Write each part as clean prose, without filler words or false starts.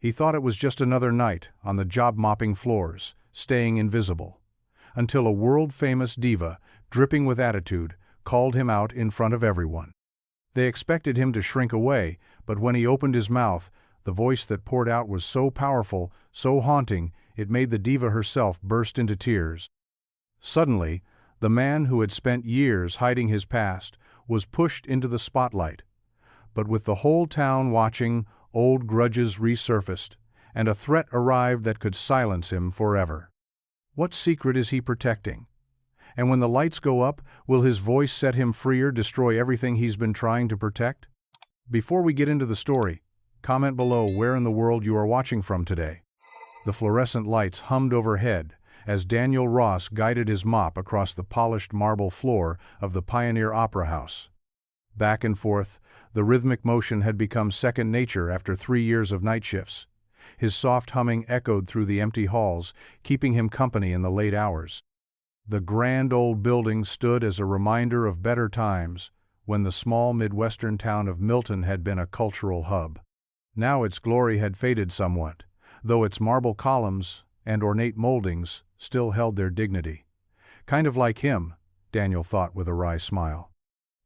He thought it was just another night on the job-mopping floors, staying invisible. Until a world-famous diva, dripping with attitude, called him out in front of everyone. They expected him to shrink away, but when he opened his mouth, the voice that poured out was so powerful, so haunting, it made the diva herself burst into tears. Suddenly, the man who had spent years hiding his past was pushed into the spotlight. But with the whole town watching, old grudges resurfaced, and a threat arrived that could silence him forever. What secret is he protecting? And when the lights go up, will his voice set him free or destroy everything he's been trying to protect? Before we get into the story, comment below where in the world you are watching from today. The fluorescent lights hummed overhead as Daniel Ross guided his mop across the polished marble floor of the Pioneer Opera House. Back and forth, the rhythmic motion had become second nature after 3 years of night shifts. His soft humming echoed through the empty halls, keeping him company in the late hours. The grand old building stood as a reminder of better times, when the small Midwestern town of Milton had been a cultural hub. Now its glory had faded somewhat, though its marble columns and ornate moldings still held their dignity. Kind of like him, Daniel thought with a wry smile.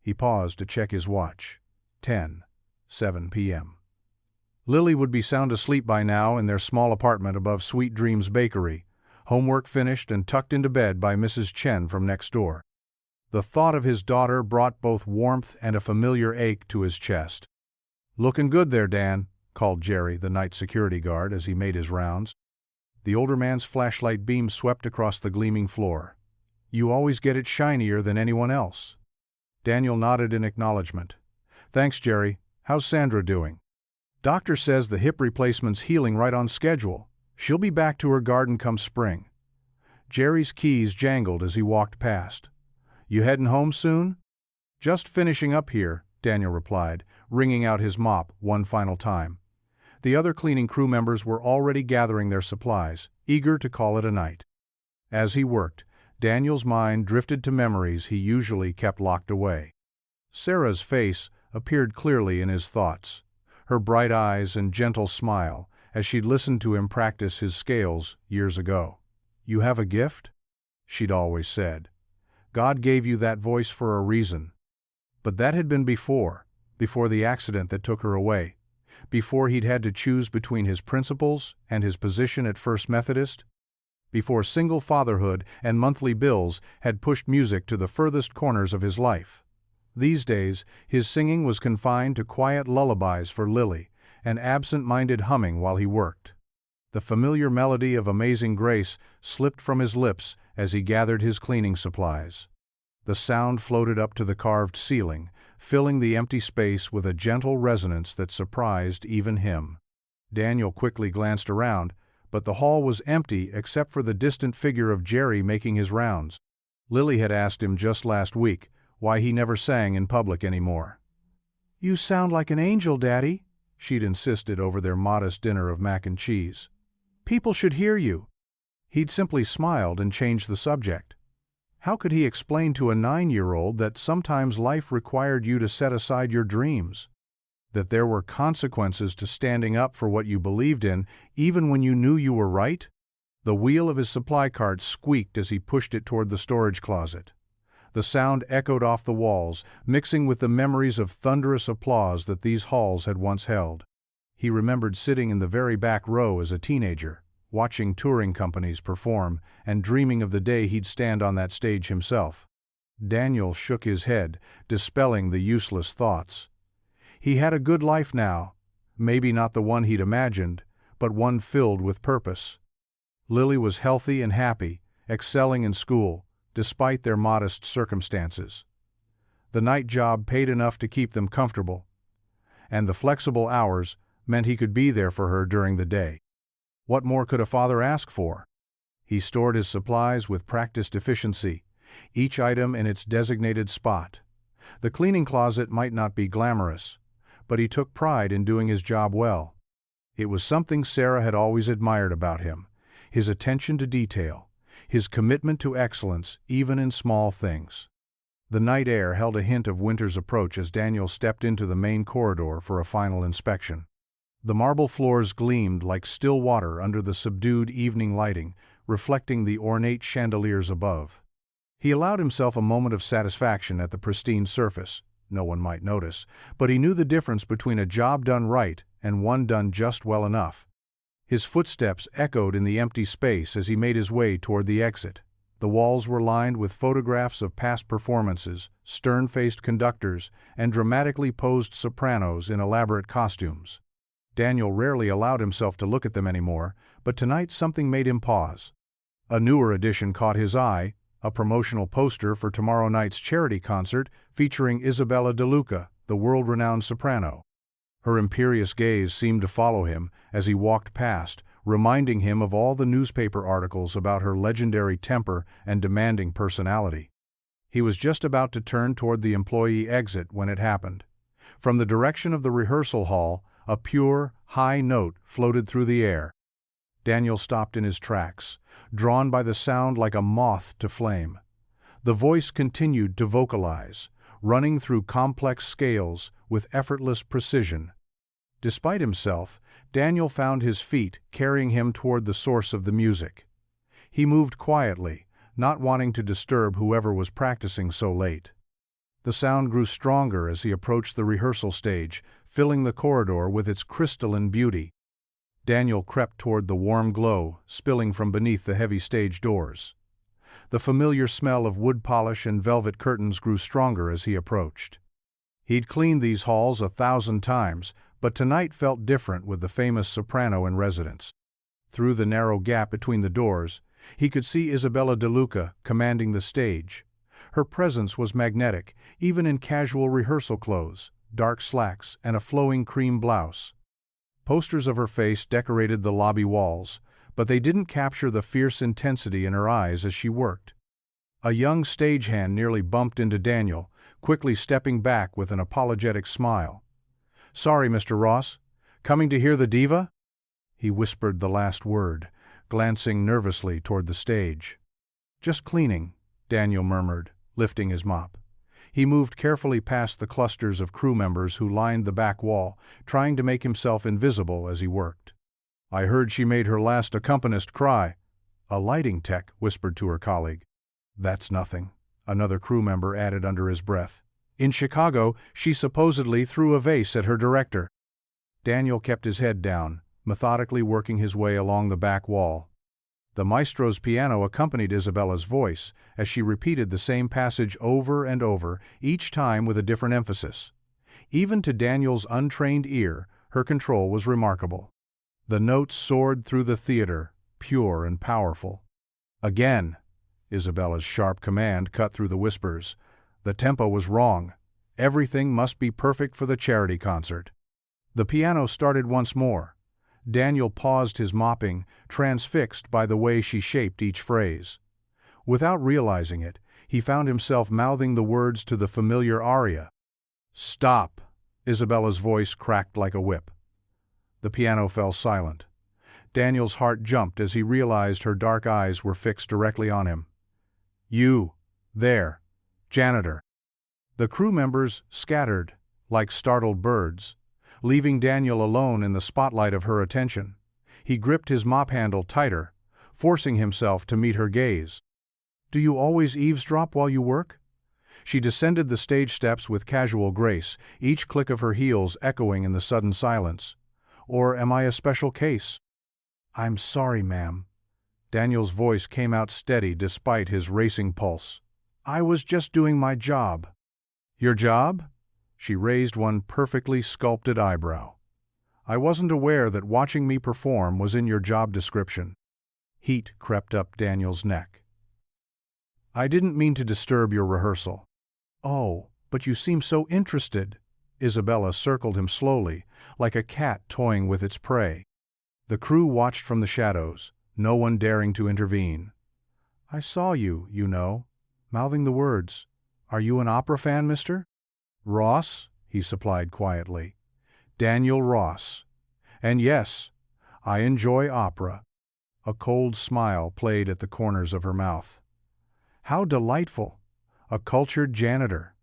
He paused to check his watch. 10:07 p.m. Lily would be sound asleep by now in their small apartment above Sweet Dreams Bakery, homework finished and tucked into bed by Mrs. Chen from next door. The thought of his daughter brought both warmth and a familiar ache to his chest. "Looking good there, Dan," called Jerry, the night security guard, as he made his rounds. The older man's flashlight beam swept across the gleaming floor. "You always get it shinier than anyone else." Daniel nodded in acknowledgement. "Thanks, Jerry. How's Sandra doing?" "Doctor says the hip replacement's healing right on schedule. She'll be back to her garden come spring." Jerry's keys jangled as he walked past. "You heading home soon?" "Just finishing up here," Daniel replied, wringing out his mop one final time. The other cleaning crew members were already gathering their supplies, eager to call it a night. As he worked, Daniel's mind drifted to memories he usually kept locked away. Sarah's face appeared clearly in his thoughts, her bright eyes and gentle smile, as she'd listened to him practice his scales years ago. "You have a gift?" she'd always said. "God gave you that voice for a reason." But that had been before the accident that took her away, before he'd had to choose between his principles and his position at First Methodist, before single fatherhood and monthly bills had pushed music to the furthest corners of his life. These days, his singing was confined to quiet lullabies for Lily, an absent-minded humming while he worked. The familiar melody of Amazing Grace slipped from his lips as he gathered his cleaning supplies. The sound floated up to the carved ceiling, filling the empty space with a gentle resonance that surprised even him. Daniel quickly glanced around, but the hall was empty except for the distant figure of Jerry making his rounds. Lily had asked him just last week why he never sang in public anymore. "You sound like an angel, Daddy," she'd insisted over their modest dinner of mac and cheese. "People should hear you." He'd simply smiled and changed the subject. How could he explain to a 9-year-old that sometimes life required you to set aside your dreams? That there were consequences to standing up for what you believed in, even when you knew you were right? The wheel of his supply cart squeaked as he pushed it toward the storage closet. The sound echoed off the walls, mixing with the memories of thunderous applause that these halls had once held. He remembered sitting in the very back row as a teenager, watching touring companies perform, and dreaming of the day he'd stand on that stage himself. Daniel shook his head, dispelling the useless thoughts. He had a good life now, maybe not the one he'd imagined, but one filled with purpose. Lily was healthy and happy, excelling in school, despite their modest circumstances. The night job paid enough to keep them comfortable, and the flexible hours meant he could be there for her during the day. What more could a father ask for? He stored his supplies with practiced efficiency, each item in its designated spot. The cleaning closet might not be glamorous, but he took pride in doing his job well. It was something Sarah had always admired about him, his attention to detail, his commitment to excellence even in small things. The night air held a hint of winter's approach as Daniel stepped into the main corridor for a final inspection. The marble floors gleamed like still water under the subdued evening lighting, reflecting the ornate chandeliers above. He allowed himself a moment of satisfaction at the pristine surface. No one might notice, but he knew the difference between a job done right and one done just well enough. His footsteps echoed in the empty space as he made his way toward the exit. The walls were lined with photographs of past performances, stern-faced conductors, and dramatically posed sopranos in elaborate costumes. Daniel rarely allowed himself to look at them anymore, but tonight something made him pause. A newer addition caught his eye, a promotional poster for tomorrow night's charity concert featuring Isabella De Luca, the world-renowned soprano. Her imperious gaze seemed to follow him as he walked past, reminding him of all the newspaper articles about her legendary temper and demanding personality. He was just about to turn toward the employee exit when it happened. From the direction of the rehearsal hall, a pure, high note floated through the air. Daniel stopped in his tracks, drawn by the sound like a moth to flame. The voice continued to vocalize, running through complex scales with effortless precision. Despite himself, Daniel found his feet carrying him toward the source of the music. He moved quietly, not wanting to disturb whoever was practicing so late. The sound grew stronger as he approached the rehearsal stage, filling the corridor with its crystalline beauty. Daniel crept toward the warm glow, spilling from beneath the heavy stage doors. The familiar smell of wood polish and velvet curtains grew stronger as he approached. He'd cleaned these halls 1,000 times, but tonight felt different with the famous soprano in residence. Through the narrow gap between the doors, he could see Isabella De Luca commanding the stage. Her presence was magnetic, even in casual rehearsal clothes, dark slacks, and a flowing cream blouse. Posters of her face decorated the lobby walls, but they didn't capture the fierce intensity in her eyes as she worked. A young stagehand nearly bumped into Daniel, quickly stepping back with an apologetic smile. "Sorry, Mr. Ross. Coming to hear the Diva?" He whispered the last word, glancing nervously toward the stage. "Just cleaning," Daniel murmured, lifting his mop. He moved carefully past the clusters of crew members who lined the back wall, trying to make himself invisible as he worked. "I heard she made her last accompanist cry." A lighting tech whispered to her colleague. "That's nothing," another crew member added under his breath. "In Chicago, she supposedly threw a vase at her director." Daniel kept his head down, methodically working his way along the back wall. The maestro's piano accompanied Isabella's voice as she repeated the same passage over and over, each time with a different emphasis. Even to Daniel's untrained ear, her control was remarkable. The notes soared through the theater, pure and powerful. "Again!" Isabella's sharp command cut through the whispers. The tempo was wrong. Everything must be perfect for the charity concert. The piano started once more. Daniel paused his mopping, transfixed by the way she shaped each phrase. Without realizing it, he found himself mouthing the words to the familiar aria. "Stop!" Isabella's voice cracked like a whip. The piano fell silent. Daniel's heart jumped as he realized her dark eyes were fixed directly on him. "You, there, Janitor." The crew members scattered, like startled birds, leaving Daniel alone in the spotlight of her attention. He gripped his mop handle tighter, forcing himself to meet her gaze. "Do you always eavesdrop while you work?" She descended the stage steps with casual grace, each click of her heels echoing in the sudden silence. "Or am I a special case?" "I'm sorry, ma'am." Daniel's voice came out steady despite his racing pulse. "I was just doing my job." "Your job?" She raised one perfectly sculpted eyebrow. "I wasn't aware that watching me perform was in your job description." Heat crept up Daniel's neck. "I didn't mean to disturb your rehearsal." "Oh, but you seem so interested." Isabella circled him slowly, like a cat toying with its prey. The crew watched from the shadows, no one daring to intervene. "I saw you, you know," mouthing the words. "Are you an opera fan, mister?" "Ross," he supplied quietly. "Daniel Ross. And yes, I enjoy opera." A cold smile played at the corners of her mouth. "How delightful! A cultured janitor."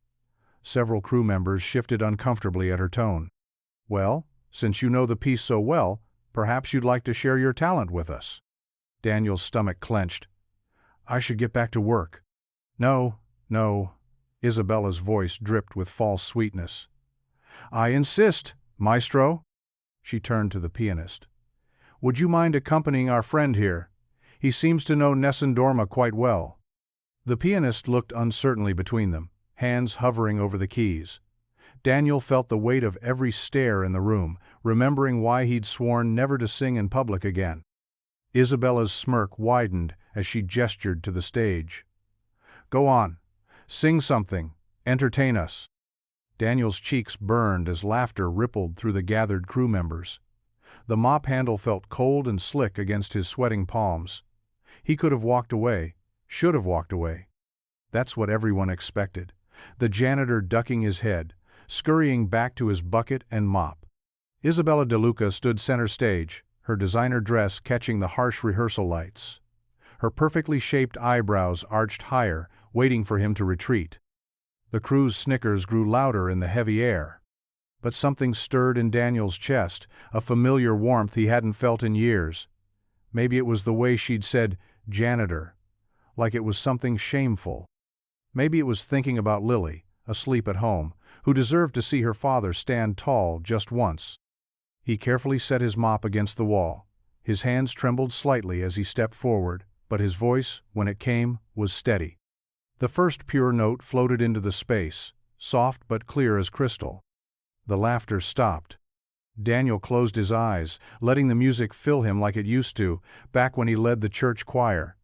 Several crew members shifted uncomfortably at her tone. "Well, Since you know the piece so well, perhaps you'd like to share your talent with us." Daniel's stomach clenched. "I should get back to work." "No, no." Isabella's voice dripped with false sweetness. "I insist, maestro." She turned to the pianist. "Would you mind accompanying our friend here? He seems to know Nessun Dorma quite well." The pianist looked uncertainly between them, hands hovering over the keys. Daniel felt the weight of every stare in the room, remembering why he'd sworn never to sing in public again. Isabella's smirk widened as she gestured to the stage. "Go on. Sing something. Entertain us." Daniel's cheeks burned as laughter rippled through the gathered crew members. The mop handle felt cold and slick against his sweating palms. He could have walked away, should have walked away. That's what everyone expected. The janitor ducking his head, scurrying back to his bucket and mop. Isabella De Luca stood center stage, her designer dress catching the harsh rehearsal lights. Her perfectly shaped eyebrows arched higher, waiting for him to retreat. The crew's snickers grew louder in the heavy air. But something stirred in Daniel's chest, a familiar warmth he hadn't felt in years. Maybe it was the way she'd said, "janitor," like it was something shameful. Maybe it was thinking about Lily, asleep at home, who deserved to see her father stand tall just once. He carefully set his mop against the wall. His hands trembled slightly as he stepped forward, but his voice, when it came, was steady. The first pure note floated into the space, soft but clear as crystal. The laughter stopped. Daniel closed his eyes, letting the music fill him like it used to, back when he led the church choir.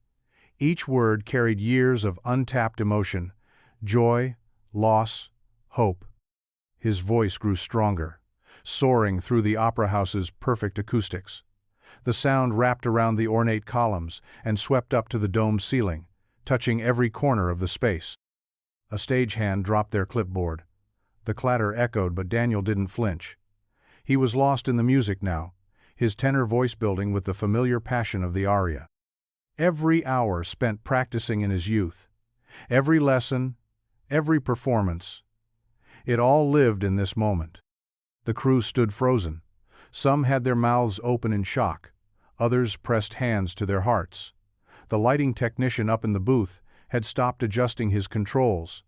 Each word carried years of untapped emotion, joy, loss, hope. His voice grew stronger, soaring through the opera house's perfect acoustics. The sound wrapped around the ornate columns and swept up to the domed ceiling, touching every corner of the space. A stagehand dropped their clipboard. The clatter echoed, but Daniel didn't flinch. He was lost in the music now, his tenor voice building with the familiar passion of the aria. Every hour spent practicing in his youth, every lesson, every performance, it all lived in this moment. The crew stood frozen. Some had their mouths open in shock. Others pressed hands to their hearts. The lighting technician up in the booth had stopped adjusting his controls,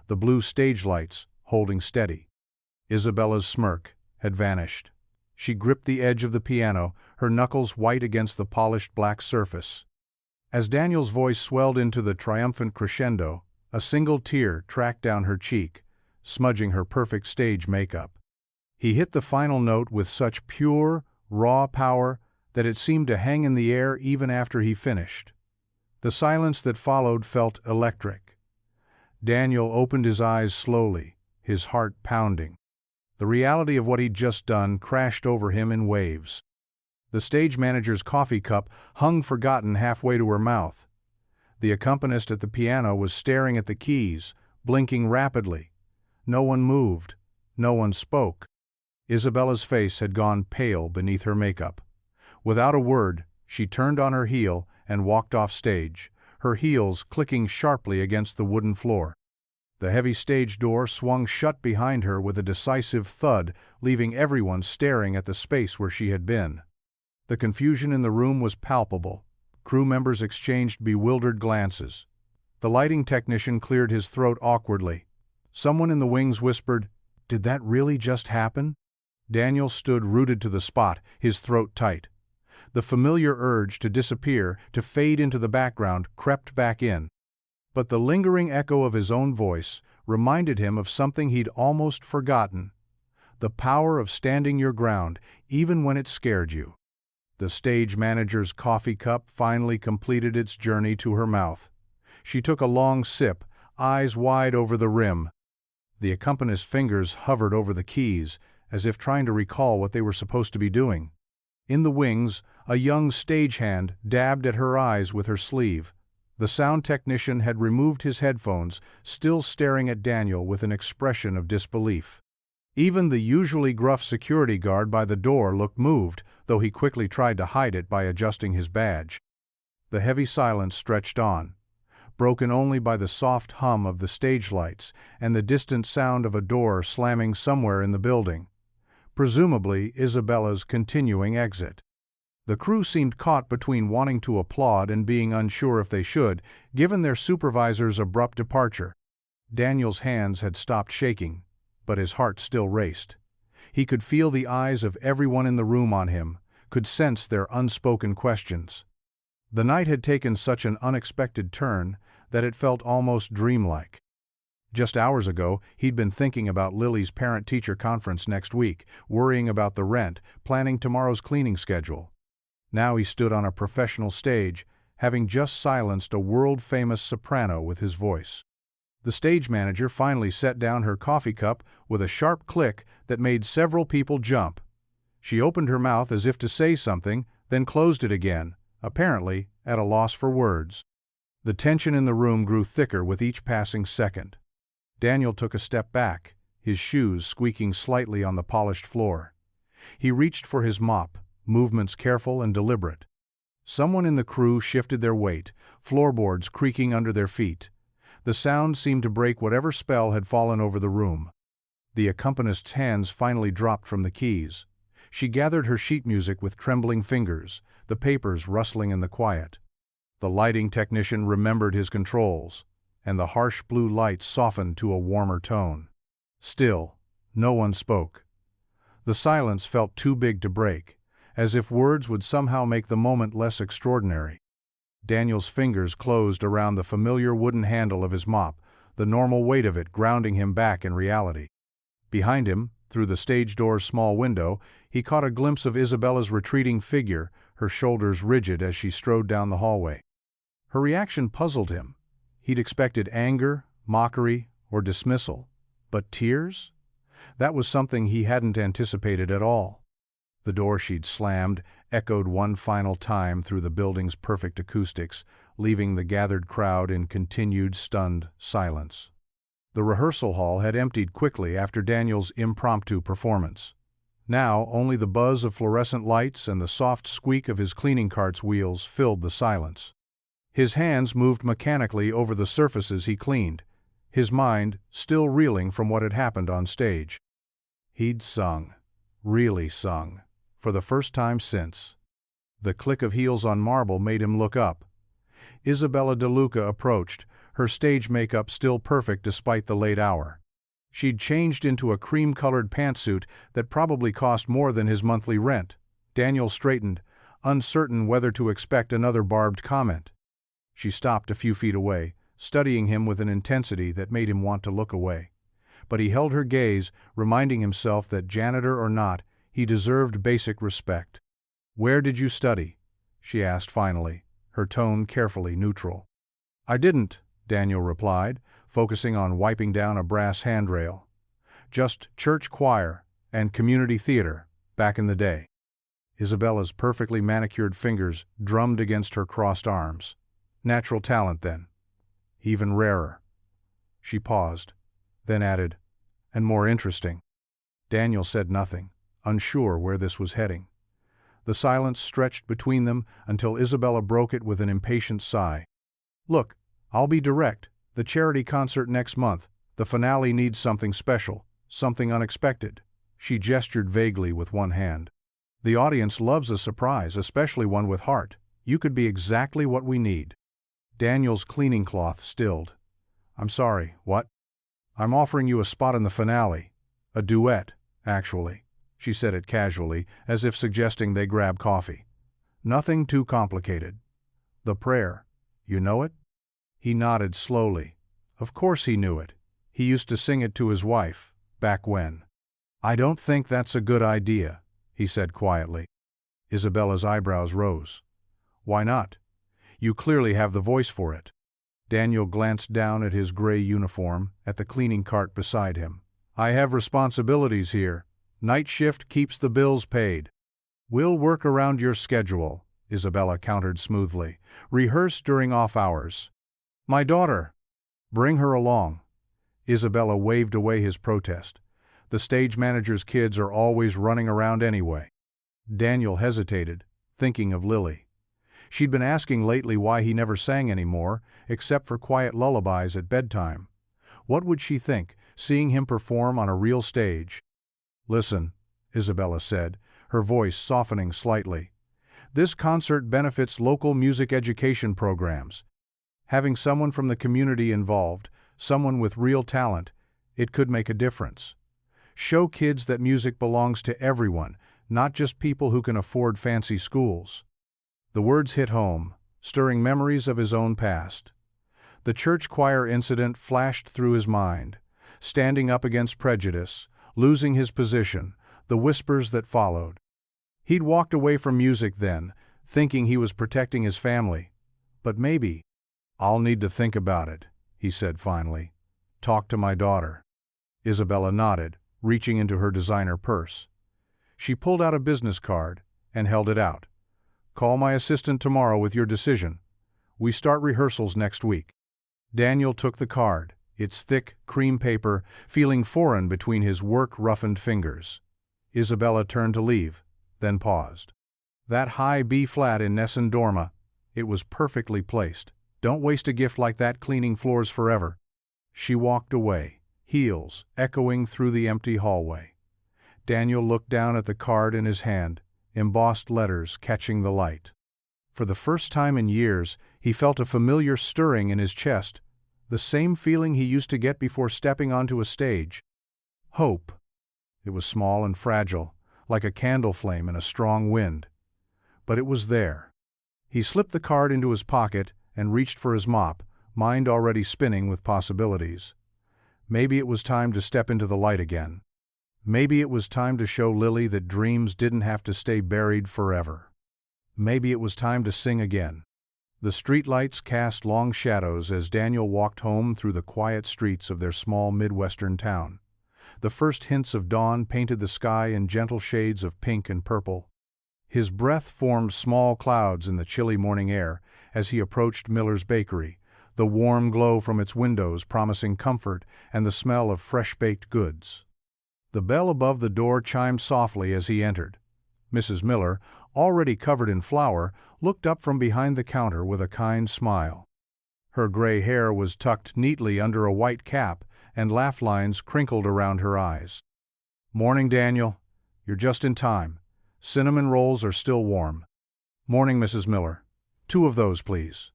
the blue stage lights holding steady. Isabella's smirk had vanished. She gripped the edge of the piano, her knuckles white against the polished black surface. As Daniel's voice swelled into the triumphant crescendo, a single tear tracked down her cheek, smudging her perfect stage makeup. He hit the final note with such pure, raw power that it seemed to hang in the air even after he finished. The silence that followed felt electric. Daniel opened his eyes slowly, his heart pounding. The reality of what he'd just done crashed over him in waves. The stage manager's coffee cup hung forgotten halfway to her mouth. The accompanist at the piano was staring at the keys, blinking rapidly. No one moved. No one spoke. Isabella's face had gone pale beneath her makeup. Without a word, she turned on her heel and walked off stage, her heels clicking sharply against the wooden floor. The heavy stage door swung shut behind her with a decisive thud, leaving everyone staring at the space where she had been. The confusion in the room was palpable. Crew members exchanged bewildered glances. The lighting technician cleared his throat awkwardly. Someone in the wings whispered, "Did that really just happen?" Daniel stood rooted to the spot, his throat tight. The familiar urge to disappear, to fade into the background, crept back in. But the lingering echo of his own voice reminded him of something he'd almost forgotten: the power of standing your ground, even when it scared you. The stage manager's coffee cup finally completed its journey to her mouth. She took a long sip, eyes wide over the rim. The accompanist's fingers hovered over the keys, as if trying to recall what they were supposed to be doing. In the wings, a young stagehand dabbed at her eyes with her sleeve. The sound technician had removed his headphones, still staring at Daniel with an expression of disbelief. Even the usually gruff security guard by the door looked moved, though he quickly tried to hide it by adjusting his badge. The heavy silence stretched on, broken only by the soft hum of the stage lights and the distant sound of a door slamming somewhere in the building. presumably Isabella's continuing exit. The crew seemed caught between wanting to applaud and being unsure if they should, given their supervisor's abrupt departure. Daniel's hands had stopped shaking, but his heart still raced. He could feel the eyes of everyone in the room on him, could sense their unspoken questions. The night had taken such an unexpected turn that it felt almost dreamlike. Just hours ago, he'd been thinking about Lily's parent-teacher conference next week, worrying about the rent, planning tomorrow's cleaning schedule. Now he stood on a professional stage, having just silenced a world-famous soprano with his voice. The stage manager finally set down her coffee cup with a sharp click that made several people jump. She opened her mouth as if to say something, then closed it again, apparently at a loss for words. The tension in the room grew thicker with each passing second. Daniel took a step back, his shoes squeaking slightly on the polished floor. He reached for his mop, movements careful and deliberate. Someone in the crew shifted their weight, floorboards creaking under their feet. The sound seemed to break whatever spell had fallen over the room. The accompanist's hands finally dropped from the keys. She gathered her sheet music with trembling fingers, the papers rustling in the quiet. The lighting technician remembered his controls, and the harsh blue lights softened to a warmer tone. Still, no one spoke. The silence felt too big to break, as if words would somehow make the moment less extraordinary. Daniel's fingers closed around the familiar wooden handle of his mop, the normal weight of it grounding him back in reality. Behind him, through the stage door's small window, he caught a glimpse of Isabella's retreating figure, her shoulders rigid as she strode down the hallway. Her reaction puzzled him. He'd expected anger, mockery, or dismissal. But tears? That was something he hadn't anticipated at all. The door she'd slammed echoed one final time through the building's perfect acoustics, leaving the gathered crowd in continued stunned silence. The rehearsal hall had emptied quickly after Daniel's impromptu performance. Now only the buzz of fluorescent lights and the soft squeak of his cleaning cart's wheels filled the silence. His hands moved mechanically over the surfaces he cleaned, his mind still reeling from what had happened on stage. He'd sung, really sung, for the first time since. The click of heels on marble made him look up. Isabella De Luca approached, her stage makeup still perfect despite the late hour. She'd changed into a cream-colored pantsuit that probably cost more than his monthly rent. Daniel straightened, uncertain whether to expect another barbed comment. She stopped a few feet away, studying him with an intensity that made him want to look away. But he held her gaze, reminding himself that janitor or not, he deserved basic respect. "Where did you study?" she asked finally, her tone carefully neutral. "I didn't," Daniel replied, focusing on wiping down a brass handrail. "Just church choir and community theater, back in the day." Isabella's perfectly manicured fingers drummed against her crossed arms. "Natural talent, then." "Even rarer." She paused, then added, "And more interesting." Daniel said nothing, unsure where this was heading. The silence stretched between them until Isabella broke it with an impatient sigh. "Look, I'll be direct. The charity concert next month, the finale needs something special, something unexpected." She gestured vaguely with one hand. "The audience loves a surprise, especially one with heart. You could be exactly what we need." Daniel's cleaning cloth stilled. "I'm sorry, what?" "I'm offering you a spot in the finale. A duet, actually." She said it casually, as if suggesting they grab coffee. "Nothing too complicated. The prayer. You know it?" He nodded slowly. Of course he knew it. He used to sing it to his wife, back when. "I don't think that's a good idea," he said quietly. Isabella's eyebrows rose. "Why not? You clearly have the voice for it." Daniel glanced down at his gray uniform, at the cleaning cart beside him. "I have responsibilities here. Night shift keeps the bills paid." "We'll work around your schedule," Isabella countered smoothly. "Rehearse during off hours." "My daughter." "Bring her along." Isabella waved away his protest. "The stage manager's kids are always running around anyway." Daniel hesitated, thinking of Lily. She'd been asking lately why he never sang anymore, except for quiet lullabies at bedtime. What would she think, seeing him perform on a real stage? "Listen," Isabella said, her voice softening slightly. "This concert benefits local music education programs. Having someone from the community involved, someone with real talent, it could make a difference. Show kids that music belongs to everyone, not just people who can afford fancy schools." The words hit home, stirring memories of his own past. The church choir incident flashed through his mind, standing up against prejudice, losing his position, the whispers that followed. He'd walked away from music then, thinking he was protecting his family. But maybe, "I'll need to think about it," he said finally. "Talk to my daughter." Isabella nodded, reaching into her designer purse. She pulled out a business card and held it out. "Call my assistant tomorrow with your decision. We start rehearsals next week." Daniel took the card, its thick, cream paper feeling foreign between his work-roughened fingers. Isabella turned to leave, then paused. "That high B-flat in Nessun Dorma, it was perfectly placed. Don't waste a gift like that cleaning floors forever." She walked away, heels echoing through the empty hallway. Daniel looked down at the card in his hand, embossed letters catching the light. For the first time in years, he felt a familiar stirring in his chest, the same feeling he used to get before stepping onto a stage. Hope. It was small and fragile, like a candle flame in a strong wind. But it was there. He slipped the card into his pocket and reached for his mop, mind already spinning with possibilities. Maybe it was time to step into the light again. Maybe it was time to show Lily that dreams didn't have to stay buried forever. Maybe it was time to sing again. The streetlights cast long shadows as Daniel walked home through the quiet streets of their small Midwestern town. The first hints of dawn painted the sky in gentle shades of pink and purple. His breath formed small clouds in the chilly morning air as he approached Miller's Bakery, the warm glow from its windows promising comfort and the smell of fresh-baked goods. The bell above the door chimed softly as he entered. Mrs. Miller, already covered in flour, looked up from behind the counter with a kind smile. Her gray hair was tucked neatly under a white cap, and laugh lines crinkled around her eyes. "Morning, Daniel. You're just in time. Cinnamon rolls are still warm." "Morning, Mrs. Miller. 2 of those, please."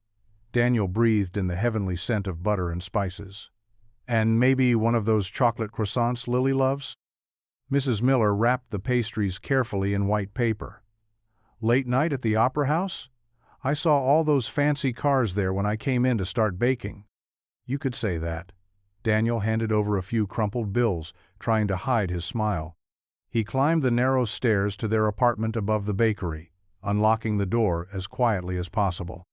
Daniel breathed in the heavenly scent of butter and spices. "And maybe one of those chocolate croissants Lily loves?" Mrs. Miller wrapped the pastries carefully in white paper. "Late night at the Opera House? I saw all those fancy cars there when I came in to start baking." "You could say that." Daniel handed over a few crumpled bills, trying to hide his smile. He climbed the narrow stairs to their apartment above the bakery, unlocking the door as quietly as possible.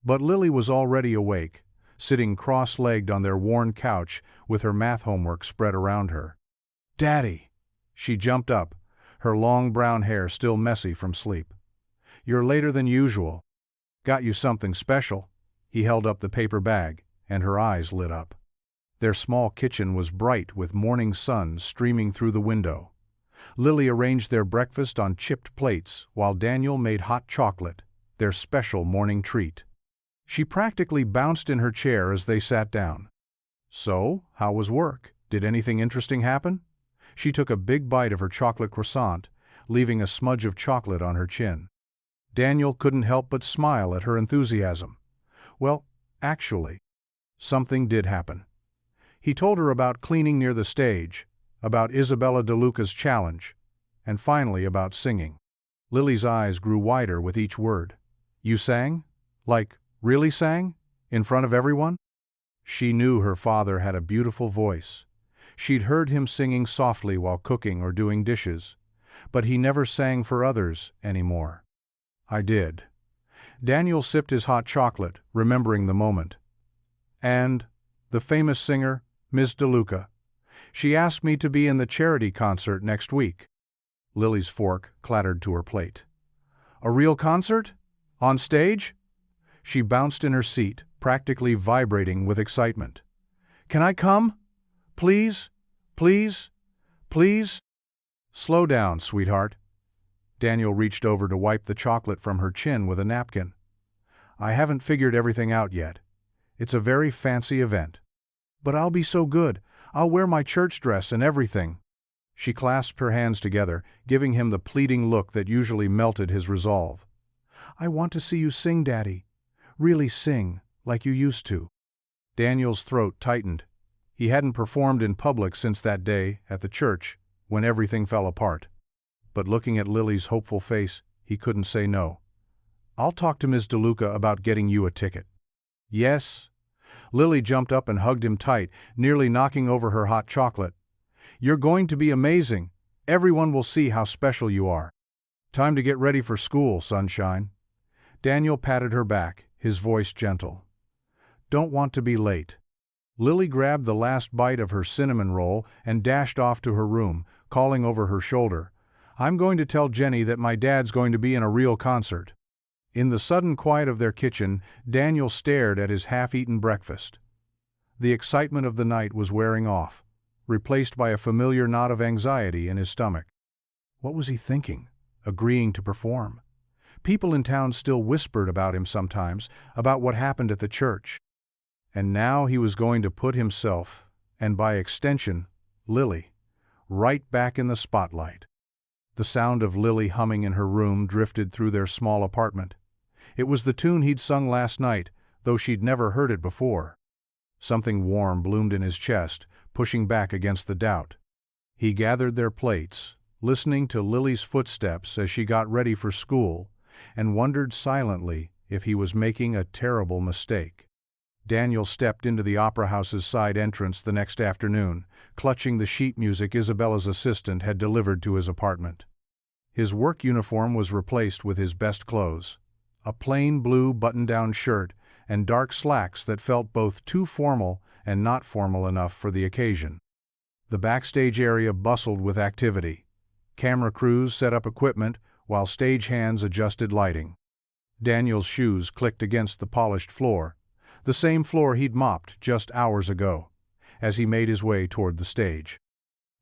But Lily was already awake, sitting cross-legged on their worn couch with her math homework spread around her. "Daddy!" She jumped up, her long brown hair still messy from sleep. "You're later than usual. Got you something special." He held up the paper bag, and her eyes lit up. Their small kitchen was bright with morning sun streaming through the window. Lily arranged their breakfast on chipped plates while Daniel made hot chocolate, their special morning treat. She practically bounced in her chair as they sat down. "So, how was work? Did anything interesting happen?" She took a big bite of her chocolate croissant, leaving a smudge of chocolate on her chin. Daniel couldn't help but smile at her enthusiasm. "Well, actually, something did happen." He told her about cleaning near the stage, about Isabella DeLuca's challenge, and finally about singing. Lily's eyes grew wider with each word. "You sang? Like, really sang? In front of everyone?" She knew her father had a beautiful voice. She'd heard him singing softly while cooking or doing dishes, but he never sang for others anymore. "I did." Daniel sipped his hot chocolate, remembering the moment. "And the famous singer, Miss DeLuca. She asked me to be in the charity concert next week." Lily's fork clattered to her plate. "A real concert? On stage?" She bounced in her seat, practically vibrating with excitement. "Can I come? Please? Please? Please?" "Slow down, sweetheart." Daniel reached over to wipe the chocolate from her chin with a napkin. "I haven't figured everything out yet. It's a very fancy event. But I'll be so good. I'll wear my church dress and everything." She clasped her hands together, giving him the pleading look that usually melted his resolve. "I want to see you sing, Daddy. Really sing, like you used to." Daniel's throat tightened. He hadn't performed in public since that day at the church, when everything fell apart. But looking at Lily's hopeful face, he couldn't say no. "I'll talk to Ms. DeLuca about getting you a ticket." "Yes." Lily jumped up and hugged him tight, nearly knocking over her hot chocolate. "You're going to be amazing. Everyone will see how special you are. Time to get ready for school, sunshine." Daniel patted her back, his voice gentle. "Don't want to be late." Lily grabbed the last bite of her cinnamon roll and dashed off to her room, calling over her shoulder, "I'm going to tell Jenny that my dad's going to be in a real concert." In the sudden quiet of their kitchen, Daniel stared at his half-eaten breakfast. The excitement of the night was wearing off, replaced by a familiar knot of anxiety in his stomach. What was he thinking, agreeing to perform? People in town still whispered about him sometimes, about what happened at the church. And now he was going to put himself, and by extension, Lily, right back in the spotlight. The sound of Lily humming in her room drifted through their small apartment. It was the tune he'd sung last night, though she'd never heard it before. Something warm bloomed in his chest, pushing back against the doubt. He gathered their plates, listening to Lily's footsteps as she got ready for school, and wondered silently if he was making a terrible mistake. Daniel stepped into the Opera House's side entrance the next afternoon, clutching the sheet music Isabella's assistant had delivered to his apartment. His work uniform was replaced with his best clothes, a plain blue button-down shirt and dark slacks that felt both too formal and not formal enough for the occasion. The backstage area bustled with activity. Camera crews set up equipment while stagehands adjusted lighting. Daniel's shoes clicked against the polished floor, the same floor he'd mopped just hours ago, as he made his way toward the stage.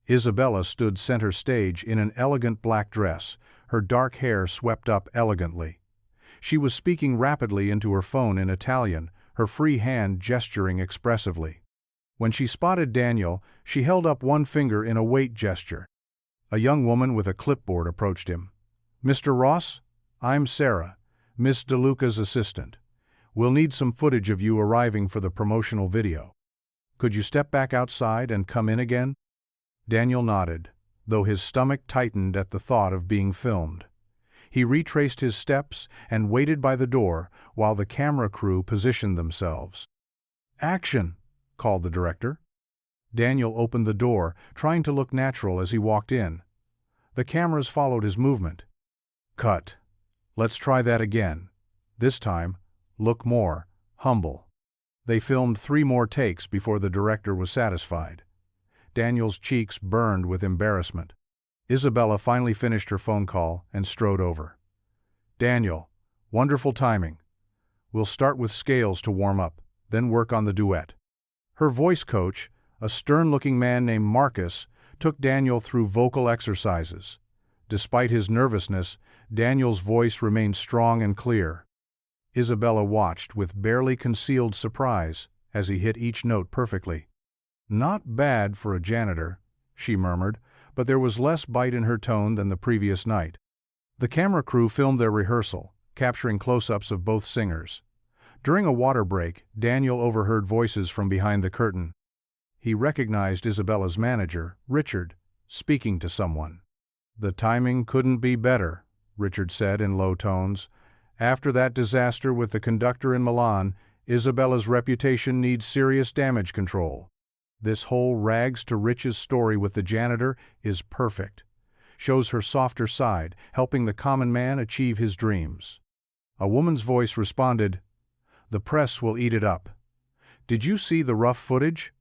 Isabella stood center stage in an elegant black dress, her dark hair swept up elegantly. She was speaking rapidly into her phone in Italian, her free hand gesturing expressively. When she spotted Daniel, she held up one finger in a wait gesture. A young woman with a clipboard approached him. "Mr. Ross? I'm Sarah, Miss DeLuca's assistant. We'll need some footage of you arriving for the promotional video. Could you step back outside and come in again?" Daniel nodded, though his stomach tightened at the thought of being filmed. He retraced his steps and waited by the door while the camera crew positioned themselves. "Action!" called the director. Daniel opened the door, trying to look natural as he walked in. The cameras followed his movement. "Cut. Let's try that again. This time, look more humble." They filmed 3 more takes before the director was satisfied. Daniel's cheeks burned with embarrassment. Isabella finally finished her phone call and strode over. "Daniel, wonderful timing. We'll start with scales to warm up, then work on the duet." Her voice coach, a stern-looking man named Marcus, took Daniel through vocal exercises. Despite his nervousness, Daniel's voice remained strong and clear. Isabella watched with barely concealed surprise as he hit each note perfectly. "Not bad for a janitor," she murmured, but there was less bite in her tone than the previous night. The camera crew filmed their rehearsal, capturing close-ups of both singers. During a water break, Daniel overheard voices from behind the curtain. He recognized Isabella's manager, Richard, speaking to someone. "The timing couldn't be better," Richard said in low tones. "After that disaster with the conductor in Milan, Isabella's reputation needs serious damage control. This whole rags to riches story with the janitor is perfect. Shows her softer side, helping the common man achieve his dreams." A woman's voice responded, "The press will eat it up. Did you see the rough footage?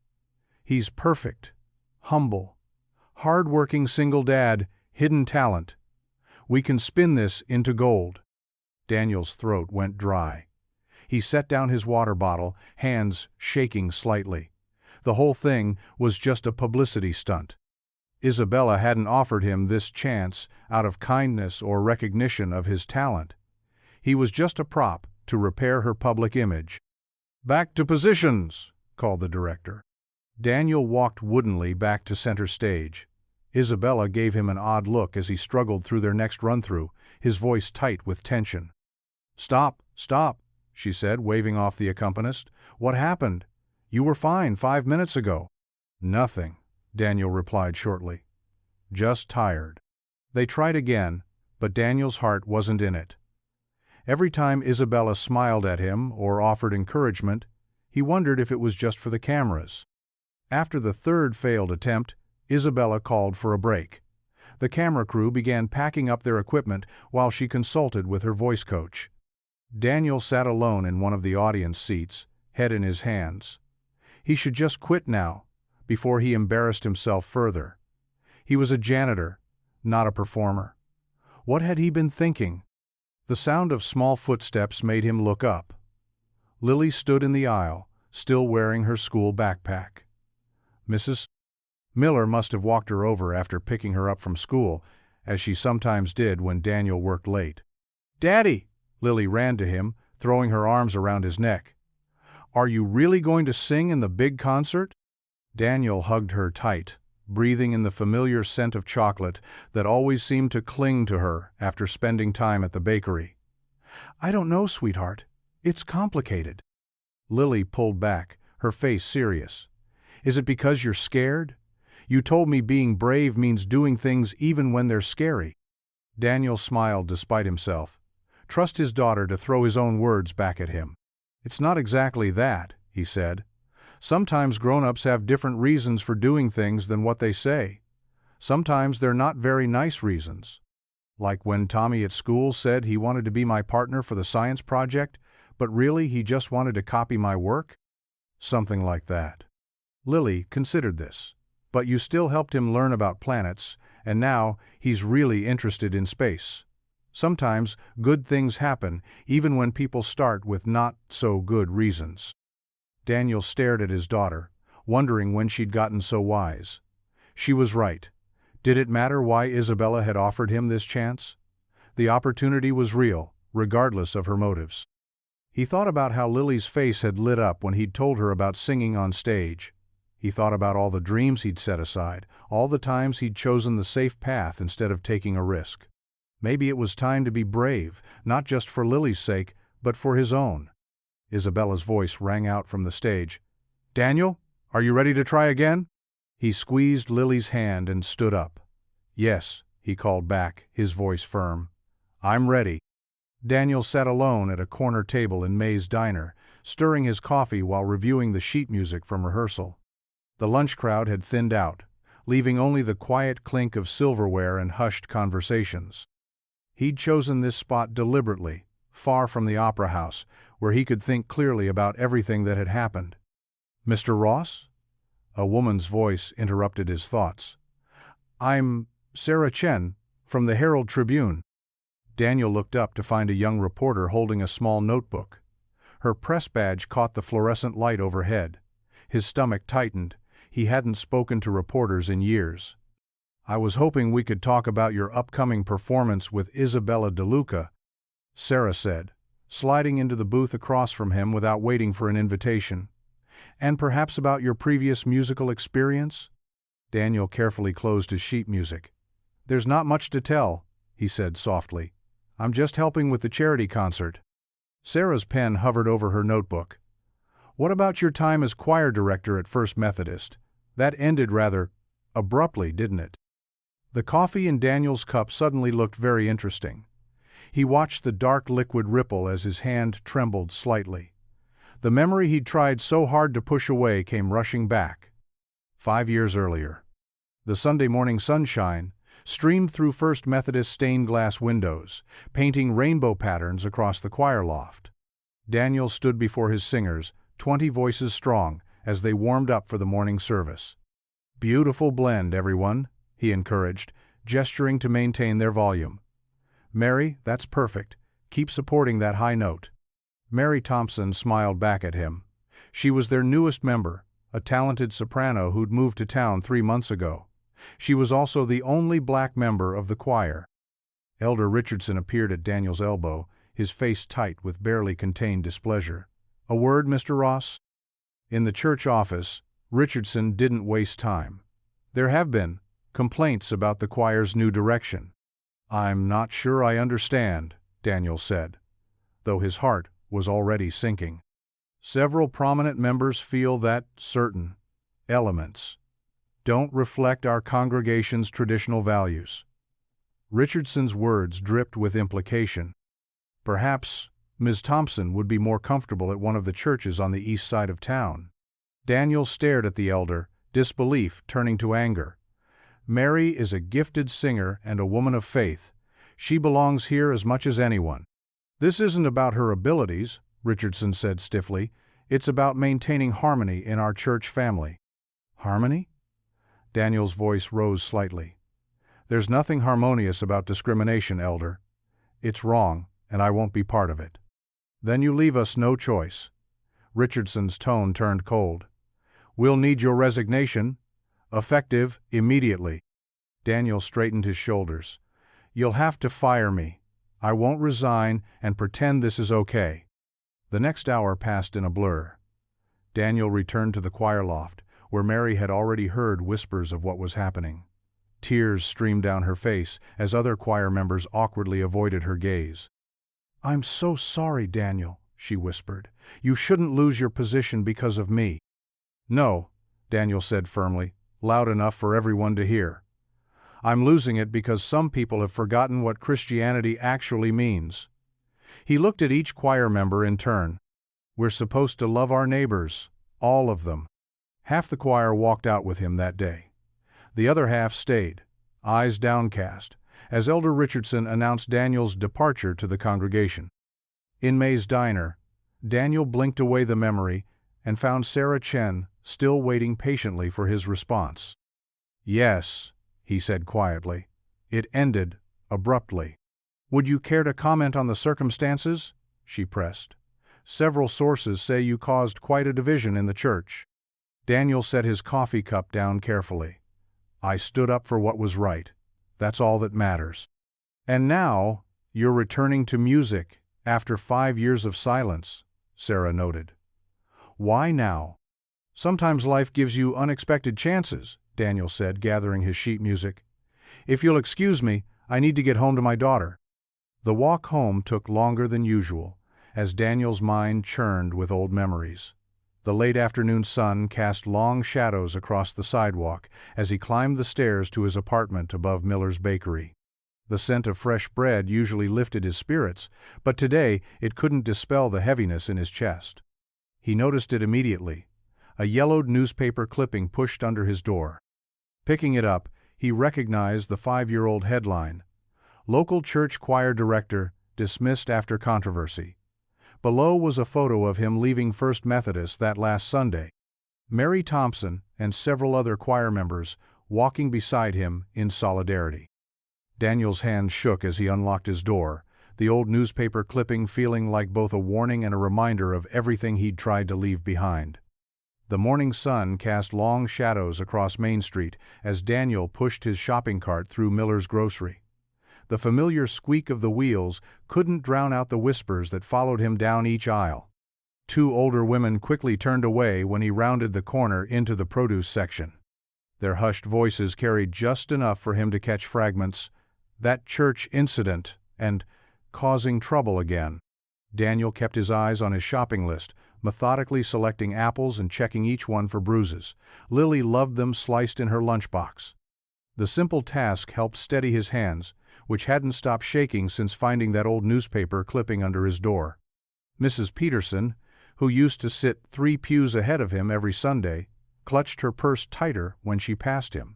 He's perfect, humble, hard-working single dad, hidden talent. We can spin this into gold." Daniel's throat went dry. He set down his water bottle, hands shaking slightly. The whole thing was just a publicity stunt. Isabella hadn't offered him this chance out of kindness or recognition of his talent. He was just a prop to repair her public image. "Back to positions," called the director. Daniel walked woodenly back to center stage. Isabella gave him an odd look as he struggled through their next run-through, his voice tight with tension. "Stop, stop," she said, waving off the accompanist. "What happened? You were fine 5 minutes ago." "Nothing," Daniel replied shortly. "Just tired." They tried again, but Daniel's heart wasn't in it. Every time Isabella smiled at him or offered encouragement, he wondered if it was just for the cameras. After the third failed attempt, Isabella called for a break. The camera crew began packing up their equipment while she consulted with her voice coach. Daniel sat alone in one of the audience seats, head in his hands. He should just quit now, before he embarrassed himself further. He was a janitor, not a performer. What had he been thinking? The sound of small footsteps made him look up. Lily stood in the aisle, still wearing her school backpack. Mrs. Miller must have walked her over after picking her up from school, as she sometimes did when Daniel worked late. "Daddy!" Lily ran to him, throwing her arms around his neck. "Are you really going to sing in the big concert?" Daniel hugged her tight, breathing in the familiar scent of chocolate that always seemed to cling to her after spending time at the bakery. "I don't know, sweetheart. It's complicated." Lily pulled back, her face serious. "Is it because you're scared? You told me being brave means doing things even when they're scary." Daniel smiled despite himself. Trust his daughter to throw his own words back at him. "It's not exactly that," he said. "Sometimes grown-ups have different reasons for doing things than what they say. Sometimes they're not very nice reasons. Like when Tommy at school said he wanted to be my partner for the science project, but really he just wanted to copy my work? Something like that." Lily considered this. "But you still helped him learn about planets, and now he's really interested in space. Sometimes good things happen even when people start with not-so-good reasons." Daniel stared at his daughter, wondering when she'd gotten so wise. She was right. Did it matter why Isabella had offered him this chance? The opportunity was real, regardless of her motives. He thought about how Lily's face had lit up when he'd told her about singing on stage. He thought about all the dreams he'd set aside, all the times he'd chosen the safe path instead of taking a risk. Maybe it was time to be brave, not just for Lily's sake, but for his own. Isabella's voice rang out from the stage. "Daniel, are you ready to try again?" He squeezed Lily's hand and stood up. "Yes," he called back, his voice firm. "I'm ready." Daniel sat alone at a corner table in May's diner, stirring his coffee while reviewing the sheet music from rehearsal. The lunch crowd had thinned out, leaving only the quiet clink of silverware and hushed conversations. He'd chosen this spot deliberately, far from the opera house, where he could think clearly about everything that had happened. "Mr. Ross?" A woman's voice interrupted his thoughts. "I'm Sarah Chen, from the Herald Tribune." Daniel looked up to find a young reporter holding a small notebook. Her press badge caught the fluorescent light overhead. His stomach tightened. He hadn't spoken to reporters in years. "I was hoping we could talk about your upcoming performance with Isabella DeLuca," Sarah said, sliding into the booth across from him without waiting for an invitation. "And perhaps about your previous musical experience?" Daniel carefully closed his sheet music. "There's not much to tell," he said softly. "I'm just helping with the charity concert." Sarah's pen hovered over her notebook. "What about your time as choir director at First Methodist? That ended rather abruptly, didn't it?" The coffee in Daniel's cup suddenly looked very interesting. He watched the dark liquid ripple as his hand trembled slightly. The memory he'd tried so hard to push away came rushing back. 5 years earlier. The Sunday morning sunshine streamed through First Methodist stained glass windows, painting rainbow patterns across the choir loft. Daniel stood before his singers, 20 voices strong, as they warmed up for the morning service. "Beautiful blend, everyone," he encouraged, gesturing to maintain their volume. "Mary, that's perfect. Keep supporting that high note." Mary Thompson smiled back at him. She was their newest member, a talented soprano who'd moved to town 3 months ago. She was also the only black member of the choir. Elder Richardson appeared at Daniel's elbow, his face tight with barely contained displeasure. "A word, Mr. Ross?" In the church office, Richardson didn't waste time. "There have been complaints about the choir's new direction. "I'm not sure I understand," Daniel said, though his heart was already sinking. Several prominent members feel that certain elements don't reflect our congregation's traditional values. Richardson's words dripped with implication. Perhaps Ms. Thompson would be more comfortable at one of the churches on the east side of town. Daniel stared at the elder, disbelief turning to anger. "Mary is a gifted singer and a woman of faith. She belongs here as much as anyone." "This isn't about her abilities," Richardson said stiffly. "It's about maintaining harmony in our church family." "Harmony?" Daniel's voice rose slightly. "There's nothing harmonious about discrimination, Elder. It's wrong, and I won't be part of it." "Then you leave us no choice." Richardson's tone turned cold. "We'll need your resignation, effective immediately." Daniel straightened his shoulders. "You'll have to fire me. I won't resign and pretend this is okay." The next hour passed in a blur. Daniel returned to the choir loft, where Mary had already heard whispers of what was happening. Tears streamed down her face as other choir members awkwardly avoided her gaze. "I'm so sorry, Daniel," she whispered. "You shouldn't lose your position because of me." "No," Daniel said firmly, loud enough for everyone to hear. "I'm losing it because some people have forgotten what Christianity actually means." He looked at each choir member in turn. "We're supposed to love our neighbors, all of them." Half the choir walked out with him that day. The other half stayed, eyes downcast, as Elder Richardson announced Daniel's departure to the congregation. In May's diner, Daniel blinked away the memory and found Sarah Chen still waiting patiently for his response. "Yes," he said quietly. "It ended abruptly." "Would you care to comment on the circumstances?" she pressed. "Several sources say you caused quite a division in the church." Daniel set his coffee cup down carefully. "I stood up for what was right. That's all that matters." "And now, you're returning to music after 5 years of silence," Sarah noted. "Why now?" "Sometimes life gives you unexpected chances," Daniel said, gathering his sheet music. "If you'll excuse me, I need to get home to my daughter." The walk home took longer than usual, as Daniel's mind churned with old memories. The late afternoon sun cast long shadows across the sidewalk as he climbed the stairs to his apartment above Miller's Bakery. The scent of fresh bread usually lifted his spirits, but today it couldn't dispel the heaviness in his chest. He noticed it immediately, a yellowed newspaper clipping pushed under his door. Picking it up, he recognized the 5-year-old headline, "Local Church Choir Director Dismissed After Controversy." Below was a photo of him leaving First Methodist that last Sunday. Mary Thompson and several other choir members walking beside him in solidarity. Daniel's hand shook as he unlocked his door, the old newspaper clipping feeling like both a warning and a reminder of everything he'd tried to leave behind. The morning sun cast long shadows across Main Street as Daniel pushed his shopping cart through Miller's grocery. The familiar squeak of the wheels couldn't drown out the whispers that followed him down each aisle. 2 older women quickly turned away when he rounded the corner into the produce section. Their hushed voices carried just enough for him to catch fragments, "That church incident," and "causing trouble again." Daniel kept his eyes on his shopping list, methodically selecting apples and checking each one for bruises. Lily loved them sliced in her lunchbox. The simple task helped steady his hands, which hadn't stopped shaking since finding that old newspaper clipping under his door. Mrs. Peterson, who used to sit 3 pews ahead of him every Sunday, clutched her purse tighter when she passed him.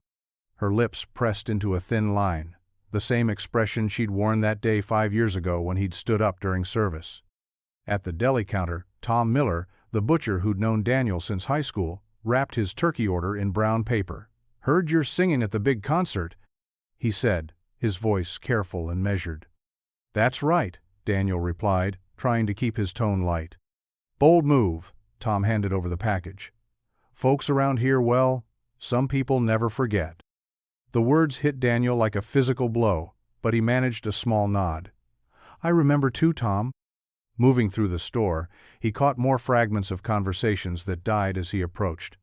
Her lips pressed into a thin line, the same expression she'd worn that day 5 years ago when he'd stood up during service. At the deli counter, Tom Miller, the butcher who'd known Daniel since high school, wrapped his turkey order in brown paper. "Heard you're singing at the big concert," he said, his voice careful and measured. "That's right," Daniel replied, trying to keep his tone light. "Bold move," Tom handed over the package. "Folks around here, well, some people never forget." The words hit Daniel like a physical blow, but he managed a small nod. "I remember too, Tom." Moving through the store, he caught more fragments of conversations that died as he approached.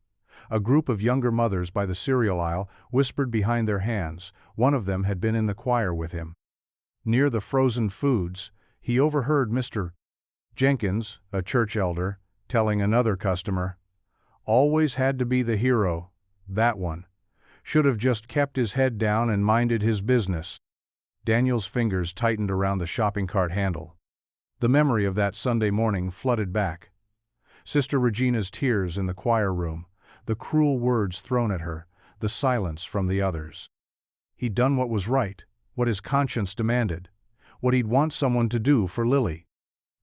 A group of younger mothers by the cereal aisle whispered behind their hands. One of them had been in the choir with him. Near the frozen foods, he overheard Mr. Jenkins, a church elder, telling another customer, "Always had to be the hero, that one. Should have just kept his head down and minded his business." Daniel's fingers tightened around the shopping cart handle. The memory of that Sunday morning flooded back. Sister Regina's tears in the choir room, the cruel words thrown at her, the silence from the others. He'd done what was right, what his conscience demanded, what he'd want someone to do for Lily.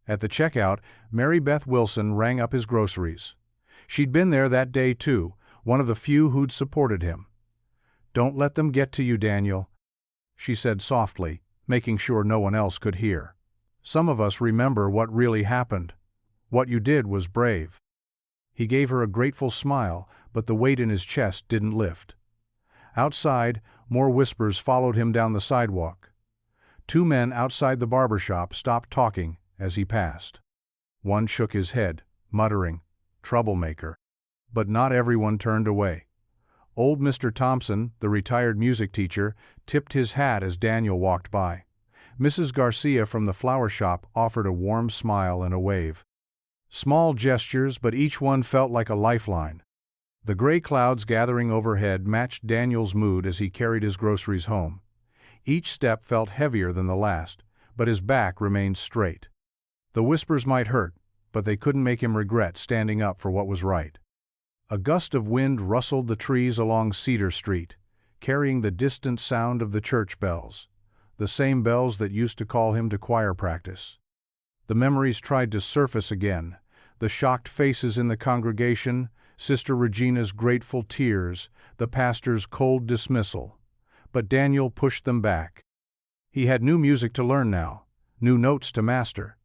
At the checkout, Mary Beth Wilson rang up his groceries. She'd been there that day too, one of the few who'd supported him. "Don't let them get to you, Daniel," she said softly, making sure no one else could hear. "Some of us remember what really happened. What you did was brave." He gave her a grateful smile, but the weight in his chest didn't lift. Outside, more whispers followed him down the sidewalk. Two men outside the barber shop stopped talking as he passed. One shook his head, muttering, "Troublemaker." But not everyone turned away. Old Mr. Thompson, the retired music teacher, tipped his hat as Daniel walked by. Mrs. Garcia from the flower shop offered a warm smile and a wave. Small gestures, but each one felt like a lifeline. The gray clouds gathering overhead matched Daniel's mood as he carried his groceries home. Each step felt heavier than the last, but his back remained straight. The whispers might hurt, but they couldn't make him regret standing up for what was right. A gust of wind rustled the trees along Cedar Street, carrying the distant sound of the church bells, the same bells that used to call him to choir practice. The memories tried to surface again, the shocked faces in the congregation, Sister Regina's grateful tears, the pastor's cold dismissal. But Daniel pushed them back. He had new music to learn now, new notes to master.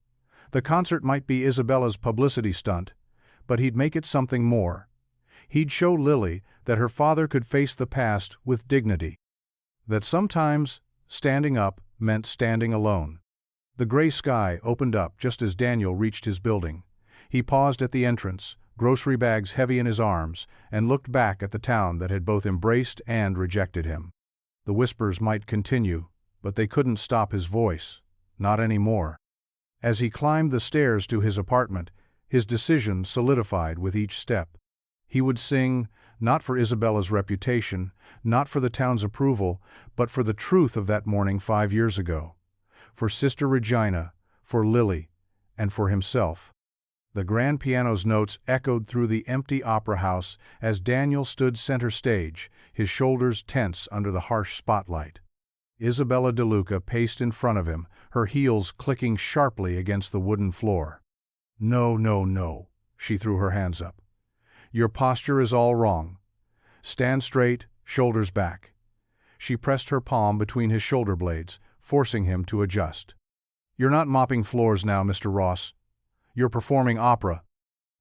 The concert might be Isabella's publicity stunt, but he'd make it something more. He'd show Lily that her father could face the past with dignity. That sometimes standing up meant standing alone. The gray sky opened up just as Daniel reached his building. He paused at the entrance, grocery bags heavy in his arms, and looked back at the town that had both embraced and rejected him. The whispers might continue, but they couldn't stop his voice, not anymore. As he climbed the stairs to his apartment, his decision solidified with each step. He would sing, not for Isabella's reputation, not for the town's approval, but for the truth of that morning 5 years ago. For Sister Regina, for Lily, and for himself. The grand piano's notes echoed through the empty opera house as Daniel stood center stage, his shoulders tense under the harsh spotlight. Isabella DeLuca paced in front of him, her heels clicking sharply against the wooden floor. "No, no, no," she threw her hands up. "Your posture is all wrong. Stand straight, shoulders back." She pressed her palm between his shoulder blades, forcing him to adjust. "You're not mopping floors now, Mr. Ross. You're performing opera."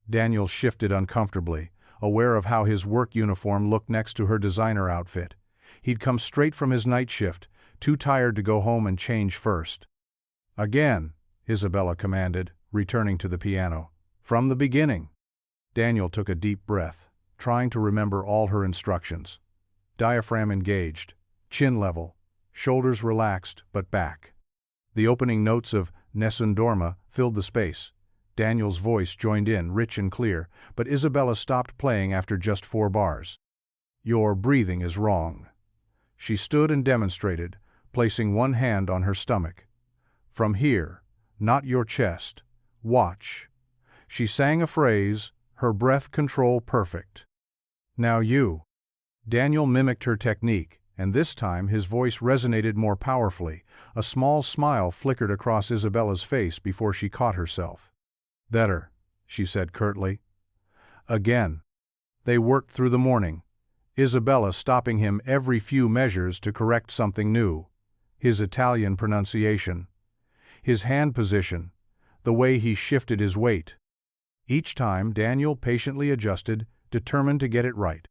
Daniel shifted uncomfortably, aware of how his work uniform looked next to her designer outfit. He'd come straight from his night shift, too tired to go home and change first. "Again," Isabella commanded, returning to the piano. "From the beginning." Daniel took a deep breath, trying to remember all her instructions. Diaphragm engaged, chin level, shoulders relaxed but back. The opening notes of Nessun Dorma filled the space. Daniel's voice joined in, rich and clear, but Isabella stopped playing after just 4 bars. "Your breathing is wrong." She stood and demonstrated, placing one hand on her stomach. "From here, not your chest. Watch." She sang a phrase, her breath control perfect. "Now you." Daniel mimicked her technique, and this time his voice resonated more powerfully. A small smile flickered across Isabella's face before she caught herself. "Better," she said curtly. Again. They worked through the morning, Isabella stopping him every few measures to correct something new. His Italian pronunciation, his hand position, the way he shifted his weight. Each time Daniel patiently adjusted, determined to get it right.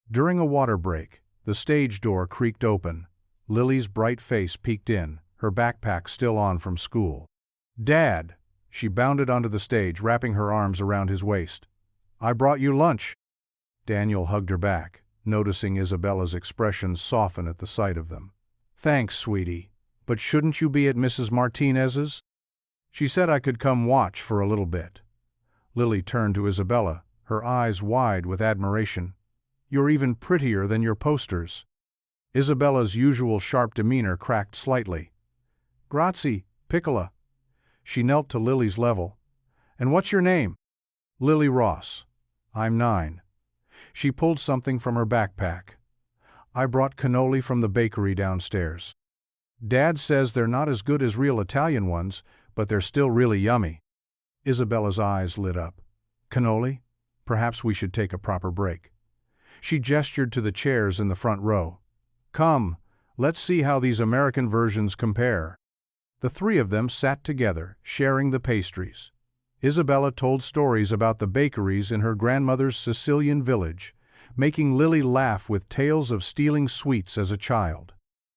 During a water break, the stage door creaked open. Lily's bright face peeked in, her backpack still on from school. "Dad!" She bounded onto the stage, wrapping her arms around his waist. "I brought you lunch." Daniel hugged her back, noticing Isabella's expression soften at the sight of them. "Thanks, sweetie, but shouldn't you be at Mrs. Martinez's?" "She said I could come watch for a little bit." Lily turned to Isabella, her eyes wide with admiration. "You're even prettier than your posters." Isabella's usual sharp demeanor cracked slightly. "Grazie, piccola." She knelt to Lily's level. "And what's your name?" "Lily Ross. I'm 9. She pulled something from her backpack. "I brought cannoli from the bakery downstairs. Dad says they're not as good as real Italian ones, but they're still really yummy." Isabella's eyes lit up. "Cannoli? Perhaps we should take a proper break." She gestured to the chairs in the front row. "Come, let's see how these American versions compare." The three of them sat together, sharing the pastries. Isabella told stories about the bakeries in her grandmother's Sicilian village, making Lily laugh with tales of stealing sweets as a child.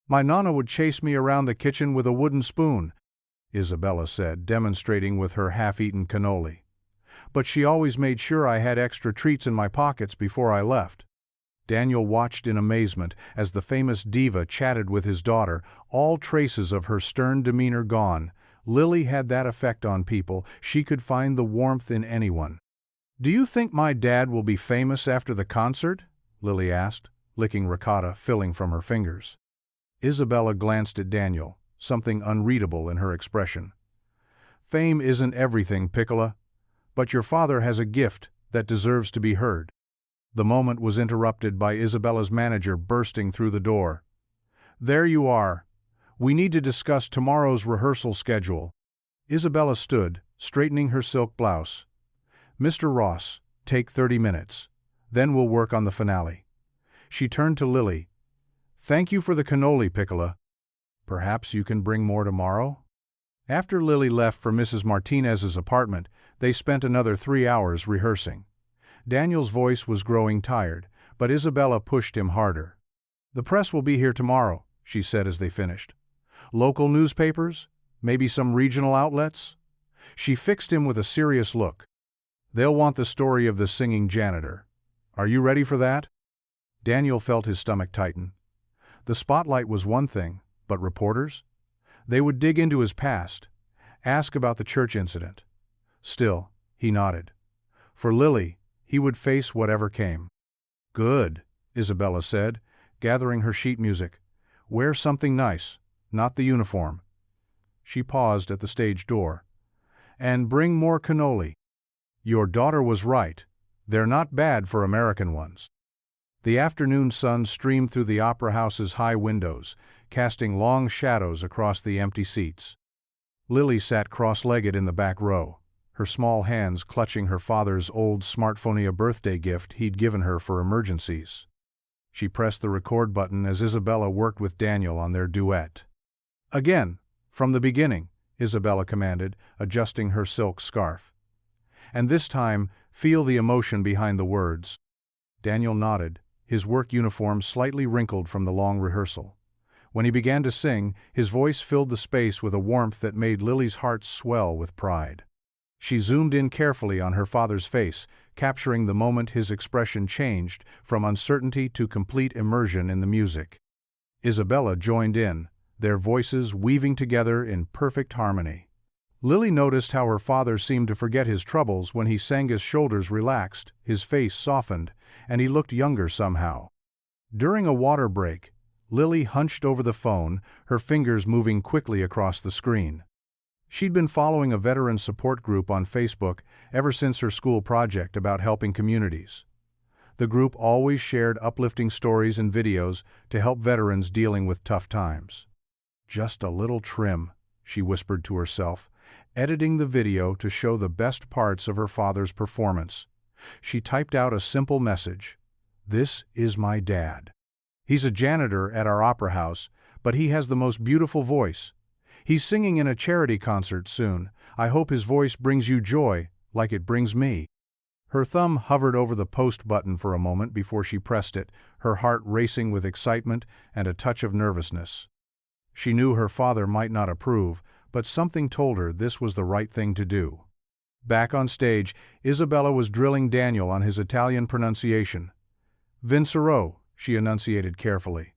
"My nonna would chase me around the kitchen with a wooden spoon," Isabella said, demonstrating with her half-eaten cannoli. "But she always made sure I had extra treats in my pockets before I left." Daniel watched in amazement as the famous Diva chatted with his daughter, all traces of her stern demeanor gone. Lily had that effect on people; she could find the warmth in anyone. "Do you think my dad will be famous after the concert?" Lily asked, licking ricotta filling from her fingers. Isabella glanced at Daniel, something unreadable in her expression. "Fame isn't everything, piccola, but your father has a gift that deserves to be heard." The moment was interrupted by Isabella's manager bursting through the door. "There you are. We need to discuss tomorrow's rehearsal schedule." Isabella stood, straightening her silk blouse. "Mr. Ross, take 30 minutes. Then we'll work on the finale." She turned to Lily. "Thank you for the cannoli, piccola. Perhaps you can bring more tomorrow?" After Lily left for Mrs. Martinez's apartment, they spent another 3 hours rehearsing. Daniel's voice was growing tired, but Isabella pushed him harder. "The press will be here tomorrow," she said as they finished. "Local newspapers? Maybe some regional outlets?" She fixed him with a serious look. "They'll want the story of the singing janitor. Are you ready for that?" Daniel felt his stomach tighten. The spotlight was one thing, but reporters? They would dig into his past, ask about the church incident. Still, he nodded. For Lily, he would face whatever came. "Good," Isabella said, gathering her sheet music. "Wear something nice, not the uniform." She paused at the stage door. "And bring more cannoli." "Your daughter was right. They're not bad for American ones." The afternoon sun streamed through the opera house's high windows, casting long shadows across the empty seats. Lily sat cross-legged in the back row, her small hands clutching her father's old smartphone birthday gift he'd given her for emergencies. She pressed the record button as Isabella worked with Daniel on their duet. "Again, from the beginning," Isabella commanded, adjusting her silk scarf. "And this time, feel the emotion behind the words." Daniel nodded, his work uniform slightly wrinkled from the long rehearsal. When he began to sing, his voice filled the space with a warmth that made Lily's heart swell with pride. She zoomed in carefully on her father's face, capturing the moment his expression changed from uncertainty to complete immersion in the music. Isabella joined in, their voices weaving together in perfect harmony. Lily noticed how her father seemed to forget his troubles when he sang. His shoulders relaxed, his face softened, and he looked younger somehow. During a water break, Lily hunched over the phone, her fingers moving quickly across the screen. She'd been following a veteran support group on Facebook ever since her school project about helping communities. The group always shared uplifting stories and videos to help veterans dealing with tough times. "Just a little trim," she whispered to herself, editing the video to show the best parts of her father's performance. She typed out a simple message: "This is my dad. He's a janitor at our opera house, but he has the most beautiful voice. He's singing in a charity concert soon. I hope his voice brings you joy, like it brings me." Her thumb hovered over the post button for a moment before she pressed it, her heart racing with excitement and a touch of nervousness. She knew her father might not approve, but something told her this was the right thing to do. Back on stage, Isabella was drilling Daniel on his Italian pronunciation, Vincero, she enunciated carefully.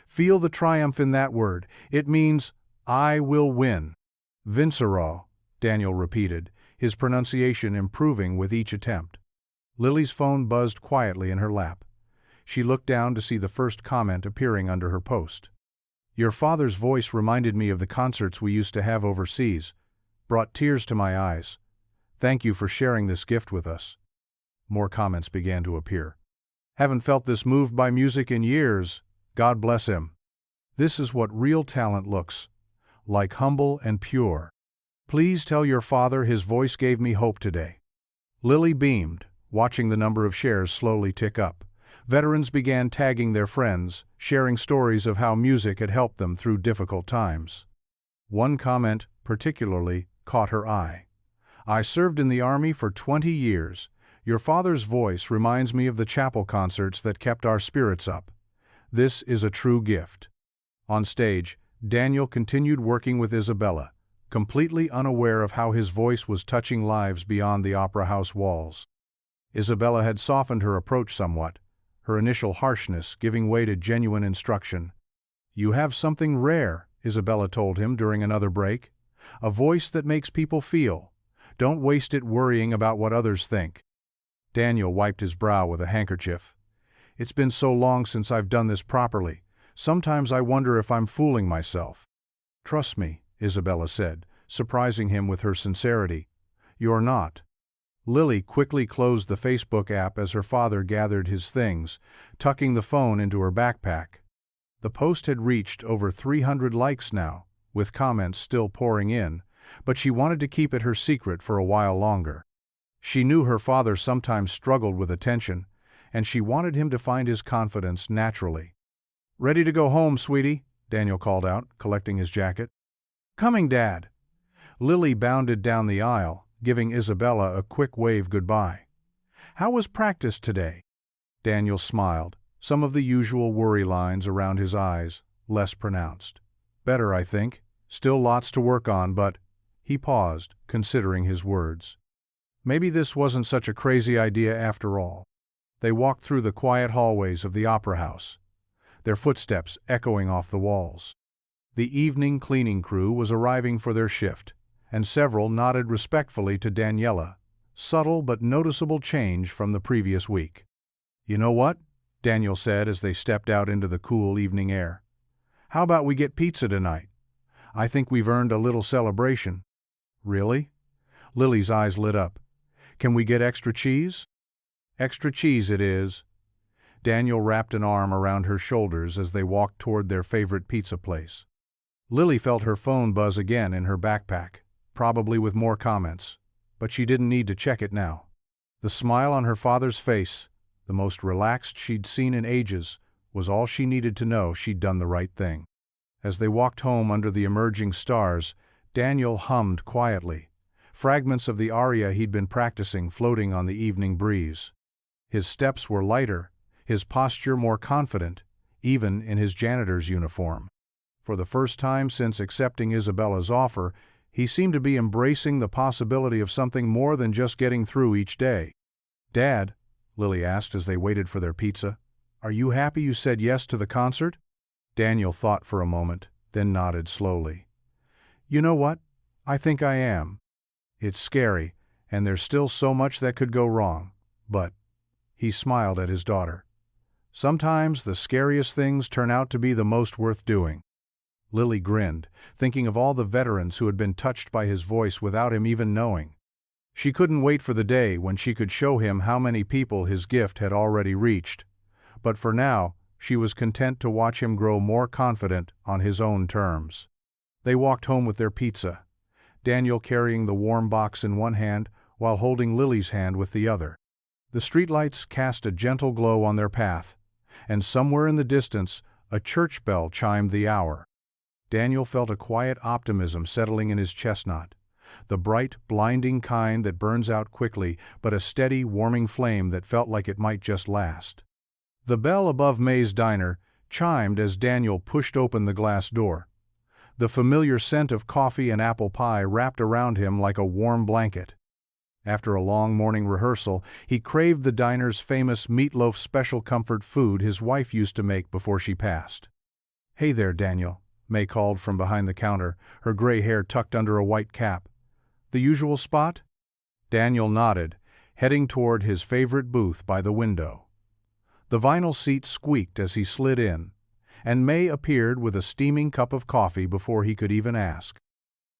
Feel the triumph in that word. It means, I will win. Vincero, Daniel repeated, his pronunciation improving with each attempt. Lily's phone buzzed quietly in her lap. She looked down to see the first comment appearing under her post. Your father's voice reminded me of the concerts we used to have overseas, brought tears to my eyes. Thank you for sharing this gift with us. More comments began to appear. Haven't felt this moved by music in years. God bless him. This is what real talent looks like, humble and pure. Please tell your father his voice gave me hope today. Lily beamed, watching the number of shares slowly tick up. Veterans began tagging their friends, sharing stories of how music had helped them through difficult times. One comment particularly caught her eye. I served in the Army for 20 years. Your father's voice reminds me of the chapel concerts that kept our spirits up. This is a true gift. On stage, Daniel continued working with Isabella, completely unaware of how his voice was touching lives beyond the opera house walls. Isabella had softened her approach somewhat, her initial harshness giving way to genuine instruction. You have something rare, Isabella told him during another break. A voice that makes people feel. Don't waste it worrying about what others think. Daniel wiped his brow with a handkerchief. It's been so long since I've done this properly. Sometimes I wonder if I'm fooling myself. Trust me, Isabella said, surprising him with her sincerity. You're not. Lily quickly closed the Facebook app as her father gathered his things, tucking the phone into her backpack. The post had reached over 300 likes now, with comments still pouring in, but she wanted to keep it her secret for a while longer. She knew her father sometimes struggled with attention, and she wanted him to find his confidence naturally. Ready to go home, sweetie? Daniel called out, collecting his jacket. Coming, Dad. Lily bounded down the aisle, giving Isabella a quick wave goodbye. How was practice today? Daniel smiled, some of the usual worry lines around his eyes, less pronounced. Better, I think. Still lots to work on, but... He paused, considering his words. Maybe this wasn't such a crazy idea after all. They walked through the quiet hallways of the opera house, their footsteps echoing off the walls. The evening cleaning crew was arriving for their shift, and several nodded respectfully to Daniela, subtle but noticeable change from the previous week. You know what? Daniel said as they stepped out into the cool evening air. How about we get pizza tonight? I think we've earned a little celebration. Really? Lily's eyes lit up. Can we get extra cheese? Extra cheese it is. Daniel wrapped an arm around her shoulders as they walked toward their favorite pizza place. Lily felt her phone buzz again in her backpack, probably with more comments, but she didn't need to check it now. The smile on her father's face, the most relaxed she'd seen in ages, was all she needed to know she'd done the right thing. As they walked home under the emerging stars, Daniel hummed quietly, fragments of the aria he'd been practicing floating on the evening breeze. His steps were lighter, his posture more confident, even in his janitor's uniform. For the first time since accepting Isabella's offer, he seemed to be embracing the possibility of something more than just getting through each day. Dad, Lily asked as they waited for their pizza, are you happy you said yes to the concert? Daniel thought for a moment, then nodded slowly. You know what? I think I am. It's scary, and there's still so much that could go wrong, but... He smiled at his daughter. Sometimes the scariest things turn out to be the most worth doing. Lily grinned, thinking of all the veterans who had been touched by his voice without him even knowing. She couldn't wait for the day when she could show him how many people his gift had already reached. But for now, she was content to watch him grow more confident on his own terms. They walked home with their pizza, Daniel carrying the warm box in one hand while holding Lily's hand with the other. The streetlights cast a gentle glow on their path, and somewhere in the distance, a church bell chimed the hour. Daniel felt a quiet optimism settling in his chestnut, the bright, blinding kind that burns out quickly, but a steady, warming flame that felt like it might just last. The bell above May's diner chimed as Daniel pushed open the glass door. The familiar scent of coffee and apple pie wrapped around him like a warm blanket. After a long morning rehearsal, he craved the diner's famous meatloaf special comfort food his wife used to make before she passed. "Hey there, Daniel," May called from behind the counter, her gray hair tucked under a white cap. "The usual spot?" Daniel nodded, heading toward his favorite booth by the window. The vinyl seat squeaked as he slid in, and May appeared with a steaming cup of coffee before he could even ask.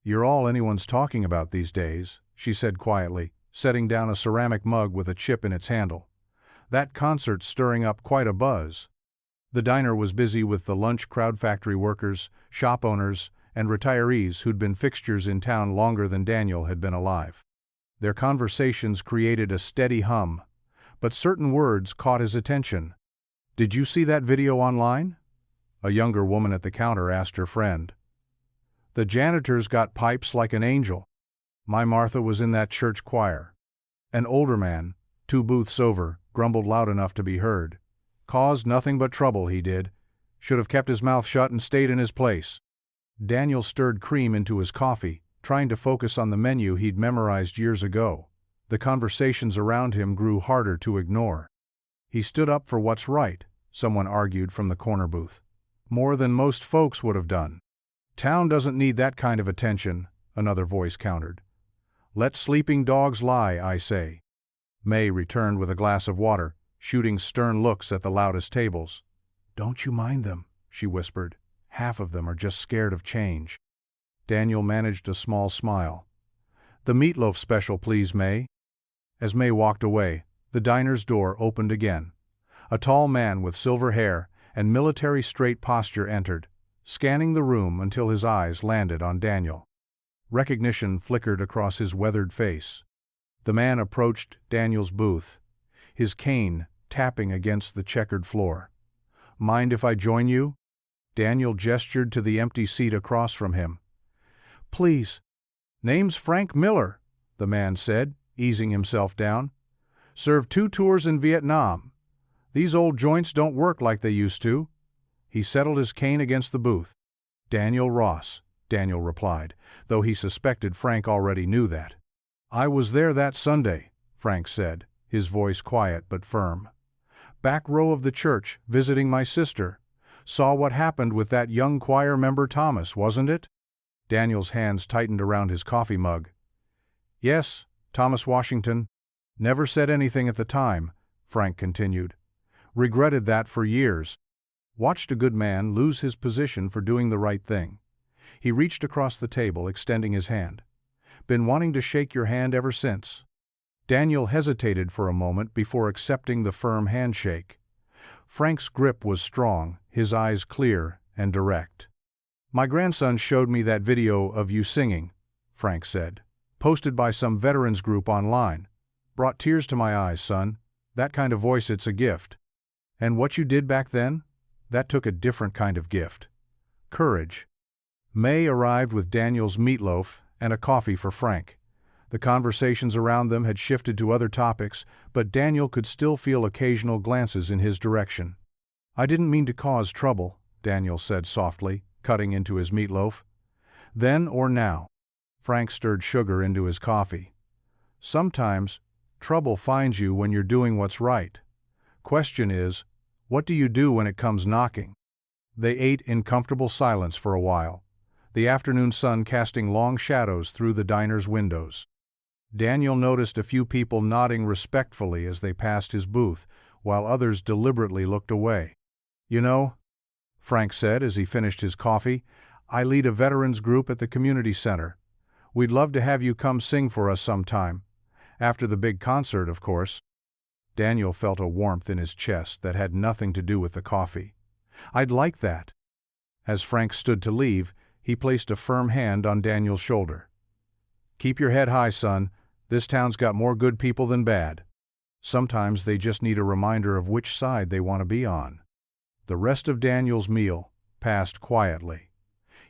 "You're all anyone's talking about these days," she said quietly, setting down a ceramic mug with a chip in its handle. "That concert's stirring up quite a buzz." The diner was busy with the lunch crowd, factory workers, shop owners, and retirees who'd been fixtures in town longer than Daniel had been alive. Their conversations created a steady hum, but certain words caught his attention. "Did you see that video online?" A younger woman at the counter asked her friend. "The janitor's got pipes like an angel. My Martha was in that church choir." An older man, 2 booths over, grumbled loud enough to be heard. "Caused nothing but trouble, he did. Should have kept his mouth shut and stayed in his place." Daniel stirred cream into his coffee, trying to focus on the menu he'd memorized years ago. The conversations around him grew harder to ignore. "He stood up for what's right," someone argued from the corner booth. "More than most folks would have done." "Town doesn't need that kind of attention," another voice countered. "Let sleeping dogs lie, I say." May returned with a glass of water, shooting stern looks at the loudest tables. "Don't you mind them," she whispered. "Half of them are just scared of change." Daniel managed a small smile. "The meatloaf special, please, May." As May walked away, the diner's door opened again. A tall man with silver hair and military straight posture entered, scanning the room until his eyes landed on Daniel. Recognition flickered across his weathered face. The man approached Daniel's booth, his cane tapping against the checkered floor. "Mind if I join you?" Daniel gestured to the empty seat across from him. "Please." "Name's Frank Miller," the man said, easing himself down. "Served 2 tours in Vietnam. These old joints don't work like they used to." He settled his cane against the booth. "Daniel Ross," Daniel replied, though he suspected Frank already knew that. "I was there that Sunday," Frank said, his voice quiet but firm. "Back row of the church, visiting my sister. Saw what happened with that young choir member Thomas, wasn't it?" Daniel's hands tightened around his coffee mug. "Yes, Thomas Washington. Never said anything at the time," Frank continued. "Regretted that for years. Watched a good man lose his position for doing the right thing." He reached across the table, extending his hand. "Been wanting to shake your hand ever since." Daniel hesitated for a moment before accepting the firm handshake. Frank's grip was strong, his eyes clear and direct. "My grandson showed me that video of you singing," Frank said. "Posted by some veterans group online. Brought tears to my eyes, son. That kind of voice, it's a gift." "And what you did back then? That took a different kind of gift. Courage." May arrived with Daniel's meatloaf and a coffee for Frank. The conversations around them had shifted to other topics, but Daniel could still feel occasional glances in his direction. "I didn't mean to cause trouble," Daniel said softly, cutting into his meatloaf. "Then or now?" Frank stirred sugar into his coffee. "Sometimes, trouble finds you when you're doing what's right. Question is, what do you do when it comes knocking?" They ate in comfortable silence for a while, the afternoon sun casting long shadows through the diner's windows. Daniel noticed a few people nodding respectfully as they passed his booth, while others deliberately looked away. "You know," Frank said as he finished his coffee, "I lead a veterans group at the community center. We'd love to have you come sing for us sometime. After the big concert, of course." Daniel felt a warmth in his chest that had nothing to do with the coffee. "I'd like that." As Frank stood to leave, he placed a firm hand on Daniel's shoulder. "Keep your head high, son. This town's got more good people than bad. Sometimes they just need a reminder of which side they want to be on." The rest of Daniel's meal passed quietly.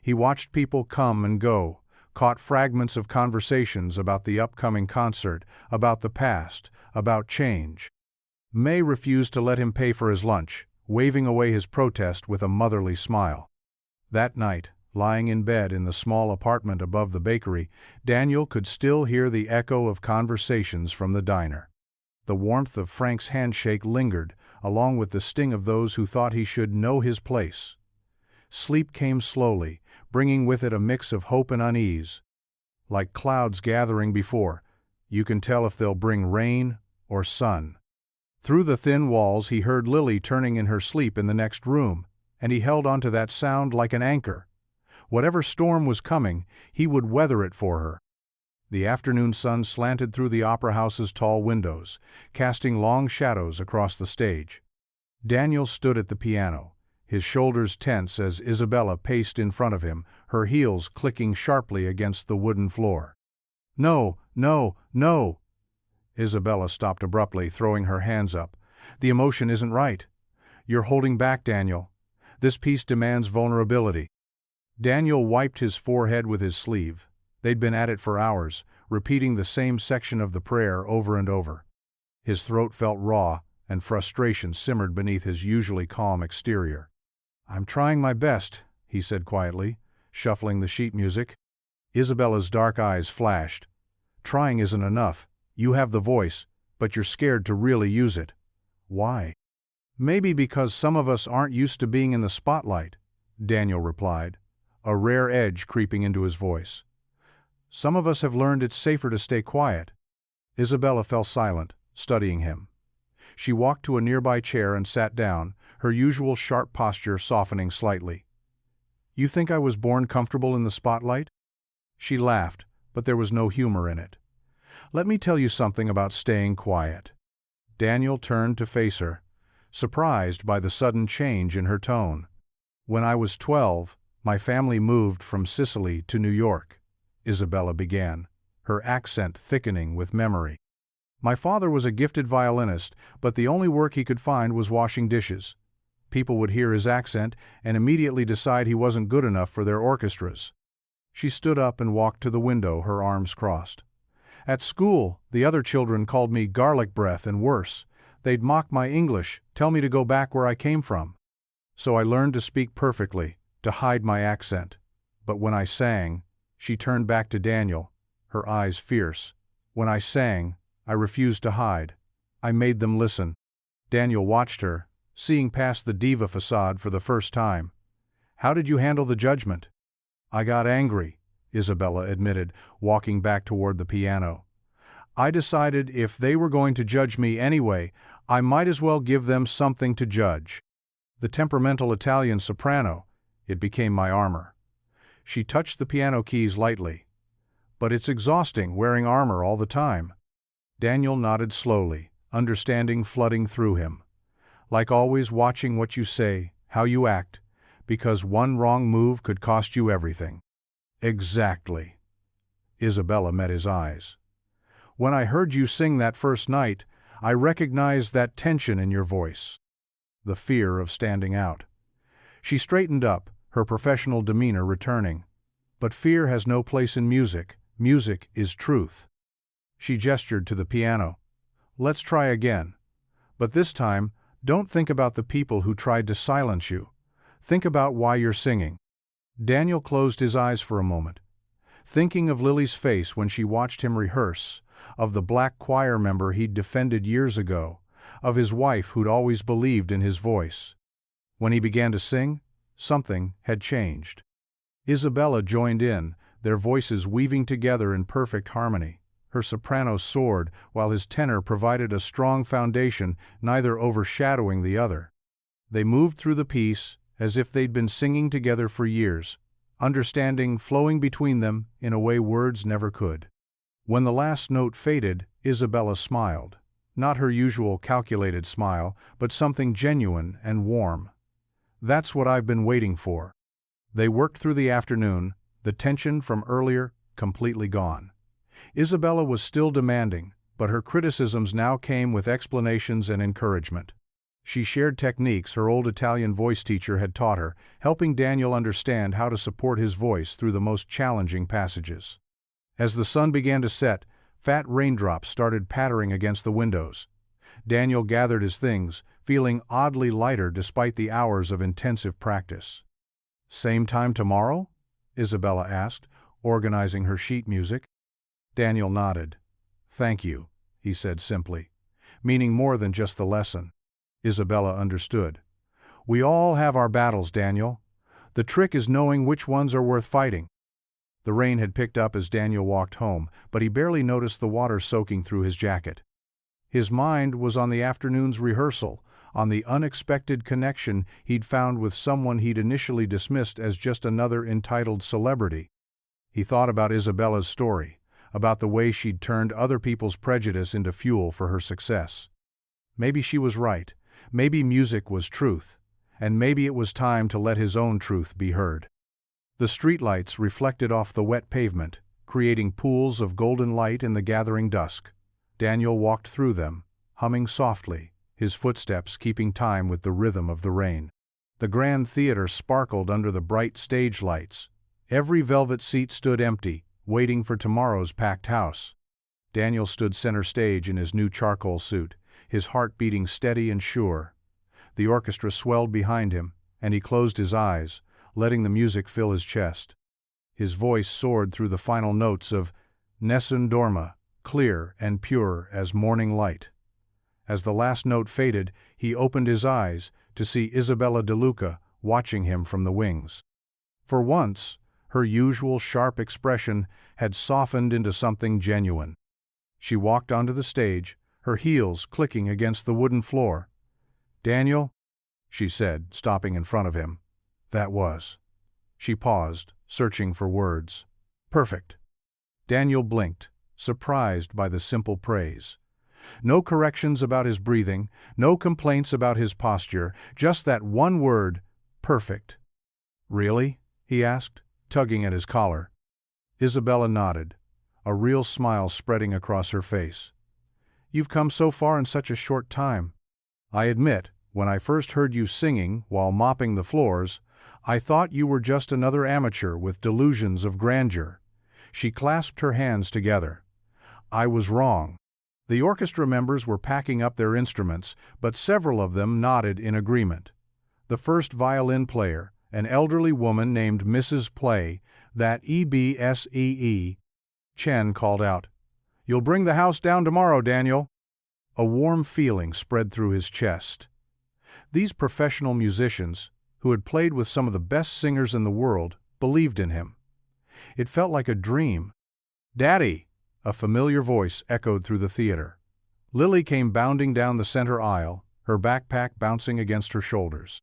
He watched people come and go, caught fragments of conversations about the upcoming concert, about the past, about change. May refused to let him pay for his lunch, waving away his protest with a motherly smile. That night, Lying in bed in the small apartment above the bakery, Daniel could still hear the echo of conversations from the diner. The warmth of Frank's handshake lingered, along with the sting of those who thought he should know his place. Sleep came slowly, bringing with it a mix of hope and unease. Like clouds gathering before, you can tell if they'll bring rain or sun. Through the thin walls he heard Lily turning in her sleep in the next room, and he held onto that sound like an anchor. Whatever storm was coming, he would weather it for her. The afternoon sun slanted through the opera house's tall windows, casting long shadows across the stage. Daniel stood at the piano, his shoulders tense as Isabella paced in front of him, her heels clicking sharply against the wooden floor. "No, no, no!" Isabella stopped abruptly, throwing her hands up. "The emotion isn't right. You're holding back, Daniel. This piece demands vulnerability." Daniel wiped his forehead with his sleeve. They'd been at it for hours, repeating the same section of the prayer over and over. His throat felt raw, and frustration simmered beneath his usually calm exterior. "I'm trying my best," he said quietly, shuffling the sheet music. Isabella's dark eyes flashed. "Trying isn't enough. You have the voice, but you're scared to really use it. Why?" "Maybe because some of us aren't used to being in the spotlight," Daniel replied, a rare edge creeping into his voice. "Some of us have learned it's safer to stay quiet." Isabella fell silent, studying him. She walked to a nearby chair and sat down, her usual sharp posture softening slightly. "You think I was born comfortable in the spotlight?" She laughed, but there was no humor in it. "Let me tell you something about staying quiet." Daniel turned to face her, surprised by the sudden change in her tone. "When I was 12, my family moved from Sicily to New York," Isabella began, her accent thickening with memory. "My father was a gifted violinist, but the only work he could find was washing dishes. People would hear his accent and immediately decide he wasn't good enough for their orchestras." She stood up and walked to the window, her arms crossed. "At school, the other children called me garlic breath and worse. They'd mock my English, tell me to go back where I came from. So I learned to speak perfectly, to hide my accent. But when I sang," she turned back to Daniel, her eyes fierce. "When I sang, I refused to hide. I made them listen." Daniel watched her, seeing past the diva facade for the first time. "How did you handle the judgment?" "I got angry," Isabella admitted, walking back toward the piano. "I decided if they were going to judge me anyway, I might as well give them something to judge. The temperamental Italian soprano, it became my armor." She touched the piano keys lightly. "But it's exhausting wearing armor all the time." Daniel nodded slowly, understanding flooding through him. "Like always watching what you say, how you act, because one wrong move could cost you everything." "Exactly." Isabella met his eyes. "When I heard you sing that first night, I recognized that tension in your voice. The fear of standing out." She straightened up, her professional demeanor returning. "But fear has no place in music. Music is truth." She gestured to the piano. "Let's try again. But this time, don't think about the people who tried to silence you. Think about why you're singing." Daniel closed his eyes for a moment, thinking of Lily's face when she watched him rehearse, of the black choir member he'd defended years ago, of his wife who'd always believed in his voice. When he began to sing, something had changed. Isabella joined in, their voices weaving together in perfect harmony. Her soprano soared, while his tenor provided a strong foundation, neither overshadowing the other. They moved through the piece as if they'd been singing together for years, understanding flowing between them in a way words never could. When the last note faded, Isabella smiled. Not her usual calculated smile, but something genuine and warm. "That's what I've been waiting for." They worked through the afternoon, the tension from earlier completely gone. Isabella was still demanding, but her criticisms now came with explanations and encouragement. She shared techniques her old Italian voice teacher had taught her, helping Daniel understand how to support his voice through the most challenging passages. As the sun began to set, fat raindrops started pattering against the windows. Daniel gathered his things, feeling oddly lighter despite the hours of intensive practice. "Same time tomorrow?" Isabella asked, organizing her sheet music. Daniel nodded. "Thank you," he said simply, meaning more than just the lesson. Isabella understood. "We all have our battles, Daniel. The trick is knowing which ones are worth fighting." The rain had picked up as Daniel walked home, but he barely noticed the water soaking through his jacket. His mind was on the afternoon's rehearsal, on the unexpected connection he'd found with someone he'd initially dismissed as just another entitled celebrity. He thought about Isabella's story, about the way she'd turned other people's prejudice into fuel for her success. Maybe she was right, maybe music was truth, and maybe it was time to let his own truth be heard. The streetlights reflected off the wet pavement, creating pools of golden light in the gathering dusk. Daniel walked through them, humming softly, his footsteps keeping time with the rhythm of the rain. The Grand Theater sparkled under the bright stage lights. Every velvet seat stood empty, waiting for tomorrow's packed house. Daniel stood center stage in his new charcoal suit, his heart beating steady and sure. The orchestra swelled behind him, and he closed his eyes, letting the music fill his chest. His voice soared through the final notes of Nessun Dorma, clear and pure as morning light. As the last note faded, he opened his eyes to see Isabella De Luca watching him from the wings. For once, her usual sharp expression had softened into something genuine. She walked onto the stage, her heels clicking against the wooden floor. "Daniel," she said, stopping in front of him. "That was." She paused, searching for words. "Perfect." Daniel blinked, surprised by the simple praise. No corrections about his breathing, no complaints about his posture, just that one word, perfect. "Really?" he asked, tugging at his collar. Isabella nodded, a real smile spreading across her face. "You've come so far in such a short time. I admit, when I first heard you singing while mopping the floors, I thought you were just another amateur with delusions of grandeur." She clasped her hands together. "I was wrong." The orchestra members were packing up their instruments, but several of them nodded in agreement. The first violin player, an elderly woman named Mrs. Play, that EBSEE, Chen called out, "You'll bring the house down tomorrow, Daniel." A warm feeling spread through his chest. These professional musicians, who had played with some of the best singers in the world, believed in him. It felt like a dream. "Daddy!" A familiar voice echoed through the theater. Lily came bounding down the center aisle, her backpack bouncing against her shoulders.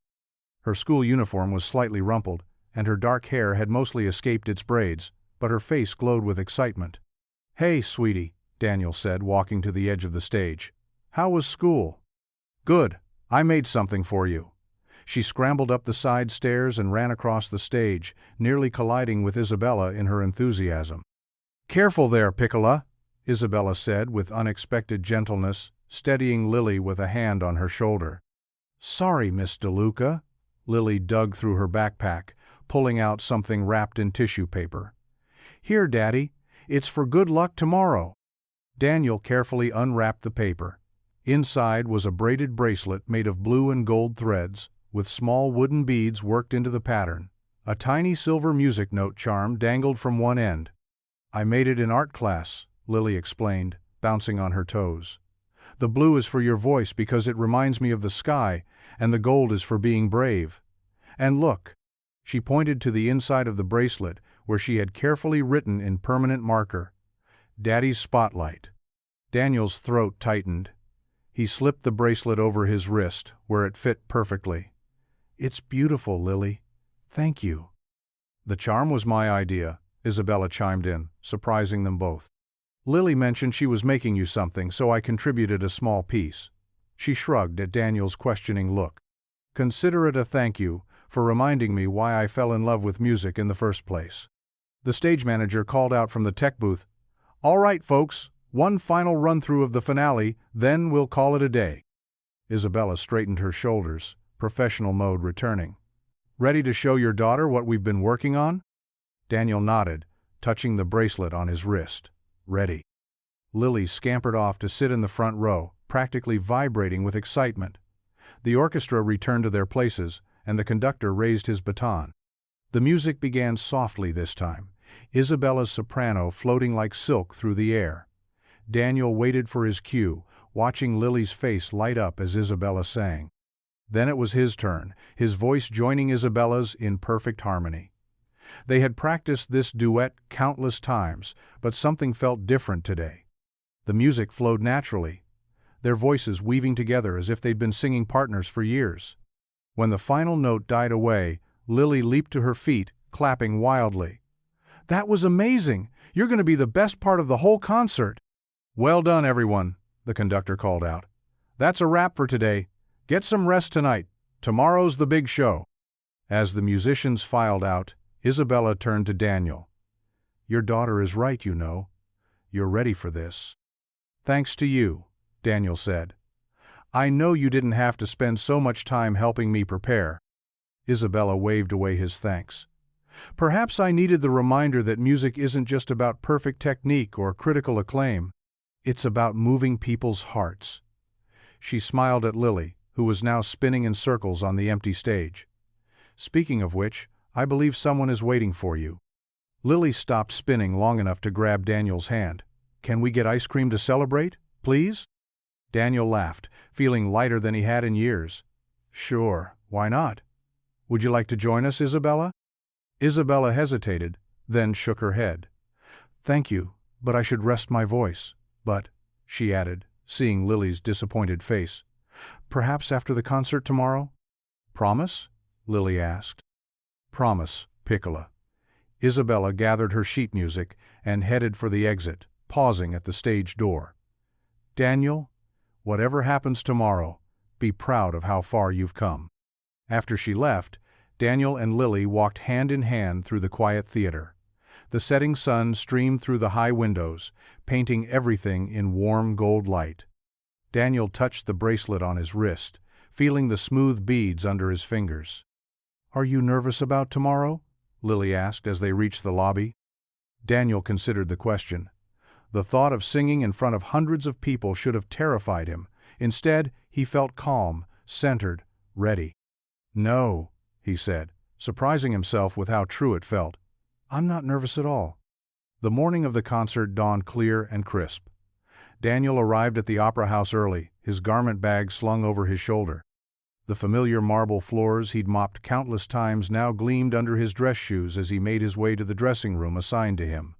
Her school uniform was slightly rumpled, and her dark hair had mostly escaped its braids, but her face glowed with excitement. "Hey, sweetie," Daniel said, walking to the edge of the stage. "How was school?" "Good. I made something for you." She scrambled up the side stairs and ran across the stage, nearly colliding with Isabella in her enthusiasm. "Careful there, Piccola," Isabella said with unexpected gentleness, steadying Lily with a hand on her shoulder. "Sorry, Miss De Luca." Lily dug through her backpack, pulling out something wrapped in tissue paper. "Here, Daddy, it's for good luck tomorrow." Daniel carefully unwrapped the paper. Inside was a braided bracelet made of blue and gold threads, with small wooden beads worked into the pattern. A tiny silver music note charm dangled from one end. "I made it in art class," Lily explained, bouncing on her toes. "The blue is for your voice because it reminds me of the sky, and the gold is for being brave. And look." She pointed to the inside of the bracelet, where she had carefully written in permanent marker, "Daddy's Spotlight." Daniel's throat tightened. He slipped the bracelet over his wrist, where it fit perfectly. "It's beautiful, Lily. Thank you." "The charm was my idea," Isabella chimed in, surprising them both. "Lily mentioned she was making you something, so I contributed a small piece." She shrugged at Daniel's questioning look. "Consider it a thank you for reminding me why I fell in love with music in the first place." The stage manager called out from the tech booth, "All right, folks, one final run-through of the finale, then we'll call it a day." Isabella straightened her shoulders, professional mode returning. "Ready to show your daughter what we've been working on?" Daniel nodded, touching the bracelet on his wrist. "Ready." Lily scampered off to sit in the front row, practically vibrating with excitement. The orchestra returned to their places, and the conductor raised his baton. The music began softly this time, Isabella's soprano floating like silk through the air. Daniel waited for his cue, watching Lily's face light up as Isabella sang. Then it was his turn, his voice joining Isabella's in perfect harmony. They had practiced this duet countless times, but something felt different today. The music flowed naturally, their voices weaving together as if they'd been singing partners for years. When the final note died away, Lily leaped to her feet, clapping wildly. "That was amazing! You're going to be the best part of the whole concert!" "Well done, everyone," the conductor called out. "That's a wrap for today. Get some rest tonight. Tomorrow's the big show." As the musicians filed out, Isabella turned to Daniel. "Your daughter is right, you know. You're ready for this." "Thanks to you," Daniel said. "I know you didn't have to spend so much time helping me prepare." Isabella waved away his thanks. "Perhaps I needed the reminder that music isn't just about perfect technique or critical acclaim. It's about moving people's hearts." She smiled at Lily, who was now spinning in circles on the empty stage. "Speaking of which, I believe someone is waiting for you." Lily stopped spinning long enough to grab Daniel's hand. "Can we get ice cream to celebrate, please?" Daniel laughed, feeling lighter than he had in years. "Sure, why not? Would you like to join us, Isabella?" Isabella hesitated, then shook her head. "Thank you, but I should rest my voice. But," she added, seeing Lily's disappointed face, "perhaps after the concert tomorrow?" "Promise?" Lily asked. "Promise, Piccola." Isabella gathered her sheet music and headed for the exit, pausing at the stage door. "Daniel, whatever happens tomorrow, be proud of how far you've come." After she left, Daniel and Lily walked hand in hand through the quiet theater. The setting sun streamed through the high windows, painting everything in warm gold light. Daniel touched the bracelet on his wrist, feeling the smooth beads under his fingers. "Are you nervous about tomorrow?" Lily asked as they reached the lobby. Daniel considered the question. The thought of singing in front of hundreds of people should have terrified him. Instead, he felt calm, centered, ready. "No," he said, surprising himself with how true it felt. "I'm not nervous at all." The morning of the concert dawned clear and crisp. Daniel arrived at the opera house early, his garment bag slung over his shoulder. The familiar marble floors he'd mopped countless times now gleamed under his dress shoes as he made his way to the dressing room assigned to him.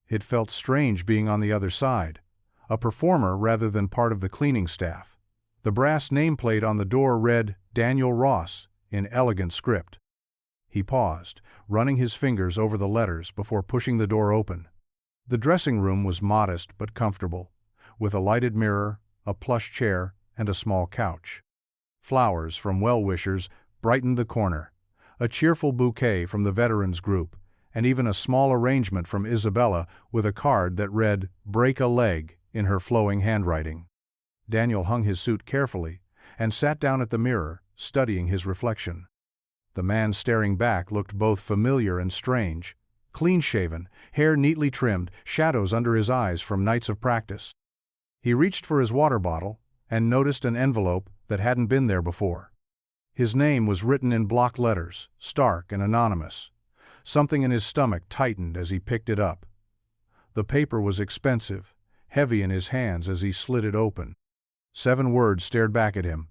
It felt strange being on the other side, a performer rather than part of the cleaning staff. The brass nameplate on the door read, "Daniel Ross," in elegant script. He paused, running his fingers over the letters before pushing the door open. The dressing room was modest but comfortable, with a lighted mirror, a plush chair, and a small couch. Flowers from well-wishers brightened the corner, a cheerful bouquet from the veterans group, and even a small arrangement from Isabella with a card that read, "Break a leg," in her flowing handwriting. Daniel hung his suit carefully and sat down at the mirror, studying his reflection. The man staring back looked both familiar and strange. Clean-shaven, hair neatly trimmed, shadows under his eyes from nights of practice. He reached for his water bottle and noticed an envelope that hadn't been there before. His name was written in block letters, stark and anonymous. Something in his stomach tightened as he picked it up. The paper was expensive, heavy in his hands as he slid it open. 7 words stared back at him.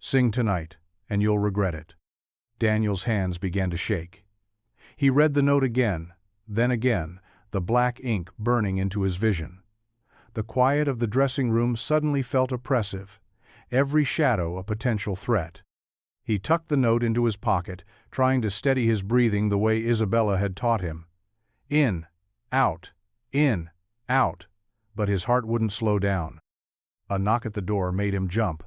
"Sing tonight, and you'll regret it." Daniel's hands began to shake. He read the note again, then again, the black ink burning into his vision. The quiet of the dressing room suddenly felt oppressive, every shadow a potential threat. He tucked the note into his pocket, trying to steady his breathing the way Isabella had taught him. In, out, but his heart wouldn't slow down. A knock at the door made him jump.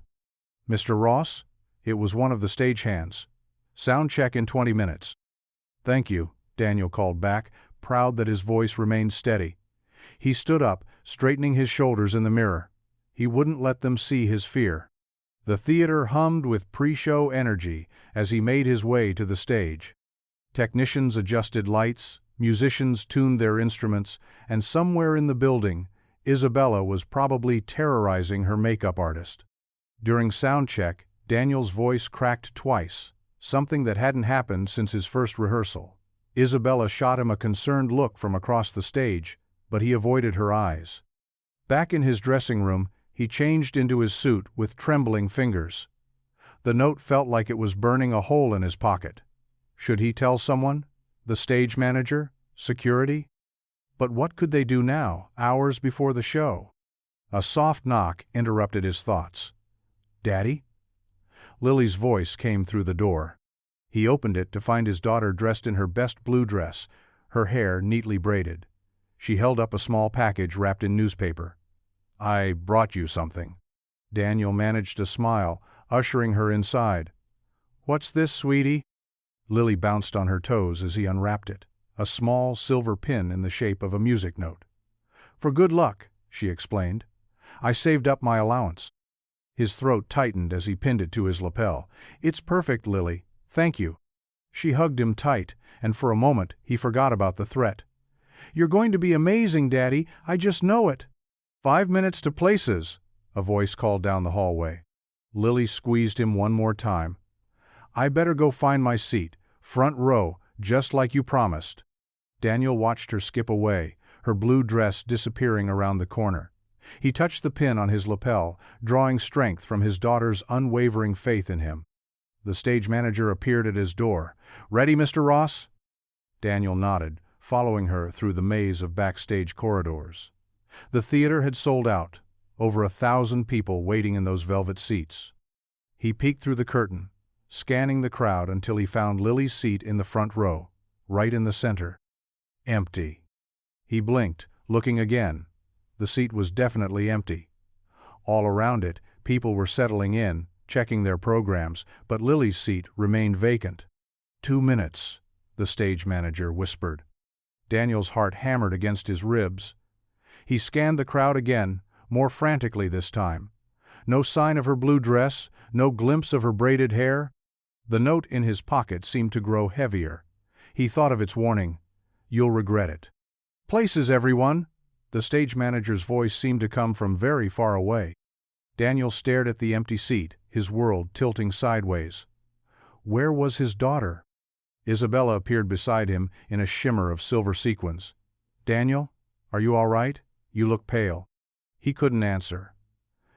"Mr. Ross?" It was one of the stagehands. "Sound check in 20 minutes. "Thank you," Daniel called back, proud that his voice remained steady. He stood up, straightening his shoulders in the mirror. He wouldn't let them see his fear. The theater hummed with pre-show energy as he made his way to the stage. Technicians adjusted lights, musicians tuned their instruments, and somewhere in the building, Isabella was probably terrorizing her makeup artist. During sound check, Daniel's voice cracked twice, something that hadn't happened since his first rehearsal. Isabella shot him a concerned look from across the stage, but he avoided her eyes. Back in his dressing room, he changed into his suit with trembling fingers. The note felt like it was burning a hole in his pocket. Should he tell someone? The stage manager? Security? But what could they do now, hours before the show? A soft knock interrupted his thoughts. "Daddy?" Lily's voice came through the door. He opened it to find his daughter dressed in her best blue dress, her hair neatly braided. She held up a small package wrapped in newspaper. "I brought you something." Daniel managed a smile, ushering her inside. "What's this, sweetie?" Lily bounced on her toes as he unwrapped it, a small silver pin in the shape of a music note. "For good luck," she explained. "I saved up my allowance." His throat tightened as he pinned it to his lapel. "It's perfect, Lily. Thank you." She hugged him tight, and for a moment he forgot about the threat. "You're going to be amazing, Daddy. I just know it." 5 minutes to places," a voice called down the hallway. Lily squeezed him one more time. "I better go find my seat, front row, just like you promised." Daniel watched her skip away, her blue dress disappearing around the corner. He touched the pin on his lapel, drawing strength from his daughter's unwavering faith in him. The stage manager appeared at his door. "Ready, Mr. Ross?" Daniel nodded, following her through the maze of backstage corridors. The theater had sold out, over 1,000 people waiting in those velvet seats. He peeked through the curtain, scanning the crowd until he found Lily's seat in the front row, right in the center. Empty. He blinked, looking again. The seat was definitely empty. All around it, people were settling in, checking their programs, but Lily's seat remained vacant. 2 minutes, the stage manager whispered. Daniel's heart hammered against his ribs. He scanned the crowd again, more frantically this time. No sign of her blue dress, no glimpse of her braided hair. The note in his pocket seemed to grow heavier. He thought of its warning, "You'll regret it." "Places, everyone!" The stage manager's voice seemed to come from very far away. Daniel stared at the empty seat, his world tilting sideways. Where was his daughter? Isabella appeared beside him in a shimmer of silver sequins. "Daniel, are you all right? You look pale." He couldn't answer.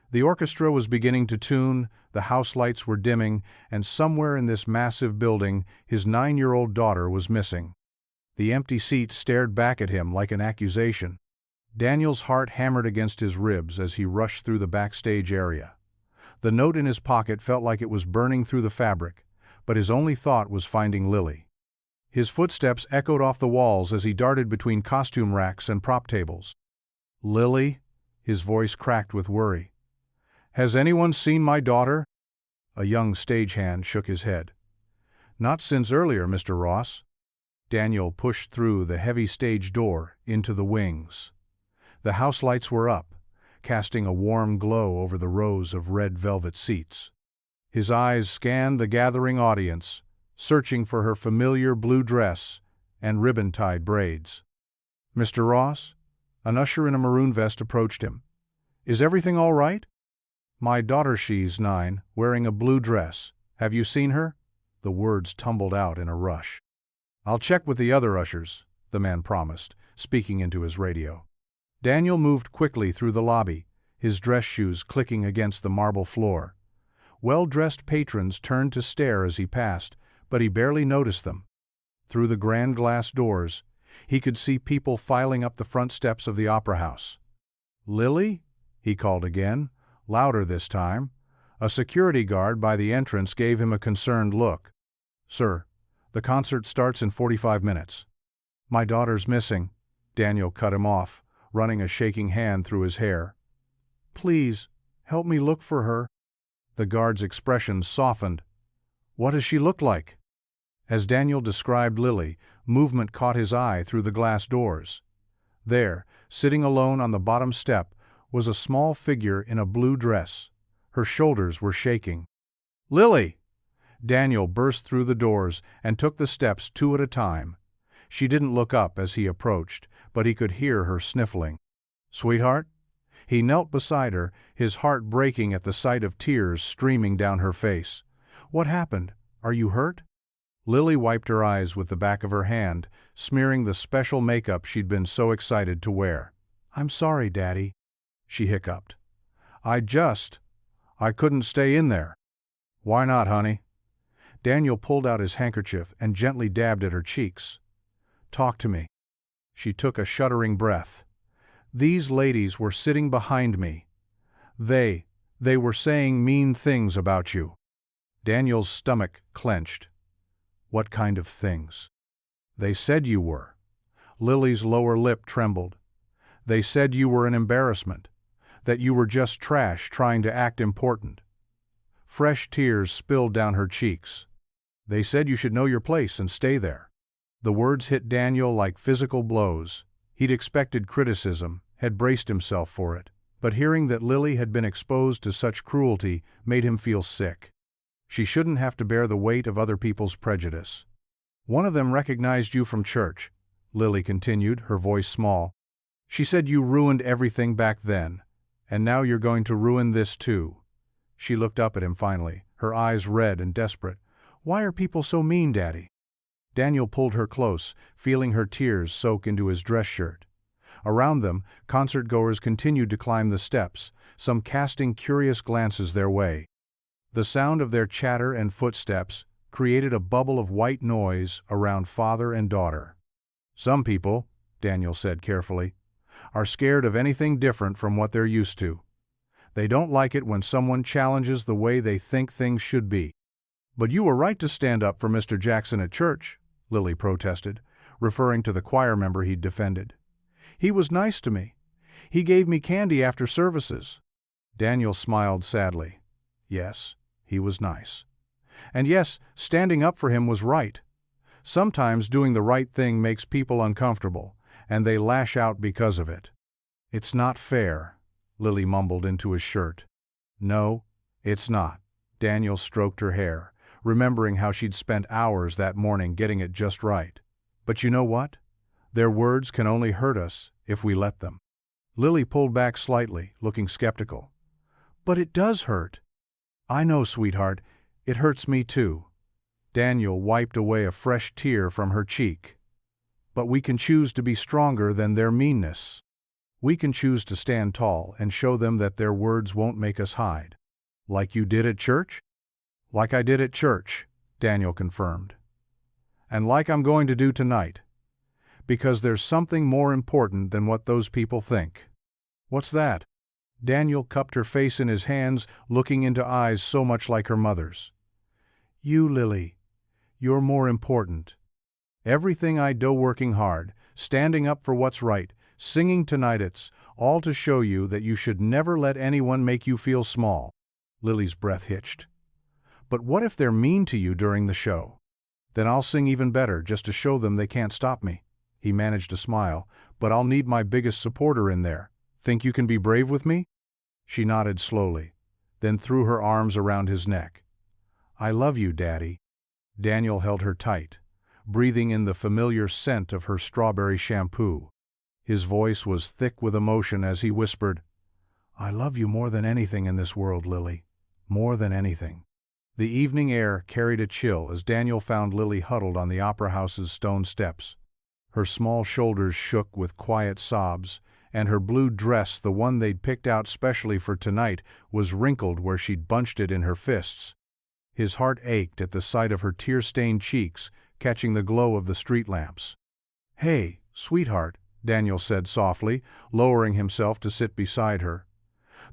The orchestra was beginning to tune, the house lights were dimming, and somewhere in this massive building, his 9-year-old daughter was missing. The empty seat stared back at him like an accusation. Daniel's heart hammered against his ribs as he rushed through the backstage area. The note in his pocket felt like it was burning through the fabric, but his only thought was finding Lily. His footsteps echoed off the walls as he darted between costume racks and prop tables. "Lily?" His voice cracked with worry. "Has anyone seen my daughter?" A young stagehand shook his head. "Not since earlier, Mr. Ross." Daniel pushed through the heavy stage door into the wings. The house lights were up, casting a warm glow over the rows of red velvet seats. His eyes scanned the gathering audience, searching for her familiar blue dress and ribbon-tied braids. "Mr. Ross?" An usher in a maroon vest approached him. "Is everything all right?" "My daughter, she's 9, wearing a blue dress. Have you seen her?" The words tumbled out in a rush. "I'll check with the other ushers," the man promised, speaking into his radio. Daniel moved quickly through the lobby, his dress shoes clicking against the marble floor. Well-dressed patrons turned to stare as he passed, but he barely noticed them. Through the grand glass doors, he could see people filing up the front steps of the opera house. "Lily?" he called again, louder this time. A security guard by the entrance gave him a concerned look. "Sir, the concert starts in 45 minutes. My daughter's missing." Daniel cut him off, running a shaking hand through his hair. "Please, help me look for her." The guard's expression softened. "What does she look like?" As Daniel described Lily, movement caught his eye through the glass doors. There, sitting alone on the bottom step, was a small figure in a blue dress. Her shoulders were shaking. "Lily!" Daniel burst through the doors and took the steps 2 at a time. She didn't look up as he approached, but he could hear her sniffling. "Sweetheart?" He knelt beside her, his heart breaking at the sight of tears streaming down her face. "What happened? Are you hurt?" Lily wiped her eyes with the back of her hand, smearing the special makeup she'd been so excited to wear. "I'm sorry, Daddy," she hiccuped. I couldn't stay in there." "Why not, honey?" Daniel pulled out his handkerchief and gently dabbed at her cheeks. "Talk to me." She took a shuddering breath. "These ladies were sitting behind me. They were saying mean things about you." Daniel's stomach clenched. "What kind of things?" "They said you were." Lily's lower lip trembled. "They said you were an embarrassment, that you were just trash trying to act important." Fresh tears spilled down her cheeks. "They said you should know your place and stay there." The words hit Daniel like physical blows. He'd expected criticism, had braced himself for it, but hearing that Lily had been exposed to such cruelty made him feel sick. She shouldn't have to bear the weight of other people's prejudice. "One of them recognized you from church," Lily continued, her voice small. "She said you ruined everything back then, and now you're going to ruin this too." She looked up at him finally, her eyes red and desperate. "Why are people so mean, Daddy?" Daniel pulled her close, feeling her tears soak into his dress shirt. Around them, concert-goers continued to climb the steps, some casting curious glances their way. The sound of their chatter and footsteps created a bubble of white noise around father and daughter. "Some people," Daniel said carefully, "are scared of anything different from what they're used to. They don't like it when someone challenges the way they think things should be." "But you were right to stand up for Mr. Jackson at church," Lily protested, referring to the choir member he'd defended. "He was nice to me. He gave me candy after services." Daniel smiled sadly. Yes, he was nice. And yes, standing up for him was right. Sometimes doing the right thing makes people uncomfortable, and they lash out because of it. "It's not fair," Lily mumbled into his shirt. "No, it's not." Daniel stroked her hair, remembering how she'd spent hours that morning getting it just right. "But you know what? Their words can only hurt us if we let them." Lily pulled back slightly, looking skeptical. "But it does hurt." "I know, sweetheart. It hurts me too." Daniel wiped away a fresh tear from her cheek. "But we can choose to be stronger than their meanness. We can choose to stand tall and show them that their words won't make us hide." "Like you did at church?" "Like I did at church," Daniel confirmed. "And like I'm going to do tonight. Because there's something more important than what those people think." "What's that?" Daniel cupped her face in his hands, looking into eyes so much like her mother's. "You, Lily. You're more important. Everything I do working hard, standing up for what's right, singing tonight, it's all to show you that you should never let anyone make you feel small." Lily's breath hitched. "But what if they're mean to you during the show?" "Then I'll sing even better just to show them they can't stop me." He managed to smile. "But I'll need my biggest supporter in there. Think you can be brave with me?" She nodded slowly, then threw her arms around his neck. "I love you, Daddy." Daniel held her tight, breathing in the familiar scent of her strawberry shampoo. His voice was thick with emotion as he whispered, "I love you more than anything in this world, Lily. More than anything." The evening air carried a chill as Daniel found Lily huddled on the opera house's stone steps. Her small shoulders shook with quiet sobs, and her blue dress, the one they'd picked out specially for tonight, was wrinkled where she'd bunched it in her fists. His heart ached at the sight of her tear-stained cheeks, catching the glow of the street lamps. "Hey, sweetheart," Daniel said softly, lowering himself to sit beside her.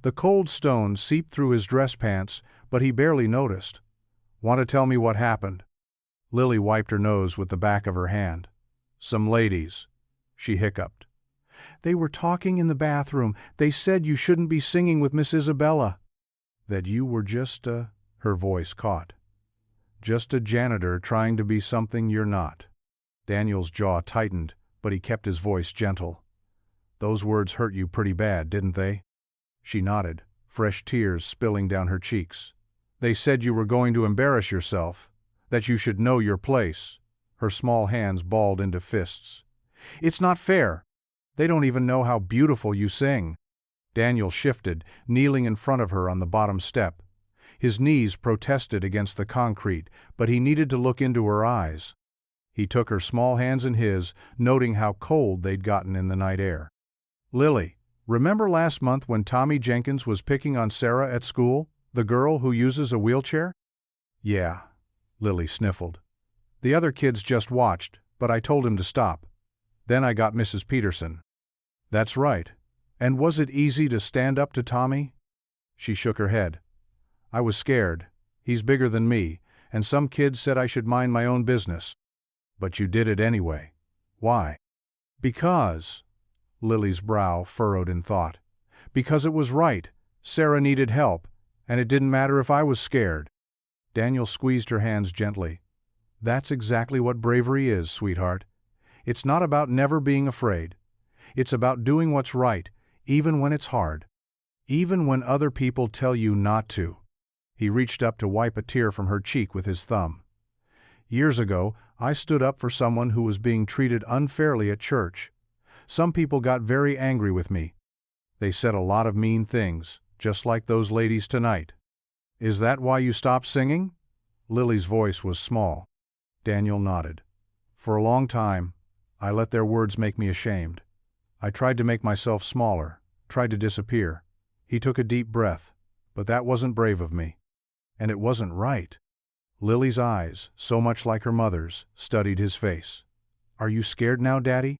The cold stone seeped through his dress pants, but he barely noticed. "Want to tell me what happened?" Lily wiped her nose with the back of her hand. "Some ladies," she hiccuped. "They were talking in the bathroom. They said you shouldn't be singing with Miss Isabella." "That you were just a—" her voice caught. "Just a janitor trying to be something you're not." Daniel's jaw tightened, but he kept his voice gentle. "Those words hurt you pretty bad, didn't they?" She nodded, fresh tears spilling down her cheeks. "They said you were going to embarrass yourself, that you should know your place." Her small hands balled into fists. "It's not fair. They don't even know how beautiful you sing." Daniel shifted, kneeling in front of her on the bottom step. His knees protested against the concrete, but he needed to look into her eyes. He took her small hands in his, noting how cold they'd gotten in the night air. "Lily, remember last month when Tommy Jenkins was picking on Sarah at school, the girl who uses a wheelchair?" "Yeah," Lily sniffled. "The other kids just watched, but I told him to stop. Then I got Mrs. Peterson." "That's right. And was it easy to stand up to Tommy?" She shook her head. "I was scared. He's bigger than me, and some kids said I should mind my own business. But you did it anyway. Why?" "Because," Lily's brow furrowed in thought, "because it was right. Sarah needed help, and it didn't matter if I was scared." Daniel squeezed her hands gently. "That's exactly what bravery is, sweetheart. It's not about never being afraid. It's about doing what's right, even when it's hard. Even when other people tell you not to." He reached up to wipe a tear from her cheek with his thumb. "Years ago, I stood up for someone who was being treated unfairly at church. Some people got very angry with me. They said a lot of mean things, just like those ladies tonight." "Is that why you stopped singing?" Lily's voice was small. Daniel nodded. "For a long time, I let their words make me ashamed. I tried to make myself smaller, tried to disappear." He took a deep breath. "But that wasn't brave of me. And it wasn't right." Lily's eyes, so much like her mother's, studied his face. "Are you scared now, Daddy?"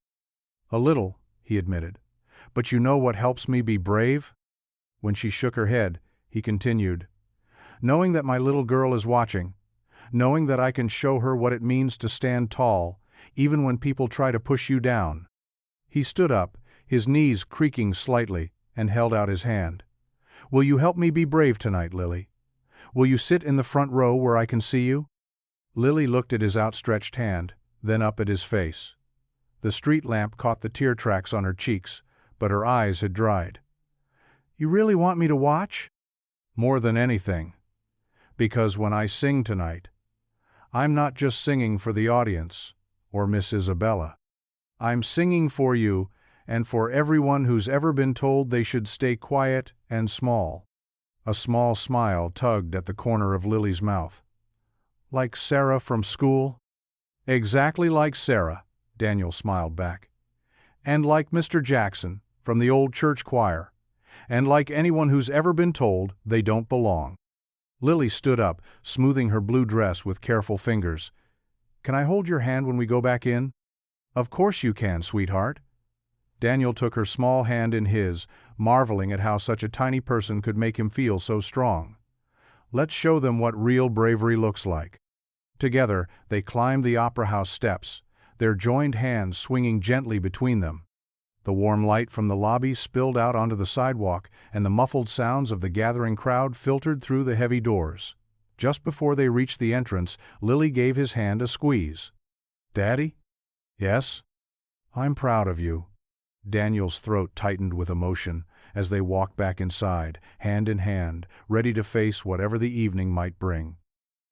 "A little," he admitted. "But you know what helps me be brave?" When she shook her head, he continued, "Knowing that my little girl is watching, knowing that I can show her what it means to stand tall, even when people try to push you down." He stood up, his knees creaking slightly, and held out his hand. "Will you help me be brave tonight, Lily? Will you sit in the front row where I can see you?" Lily looked at his outstretched hand, then up at his face. The street lamp caught the tear tracks on her cheeks, but her eyes had dried. "You really want me to watch?" "More than anything. Because when I sing tonight, I'm not just singing for the audience, or Miss Isabella. I'm singing for you, and for everyone who's ever been told they should stay quiet and small." A small smile tugged at the corner of Lily's mouth. "Like Sarah from school?" "Exactly like Sarah," Daniel smiled back. "And like Mr. Jackson, from the old church choir. And like anyone who's ever been told they don't belong." Lily stood up, smoothing her blue dress with careful fingers. "Can I hold your hand when we go back in?" "Of course you can, sweetheart." Daniel took her small hand in his, marveling at how such a tiny person could make him feel so strong. "Let's show them what real bravery looks like." Together, they climbed the Opera House steps, their joined hands swinging gently between them. The warm light from the lobby spilled out onto the sidewalk, and the muffled sounds of the gathering crowd filtered through the heavy doors. Just before they reached the entrance, Lily gave his hand a squeeze. "Daddy?" "Yes?" "I'm proud of you." Daniel's throat tightened with emotion as they walked back inside, hand in hand, ready to face whatever the evening might bring.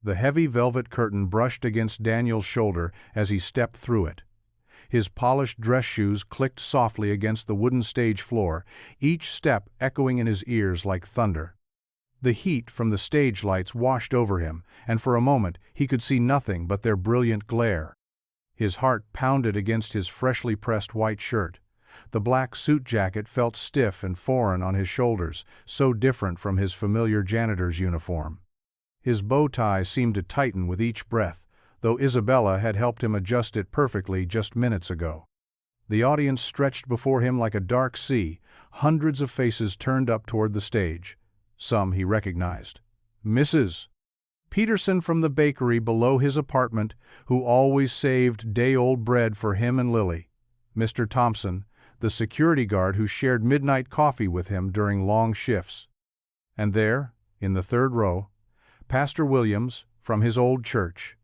The heavy velvet curtain brushed against Daniel's shoulder as he stepped through it. His polished dress shoes clicked softly against the wooden stage floor, each step echoing in his ears like thunder. The heat from the stage lights washed over him, and for a moment he could see nothing but their brilliant glare. His heart pounded against his freshly pressed white shirt. The black suit jacket felt stiff and foreign on his shoulders, so different from his familiar janitor's uniform. His bow tie seemed to tighten with each breath, though Isabella had helped him adjust it perfectly just minutes ago. The audience stretched before him like a dark sea, hundreds of faces turned up toward the stage. Some he recognized. Mrs. Peterson from the bakery below his apartment, who always saved day-old bread for him and Lily. Mr. Thompson, the security guard who shared midnight coffee with him during long shifts. And there, in the third row, Pastor Williams from his old church,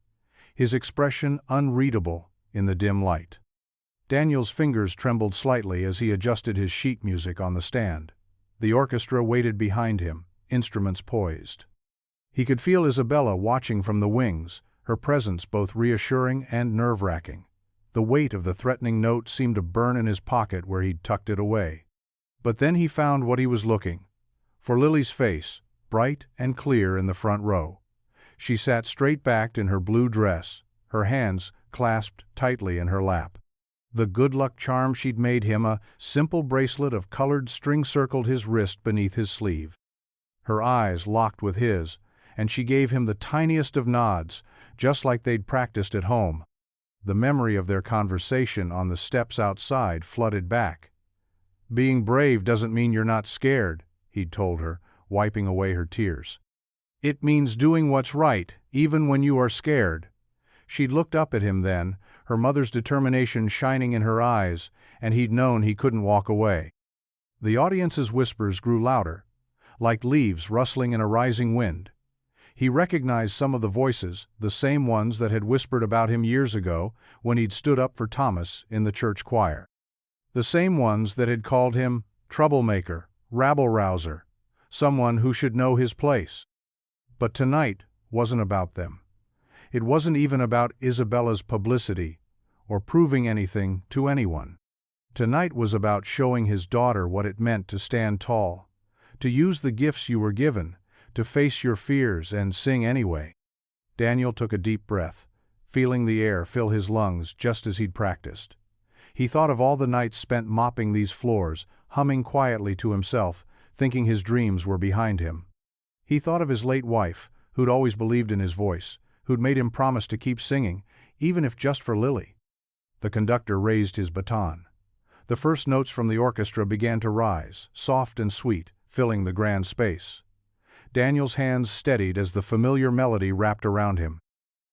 his expression unreadable in the dim light. Daniel's fingers trembled slightly as he adjusted his sheet music on the stand. The orchestra waited behind him, instruments poised. He could feel Isabella watching from the wings, her presence both reassuring and nerve-wracking. The weight of the threatening note seemed to burn in his pocket where he'd tucked it away. But then he found what he was looking for: Lily's face, bright and clear in the front row. She sat straight-backed in her blue dress, her hands clasped tightly in her lap. The good luck charm she'd made him, a simple bracelet of colored string, circled his wrist beneath his sleeve. Her eyes locked with his, and she gave him the tiniest of nods, just like they'd practiced at home. The memory of their conversation on the steps outside flooded back. "Being brave doesn't mean you're not scared," he'd told her, wiping away her tears. "It means doing what's right, even when you are scared." She'd looked up at him then, her mother's determination shining in her eyes, and he'd known he couldn't walk away. The audience's whispers grew louder, like leaves rustling in a rising wind. He recognized some of the voices, the same ones that had whispered about him years ago when he'd stood up for Thomas in the church choir. The same ones that had called him troublemaker, rabble-rouser, someone who should know his place. But tonight wasn't about them. It wasn't even about Isabella's publicity or proving anything to anyone. Tonight was about showing his daughter what it meant to stand tall, to use the gifts you were given, to face your fears and sing anyway. Daniel took a deep breath, feeling the air fill his lungs just as he'd practiced. He thought of all the nights spent mopping these floors, humming quietly to himself, thinking his dreams were behind him. He thought of his late wife, who'd always believed in his voice, who'd made him promise to keep singing, even if just for Lily. The conductor raised his baton. The first notes from the orchestra began to rise, soft and sweet, filling the grand space. Daniel's hands steadied as the familiar melody wrapped around him.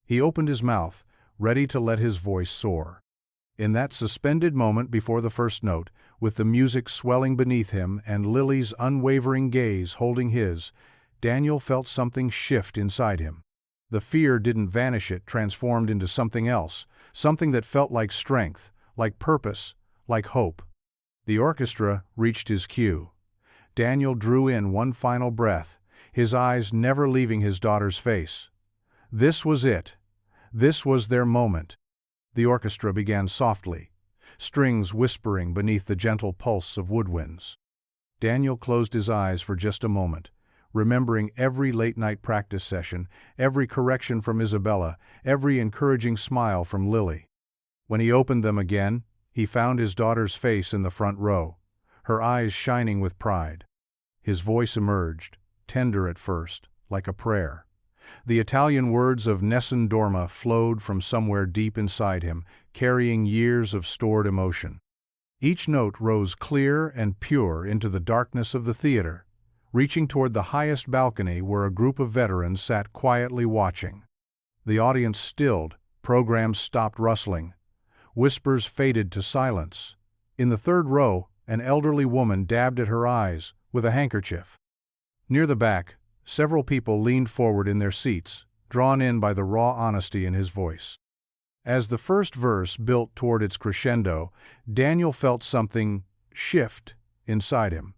He opened his mouth, ready to let his voice soar. In that suspended moment before the first note, with the music swelling beneath him and Lily's unwavering gaze holding his, Daniel felt something shift inside him. The fear didn't vanish, it transformed into something else, something that felt like strength, like purpose, like hope. The orchestra reached his cue. Daniel drew in one final breath, his eyes never leaving his daughter's face. This was it. This was their moment. The orchestra began softly, strings whispering beneath the gentle pulse of woodwinds. Daniel closed his eyes for just a moment, remembering every late-night practice session, every correction from Isabella, every encouraging smile from Lily. When he opened them again, he found his daughter's face in the front row, her eyes shining with pride. His voice emerged, tender at first, like a prayer. The Italian words of Nessun Dorma flowed from somewhere deep inside him, carrying years of stored emotion. Each note rose clear and pure into the darkness of the theater, reaching toward the highest balcony where a group of veterans sat quietly watching. The audience stilled, programs stopped rustling. Whispers faded to silence. In the third row, an elderly woman dabbed at her eyes with a handkerchief. Near the back, several people leaned forward in their seats, drawn in by the raw honesty in his voice. As the first verse built toward its crescendo, Daniel felt something shift inside him.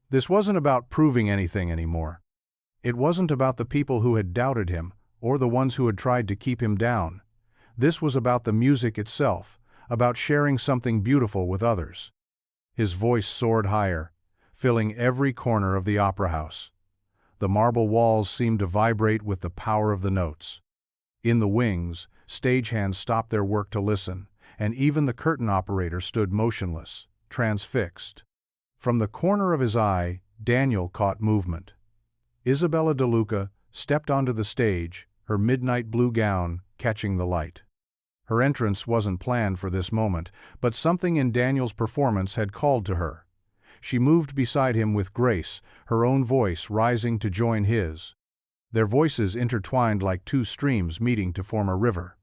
This wasn't about proving anything anymore. It wasn't about the people who had doubted him, or the ones who had tried to keep him down. This was about the music itself, about sharing something beautiful with others. His voice soared higher, filling every corner of the opera house. The marble walls seemed to vibrate with the power of the notes. In the wings, stagehands stopped their work to listen, and even the curtain operator stood motionless, transfixed. From the corner of his eye, Daniel caught movement. Isabella De Luca stepped onto the stage, her midnight blue gown catching the light. Her entrance wasn't planned for this moment, but something in Daniel's performance had called to her. She moved beside him with grace, her own voice rising to join his. Their voices intertwined like two streams meeting to form a river.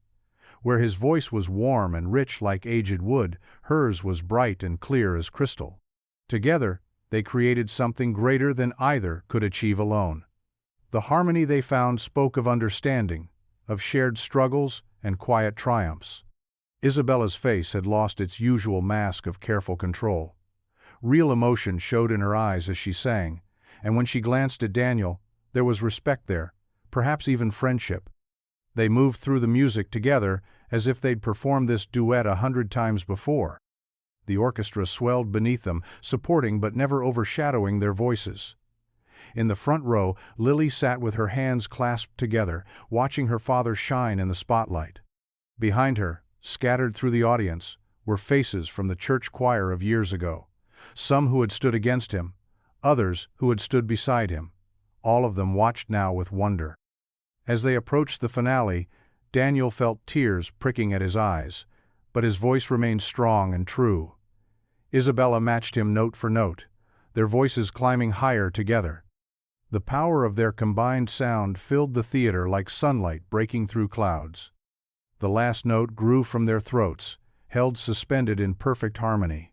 Where his voice was warm and rich like aged wood, hers was bright and clear as crystal. Together, they created something greater than either could achieve alone. The harmony they found spoke of understanding, of shared struggles and quiet triumphs. Isabella's face had lost its usual mask of careful control. Real emotion showed in her eyes as she sang, and when she glanced at Daniel, there was respect there, perhaps even friendship. They moved through the music together as if they'd performed this duet 100 times before. The orchestra swelled beneath them, supporting but never overshadowing their voices. In the front row, Lily sat with her hands clasped together, watching her father shine in the spotlight. Behind her, scattered through the audience, were faces from the church choir of years ago. Some who had stood against him, others who had stood beside him. All of them watched now with wonder. As they approached the finale, Daniel felt tears pricking at his eyes, but his voice remained strong and true. Isabella matched him note for note, their voices climbing higher together. The power of their combined sound filled the theater like sunlight breaking through clouds. The last note grew from their throats, held suspended in perfect harmony.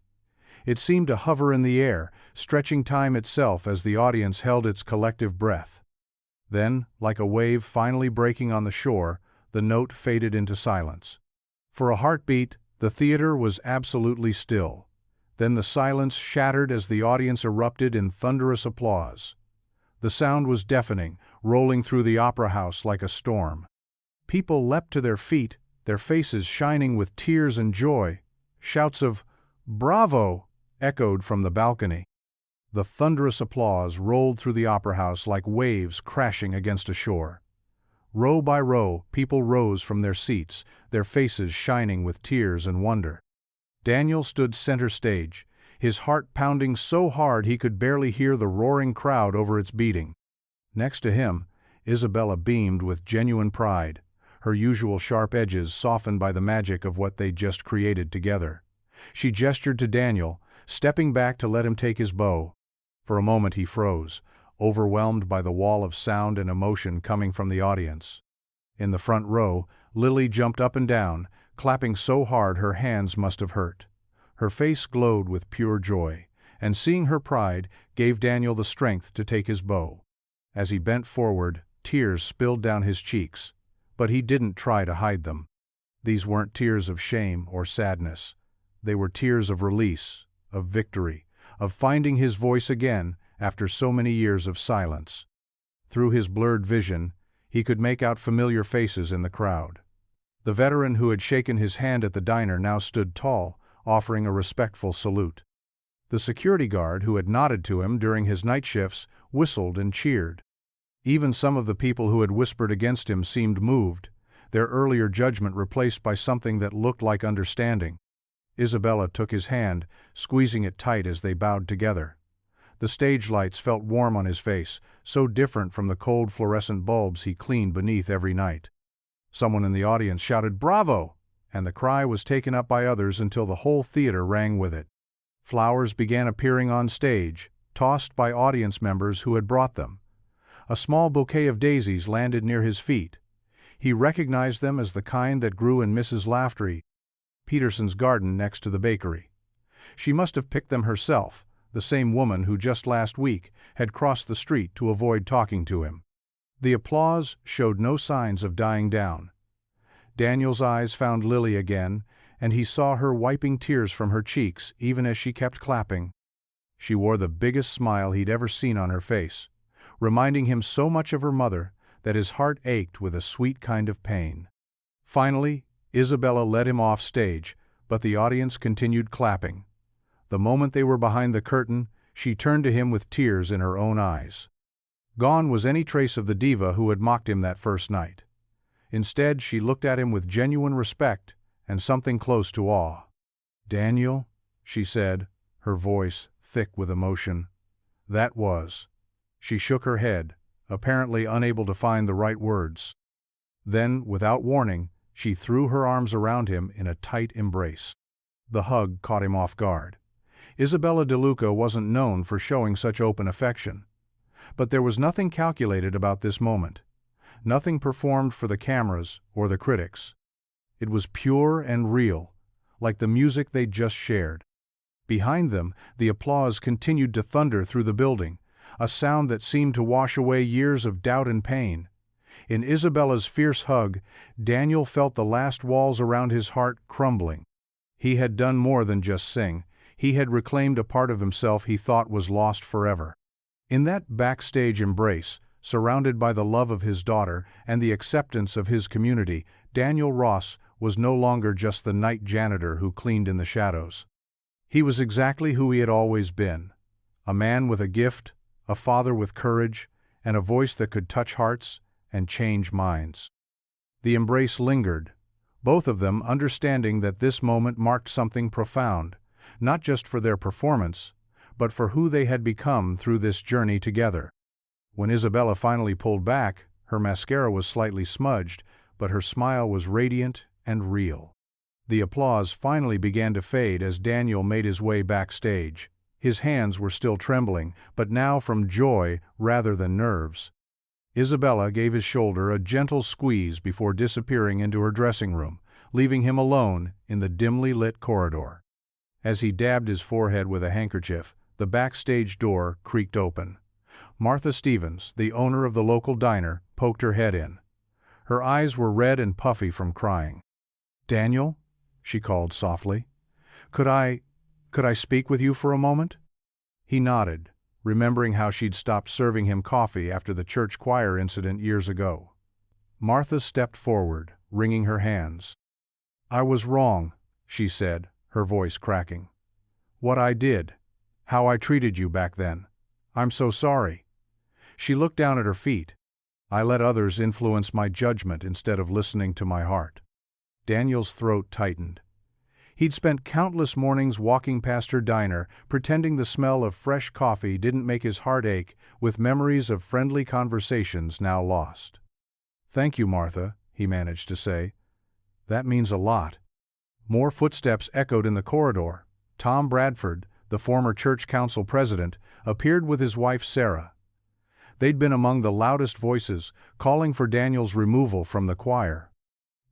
It seemed to hover in the air, stretching time itself as the audience held its collective breath. Then, like a wave finally breaking on the shore, the note faded into silence. For a heartbeat, the theater was absolutely still. Then the silence shattered as the audience erupted in thunderous applause. The sound was deafening, rolling through the opera house like a storm. People leapt to their feet, their faces shining with tears and joy. Shouts of "Bravo!" echoed from the balcony. The thunderous applause rolled through the opera house like waves crashing against a shore. Row by row, people rose from their seats, their faces shining with tears and wonder. Daniel stood center stage, his heart pounding so hard he could barely hear the roaring crowd over its beating. Next to him, Isabella beamed with genuine pride, her usual sharp edges softened by the magic of what they'd just created together. She gestured to Daniel, stepping back to let him take his bow. For a moment he froze, overwhelmed by the wall of sound and emotion coming from the audience. In the front row, Lily jumped up and down, clapping so hard her hands must have hurt. Her face glowed with pure joy, and seeing her pride gave Daniel the strength to take his bow. As he bent forward, tears spilled down his cheeks, but he didn't try to hide them. These weren't tears of shame or sadness. They were tears of release, of victory, of finding his voice again after so many years of silence. Through his blurred vision, he could make out familiar faces in the crowd. The veteran who had shaken his hand at the diner now stood tall, offering a respectful salute. The security guard who had nodded to him during his night shifts whistled and cheered. Even some of the people who had whispered against him seemed moved, their earlier judgment replaced by something that looked like understanding. Isabella took his hand, squeezing it tight as they bowed together. The stage lights felt warm on his face, so different from the cold fluorescent bulbs he cleaned beneath every night. Someone in the audience shouted "Bravo!" and the cry was taken up by others until the whole theater rang with it. Flowers began appearing on stage, tossed by audience members who had brought them. A small bouquet of daisies landed near his feet. He recognized them as the kind that grew in Mrs. Lafferty Peterson's garden next to the bakery. She must have picked them herself, the same woman who just last week had crossed the street to avoid talking to him. The applause showed no signs of dying down. Daniel's eyes found Lily again, and he saw her wiping tears from her cheeks even as she kept clapping. She wore the biggest smile he'd ever seen on her face, reminding him so much of her mother that his heart ached with a sweet kind of pain. Finally, Isabella led him off stage, but the audience continued clapping. The moment they were behind the curtain, she turned to him with tears in her own eyes. Gone was any trace of the diva who had mocked him that first night. Instead, she looked at him with genuine respect and something close to awe. "Daniel," she said, her voice thick with emotion. "That was." She shook her head, apparently unable to find the right words. Then, without warning, she threw her arms around him in a tight embrace. The hug caught him off guard. Isabella De Luca wasn't known for showing such open affection. But there was nothing calculated about this moment, nothing performed for the cameras or the critics. It was pure and real, like the music they'd just shared. Behind them, the applause continued to thunder through the building, a sound that seemed to wash away years of doubt and pain. In Isabella's fierce hug, Daniel felt the last walls around his heart crumbling. He had done more than just sing. He had reclaimed a part of himself he thought was lost forever. In that backstage embrace, surrounded by the love of his daughter and the acceptance of his community, Daniel Ross was no longer just the night janitor who cleaned in the shadows. He was exactly who he had always been, a man with a gift, a father with courage, and a voice that could touch hearts and change minds. The embrace lingered, both of them understanding that this moment marked something profound, not just for their performance, but for who they had become through this journey together. When Isabella finally pulled back, her mascara was slightly smudged, but her smile was radiant and real. The applause finally began to fade as Daniel made his way backstage. His hands were still trembling, but now from joy rather than nerves. Isabella gave his shoulder a gentle squeeze before disappearing into her dressing room, leaving him alone in the dimly lit corridor. As he dabbed his forehead with a handkerchief, the backstage door creaked open. Martha Stevens, the owner of the local diner, poked her head in. Her eyes were red and puffy from crying. "Daniel?" she called softly. Could I speak with you for a moment?" He nodded, remembering how she'd stopped serving him coffee after the church choir incident years ago. Martha stepped forward, wringing her hands. "I was wrong," she said, her voice cracking. "What I did, how I treated you back then. I'm so sorry." She looked down at her feet. "I let others influence my judgment instead of listening to my heart." Daniel's throat tightened. He'd spent countless mornings walking past her diner, pretending the smell of fresh coffee didn't make his heart ache, with memories of friendly conversations now lost. "Thank you, Martha," he managed to say. "That means a lot." More footsteps echoed in the corridor. Tom Bradford, the former church council president, appeared with his wife Sarah. They'd been among the loudest voices, calling for Daniel's removal from the choir.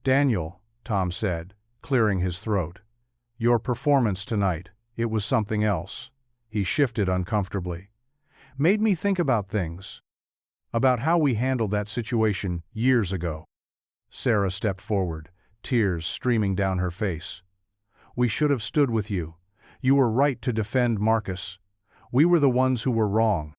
"Daniel," Tom said, clearing his throat. "Your performance tonight, it was something else." He shifted uncomfortably. "Made me think about things. About how we handled that situation years ago." Sarah stepped forward, tears streaming down her face. "We should have stood with you. You were right to defend Marcus. We were the ones who were wrong."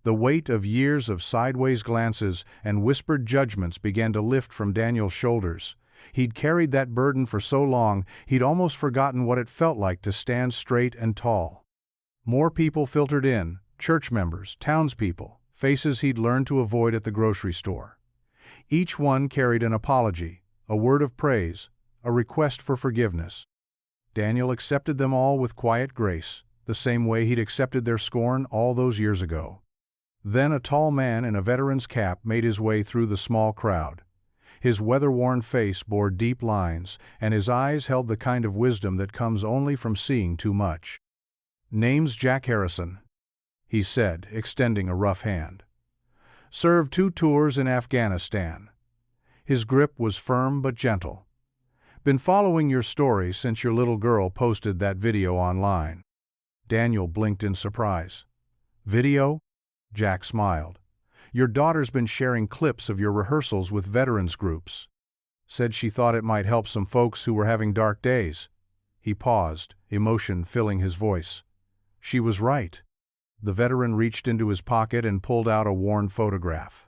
The weight of years of sideways glances and whispered judgments began to lift from Daniel's shoulders. He'd carried that burden for so long, he'd almost forgotten what it felt like to stand straight and tall. More people filtered in, church members, townspeople, faces he'd learned to avoid at the grocery store. Each one carried an apology, a word of praise, a request for forgiveness. Daniel accepted them all with quiet grace, the same way he'd accepted their scorn all those years ago. Then a tall man in a veteran's cap made his way through the small crowd. His weather-worn face bore deep lines, and his eyes held the kind of wisdom that comes only from seeing too much. "Name's Jack Harrison," he said, extending a rough hand. "Served 2 tours in Afghanistan." His grip was firm but gentle. "Been following your story since your little girl posted that video online." Daniel blinked in surprise. "Video?" Jack smiled. "Your daughter's been sharing clips of your rehearsals with veterans groups. Said she thought it might help some folks who were having dark days." He paused, emotion filling his voice. She was right. The veteran reached into his pocket and pulled out a worn photograph.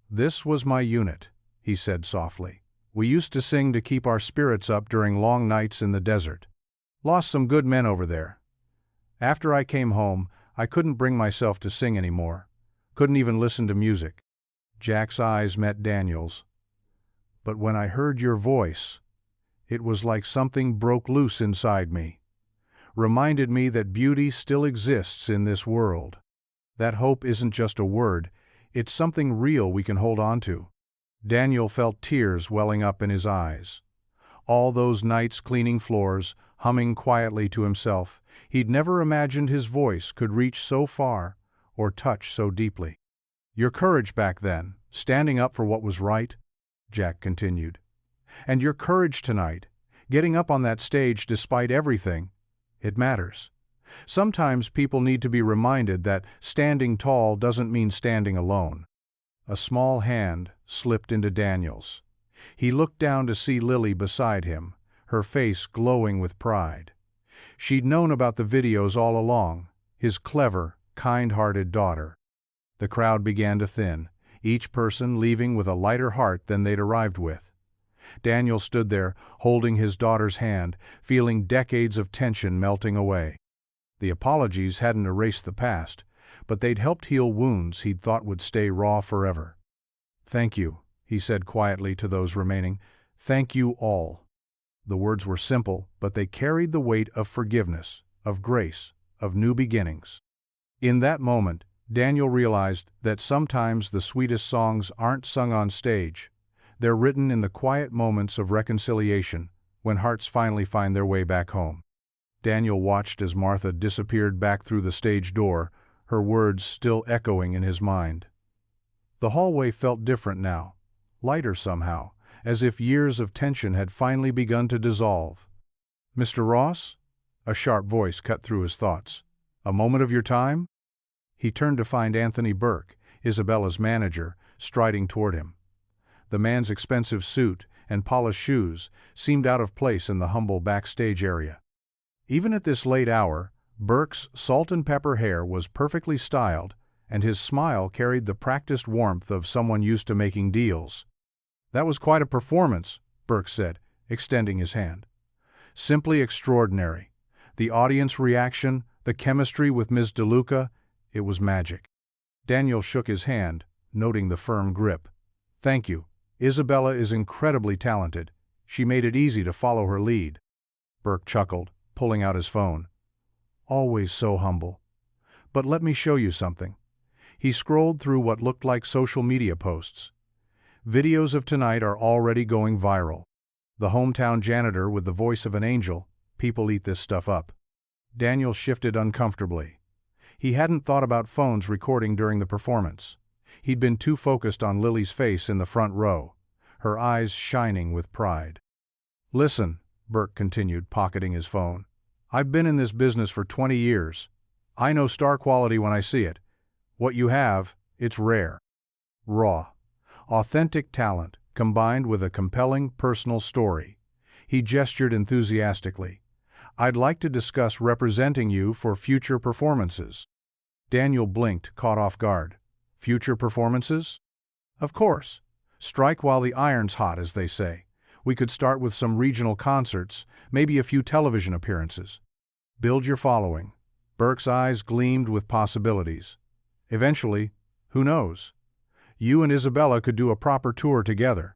"This was my unit," he said softly. "We used to sing to keep our spirits up during long nights in the desert. Lost some good men over there. After I came home, I couldn't bring myself to sing anymore. Couldn't even listen to music." Jack's eyes met Daniel's. "But when I heard your voice, it was like something broke loose inside me. Reminded me that beauty still exists in this world. That hope isn't just a word, it's something real we can hold on to." Daniel felt tears welling up in his eyes. All those nights cleaning floors, humming quietly to himself, he'd never imagined his voice could reach so far or touch so deeply. "Your courage back then, standing up for what was right," Jack continued. "And your courage tonight, getting up on that stage despite everything, it matters. Sometimes people need to be reminded that standing tall doesn't mean standing alone." A small hand slipped into Daniel's. He looked down to see Lily beside him, her face glowing with pride. She'd known about the videos all along, his clever, kind-hearted daughter. The crowd began to thin, each person leaving with a lighter heart than they'd arrived with. Daniel stood there, holding his daughter's hand, feeling decades of tension melting away. The apologies hadn't erased the past, but they'd helped heal wounds he'd thought would stay raw forever. "Thank you," he said quietly to those remaining. "Thank you all." The words were simple, but they carried the weight of forgiveness, of grace, of new beginnings. In that moment, Daniel realized that sometimes the sweetest songs aren't sung on stage. They're written in the quiet moments of reconciliation, when hearts finally find their way back home. Daniel watched as Martha disappeared back through the stage door, her words still echoing in his mind. The hallway felt different now, lighter somehow, as if years of tension had finally begun to dissolve. "Mr. Ross?" A sharp voice cut through his thoughts. "A moment of your time?" He turned to find Anthony Burke, Isabella's manager, striding toward him. The man's expensive suit and polished shoes seemed out of place in the humble backstage area. Even at this late hour, Burke's salt-and-pepper hair was perfectly styled, and his smile carried the practiced warmth of someone used to making deals. "That was quite a performance," Burke said, extending his hand. "Simply extraordinary. The audience reaction, the chemistry with Ms. DeLuca, it was magic." Daniel shook his hand, noting the firm grip. "Thank you. Isabella is incredibly talented. She made it easy to follow her lead." Burke chuckled, pulling out his phone. "Always so humble. But let me show you something." He scrolled through what looked like social media posts. "Videos of tonight are already going viral. The hometown janitor with the voice of an angel, people eat this stuff up." Daniel shifted uncomfortably. He hadn't thought about phones recording during the performance. He'd been too focused on Lily's face in the front row, her eyes shining with pride. "Listen," Burke continued, pocketing his phone. "I've been in this business for 20 years. I know star quality when I see it. What you have, it's rare. Raw. Authentic talent, combined with a compelling personal story." He gestured enthusiastically. "I'd like to discuss representing you for future performances." Daniel blinked, caught off guard. "Future performances?" "Of course. Strike while the iron's hot, as they say. We could start with some regional concerts, maybe a few television appearances. Build your following." Burke's eyes gleamed with possibilities. "Eventually, who knows? You and Isabella could do a proper tour together."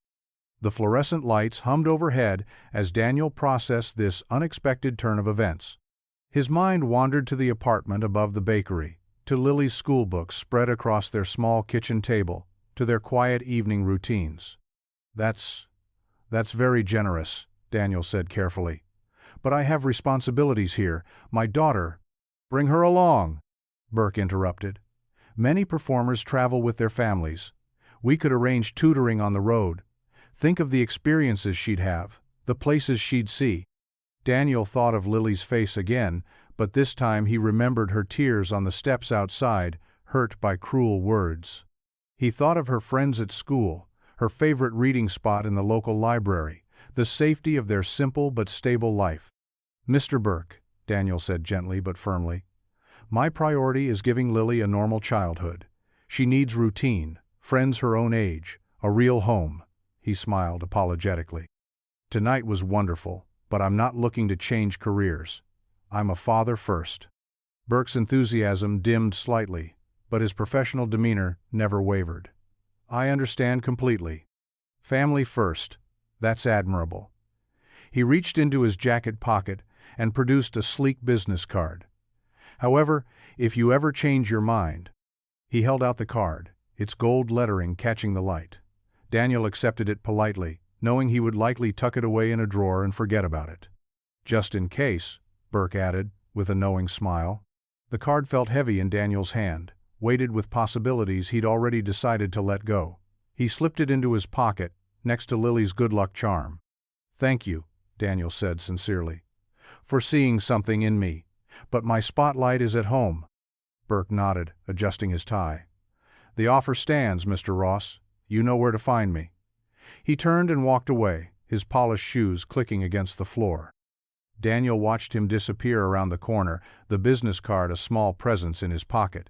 The fluorescent lights hummed overhead as Daniel processed this unexpected turn of events. His mind wandered to the apartment above the bakery, to Lily's schoolbooks spread across their small kitchen table, to their quiet evening routines. That's very generous," Daniel said carefully. "But I have responsibilities here. My daughter—" "Bring her along," Burke interrupted. "Many performers travel with their families. We could arrange tutoring on the road. Think of the experiences she'd have, the places she'd see." Daniel thought of Lily's face again, but this time he remembered her tears on the steps outside, hurt by cruel words. He thought of her friends at school, her favorite reading spot in the local library, the safety of their simple but stable life. "Mr. Burke," Daniel said gently but firmly, "my priority is giving Lily a normal childhood. She needs routine, friends her own age, a real home." He smiled apologetically. "Tonight was wonderful, but I'm not looking to change careers. I'm a father first." Burke's enthusiasm dimmed slightly, but his professional demeanor never wavered. "I understand completely. Family first. That's admirable." He reached into his jacket pocket and produced a sleek business card. "However, if you ever change your mind—" He held out the card, its gold lettering catching the light. Daniel accepted it politely, knowing he would likely tuck it away in a drawer and forget about it. "Just in case," Burke added, with a knowing smile. The card felt heavy in Daniel's hand, weighted with possibilities he'd already decided to let go. He slipped it into his pocket, next to Lily's good luck charm. "Thank you," Daniel said sincerely, "for seeing something in me. But my spotlight is at home." Burke nodded, adjusting his tie. "The offer stands, Mr. Ross. You know where to find me." He turned and walked away, his polished shoes clicking against the floor. Daniel watched him disappear around the corner, the business card a small presence in his pocket.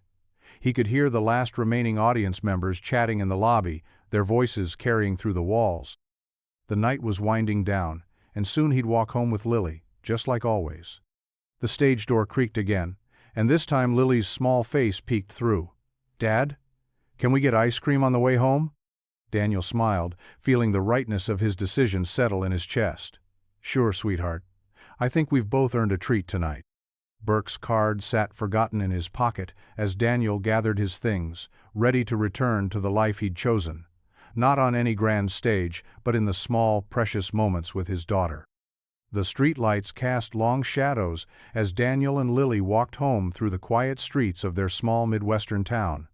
He could hear the last remaining audience members chatting in the lobby, their voices carrying through the walls. The night was winding down, and soon he'd walk home with Lily, just like always. The stage door creaked again, And this time Lily's small face peeked through. "Dad, can we get ice cream on the way home?" Daniel smiled, feeling the rightness of his decision settle in his chest. "Sure, sweetheart. I think we've both earned a treat tonight." Burke's card sat forgotten in his pocket as Daniel gathered his things, ready to return to the life he'd chosen, not on any grand stage, but in the small, precious moments with his daughter. The streetlights cast long shadows as Daniel and Lily walked home through the quiet streets of their small Midwestern town.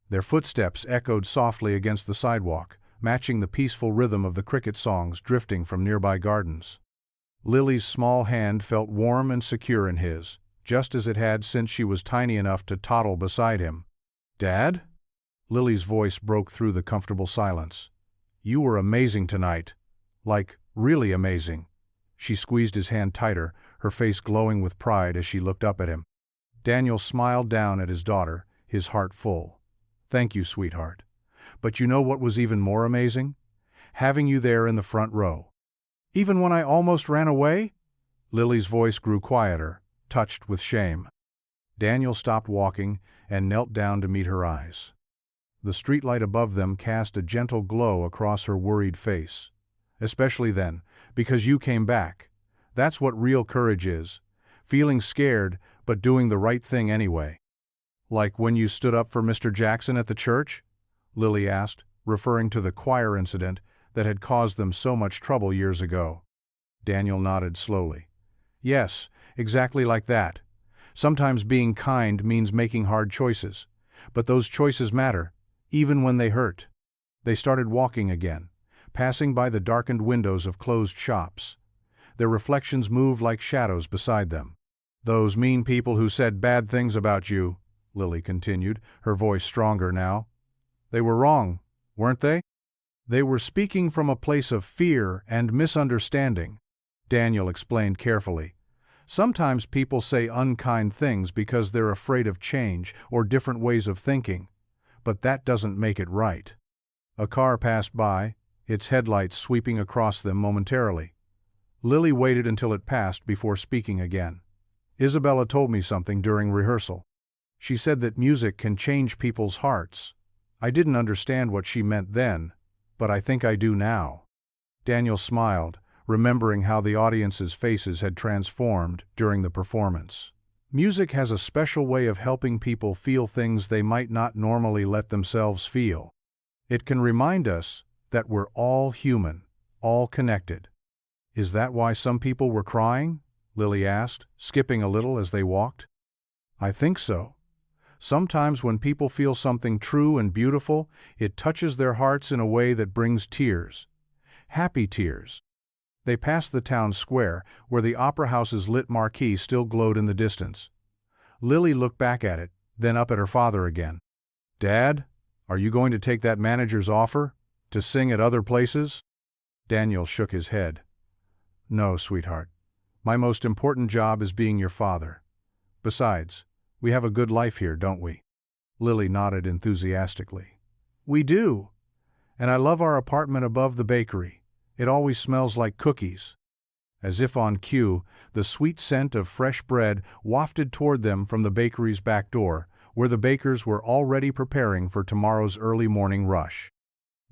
Their footsteps echoed softly against the sidewalk, matching the peaceful rhythm of the cricket songs drifting from nearby gardens. Lily's small hand felt warm and secure in his, just as it had since she was tiny enough to toddle beside him. "Dad?" Lily's voice broke through the comfortable silence. "You were amazing tonight. Like, really amazing." She squeezed his hand tighter, her face glowing with pride as she looked up at him. Daniel smiled down at his daughter, his heart full. "Thank you, sweetheart. But you know what was even more amazing? Having you there in the front row. Even when I almost ran away?" Lily's voice grew quieter, touched with shame. Daniel stopped walking and knelt down to meet her eyes. The streetlight above them cast a gentle glow across her worried face. "Especially then, because you came back. That's what real courage is. Feeling scared, but doing the right thing anyway." "Like when you stood up for Mr. Jackson at the church?" Lily asked, referring to the choir incident that had caused them so much trouble years ago. Daniel nodded slowly. "Yes, exactly like that. Sometimes being kind means making hard choices. But those choices matter, even when they hurt." They started walking again, passing by the darkened windows of closed shops. Their reflections moved like shadows beside them. "Those mean people who said bad things about you," Lily continued, her voice stronger now. "They were wrong, weren't they? They were speaking from a place of fear and misunderstanding," Daniel explained carefully. "Sometimes people say unkind things because they're afraid of change or different ways of thinking, but that doesn't make it right." A car passed by, its headlights sweeping across them momentarily. Lily waited until it passed before speaking again. "Isabella told me something during rehearsal. She said that music can change people's hearts. I didn't understand what she meant then, but I think I do now." Daniel smiled, remembering how the audience's faces had transformed during the performance. Music has a special way of helping people feel things they might not normally let themselves feel. It can remind us that we're all human, all connected. "Is that why some people were crying?" Lily asked, skipping a little as they walked. "I think so. Sometimes when people feel something true and beautiful, it touches their hearts in a way that brings tears. Happy tears." They passed the town square, where the opera house's lit marquee still glowed in the distance. Lily looked back at it, then up at her father again. "Dad, are you going to take that manager's offer? To sing at other places?" Daniel shook his head. "No, sweetheart. My most important job is being your father. Besides, we have a good life here, don't we?" Lily nodded enthusiastically. "We do. And I love our apartment above the bakery. It always smells like cookies." As if on cue, the sweet scent of fresh bread wafted toward them from the bakery's back door, where the bakers were already preparing for tomorrow's early morning rush.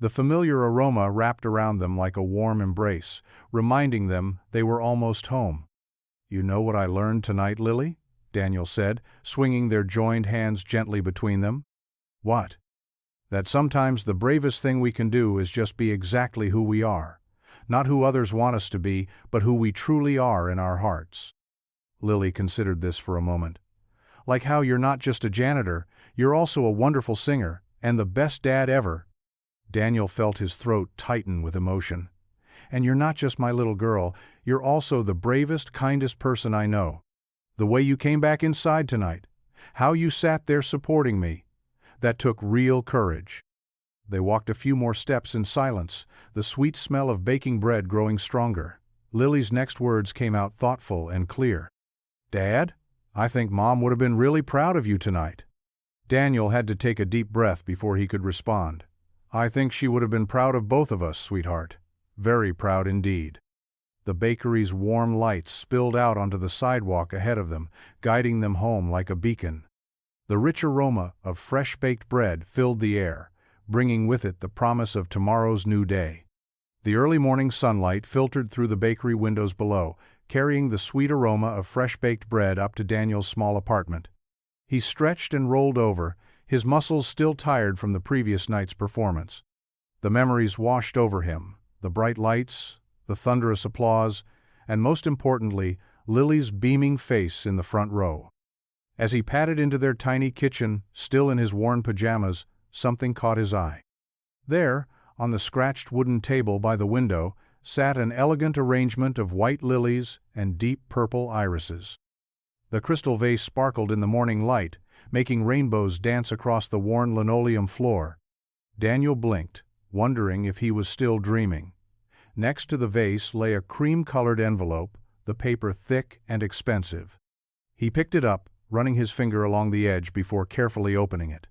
The familiar aroma wrapped around them like a warm embrace, reminding them they were almost home. "You know what I learned tonight, Lily?" Daniel said, swinging their joined hands gently between them. "What?" "That sometimes the bravest thing we can do is just be exactly who we are. Not who others want us to be, but who we truly are in our hearts." Lily considered this for a moment. "Like how you're not just a janitor, you're also a wonderful singer, and the best dad ever." Daniel felt his throat tighten with emotion. "And you're not just my little girl, you're also the bravest, kindest person I know. The way you came back inside tonight, how you sat there supporting me, that took real courage." They walked a few more steps in silence, the sweet smell of baking bread growing stronger. Lily's next words came out thoughtful and clear. "Dad, I think Mom would have been really proud of you tonight." Daniel had to take a deep breath before he could respond. "I think she would have been proud of both of us, sweetheart. Very proud indeed." The bakery's warm lights spilled out onto the sidewalk ahead of them, guiding them home like a beacon. The rich aroma of fresh-baked bread filled the air, bringing with it the promise of tomorrow's new day. The early morning sunlight filtered through the bakery windows below, carrying the sweet aroma of fresh-baked bread up to Daniel's small apartment. He stretched and rolled over, his muscles still tired from the previous night's performance. The memories washed over him, the bright lights, the thunderous applause, and most importantly, Lily's beaming face in the front row. As he padded into their tiny kitchen, still in his worn pajamas, something caught his eye. There, on the scratched wooden table by the window, sat an elegant arrangement of white lilies and deep purple irises. The crystal vase sparkled in the morning light, making rainbows dance across the worn linoleum floor. Daniel blinked, wondering if he was still dreaming. Next to the vase lay a cream-colored envelope, the paper thick and expensive. He picked it up, running his finger along the edge before carefully opening it.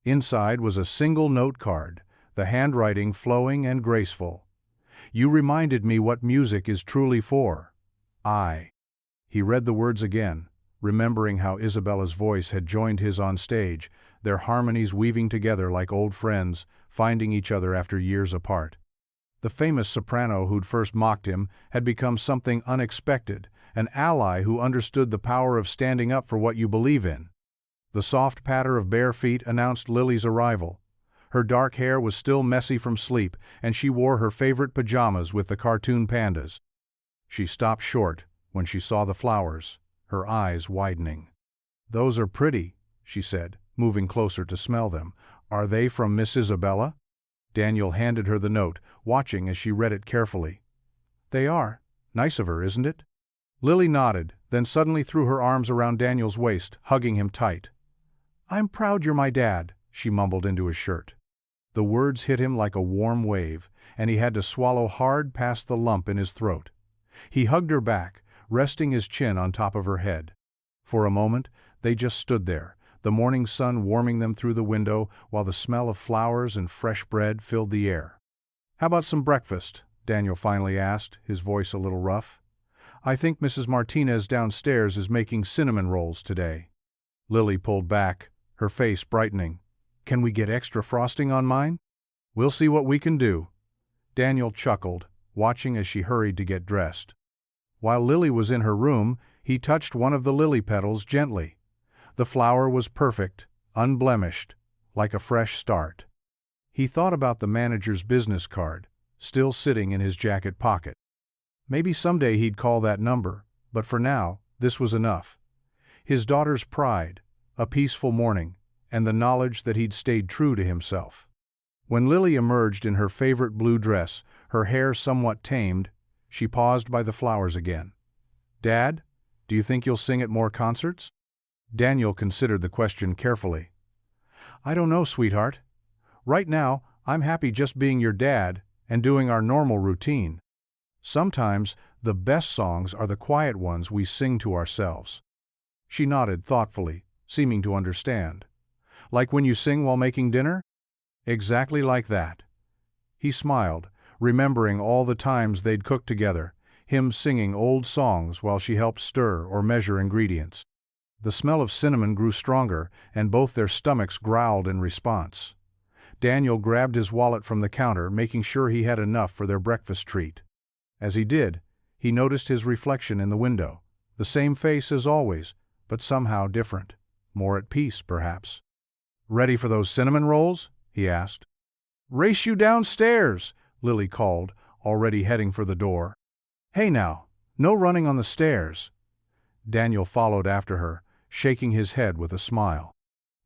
Inside was a single note card, the handwriting flowing and graceful. "You reminded me what music is truly for. I." He read the words again, remembering how Isabella's voice had joined his on stage, their harmonies weaving together like old friends, finding each other after years apart. The famous soprano who'd first mocked him had become something unexpected, an ally who understood the power of standing up for what you believe in. The soft patter of bare feet announced Lily's arrival. Her dark hair was still messy from sleep, and she wore her favorite pajamas with the cartoon pandas. She stopped short when she saw the flowers, her eyes widening. "Those are pretty," she said, moving closer to smell them. "Are they from Miss Isabella?" Daniel handed her the note, watching as she read it carefully. "They are. Nice of her, isn't it?" Lily nodded, then suddenly threw her arms around Daniel's waist, hugging him tight. "I'm proud you're my dad," she mumbled into his shirt. The words hit him like a warm wave, and he had to swallow hard past the lump in his throat. He hugged her back, resting his chin on top of her head. For a moment, they just stood there, the morning sun warming them through the window while the smell of flowers and fresh bread filled the air. "How about some breakfast?" Daniel finally asked, his voice a little rough. "I think Mrs. Martinez downstairs is making cinnamon rolls today." Lily pulled back, her face brightening. "Can we get extra frosting on mine?" "We'll see what we can do." Daniel chuckled, watching as she hurried to get dressed. While Lily was in her room, he touched one of the lily petals gently. The flower was perfect, unblemished, like a fresh start. He thought about the manager's business card, still sitting in his jacket pocket. Maybe someday he'd call that number, but for now, this was enough. His daughter's pride, a peaceful morning, and the knowledge that he'd stayed true to himself. When Lily emerged in her favorite blue dress, her hair somewhat tamed, she paused by the flowers again. "Dad, do you think you'll sing at more concerts?" Daniel considered the question carefully. "I don't know, sweetheart. Right now, I'm happy just being your dad and doing our normal routine. Sometimes, the best songs are the quiet ones we sing to ourselves." She nodded thoughtfully, seeming to understand. "Like when you sing while making dinner?" "Exactly like that." He smiled, remembering all the times they'd cooked together, him singing old songs while she helped stir or measure ingredients. The smell of cinnamon grew stronger, and both their stomachs growled in response. Daniel grabbed his wallet from the counter, making sure he had enough for their breakfast treat. As he did, he noticed his reflection in the window, the same face as always, but somehow different, more at peace, perhaps. "Ready for those cinnamon rolls?" he asked. "Race you downstairs," Lily called, already heading for the door. "Hey now, no running on the stairs." Daniel followed after her, shaking his head with a smile.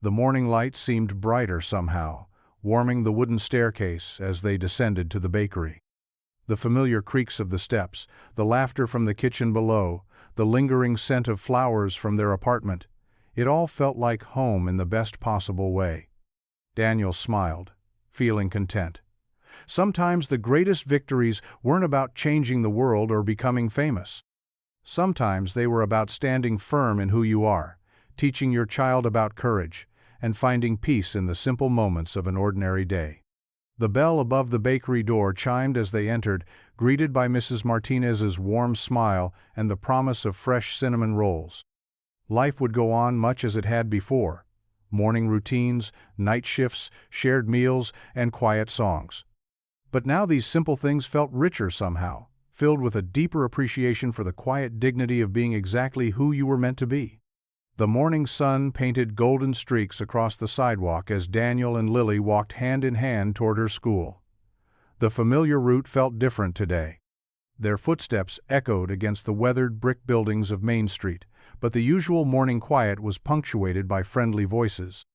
The morning light seemed brighter somehow, warming the wooden staircase as they descended to the bakery. The familiar creaks of the steps, the laughter from the kitchen below, the lingering scent of flowers from their apartment, it all felt like home in the best possible way. Daniel smiled, feeling content. Sometimes the greatest victories weren't about changing the world or becoming famous. Sometimes they were about standing firm in who you are, teaching your child about courage, and finding peace in the simple moments of an ordinary day. The bell above the bakery door chimed as they entered, greeted by Mrs. Martinez's warm smile and the promise of fresh cinnamon rolls. Life would go on much as it had before. Morning routines, night shifts, shared meals, and quiet songs. But now these simple things felt richer somehow, filled with a deeper appreciation for the quiet dignity of being exactly who you were meant to be. The morning sun painted golden streaks across the sidewalk as Daniel and Lily walked hand in hand toward her school. The familiar route felt different today. Their footsteps echoed against the weathered brick buildings of Main Street, but the usual morning quiet was punctuated by friendly voices.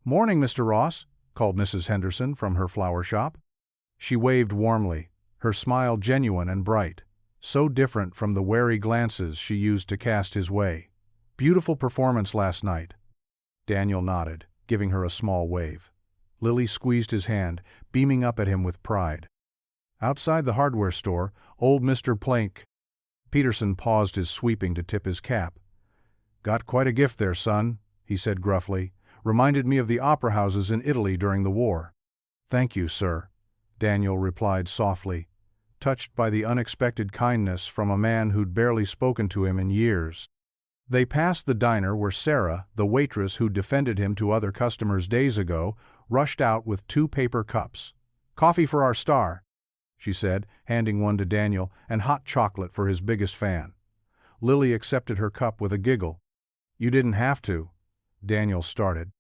"Morning, Mr. Ross," called Mrs. Henderson from her flower shop. She waved warmly, her smile genuine and bright, so different from the wary glances she used to cast his way. "Beautiful performance last night." Daniel nodded, giving her a small wave. Lily squeezed his hand, beaming up at him with pride. Outside the hardware store, old Mr. Plank Peterson paused his sweeping to tip his cap. "Got quite a gift there, son," he said gruffly. "Reminded me of the opera houses in Italy during the war." "Thank you, sir," Daniel replied softly, touched by the unexpected kindness from a man who'd barely spoken to him in years. They passed the diner where Sarah, the waitress who defended him to other customers days ago, rushed out with 2 paper cups. "Coffee for our star," she said, handing one to Daniel, "and hot chocolate for his biggest fan." Lily accepted her cup with a giggle. "You didn't have to," Daniel started.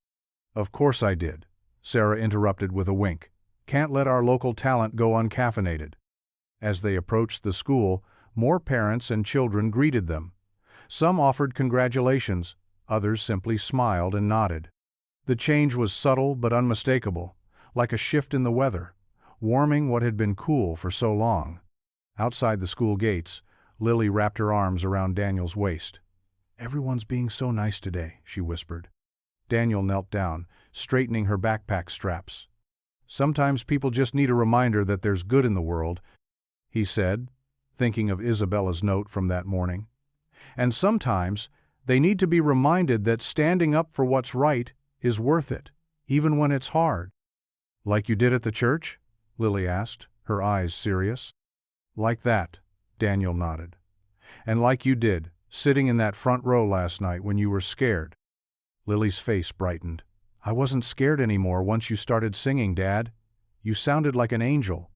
"Of course I did," Sarah interrupted with a wink. "Can't let our local talent go uncaffeinated." As they approached the school, more parents and children greeted them. Some offered congratulations, others simply smiled and nodded. The change was subtle but unmistakable, like a shift in the weather, warming what had been cool for so long. Outside the school gates, Lily wrapped her arms around Daniel's waist. "Everyone's being so nice today," she whispered. Daniel knelt down, straightening her backpack straps. "Sometimes people just need a reminder that there's good in the world," he said, thinking of Isabella's note from that morning. "And sometimes they need to be reminded that standing up for what's right is worth it, even when it's hard." "Like you did at the church?" Lily asked, her eyes serious. "Like that," Daniel nodded. "And like you did, sitting in that front row last night when you were scared." Lily's face brightened. "I wasn't scared anymore once you started singing, Dad. You sounded like an angel."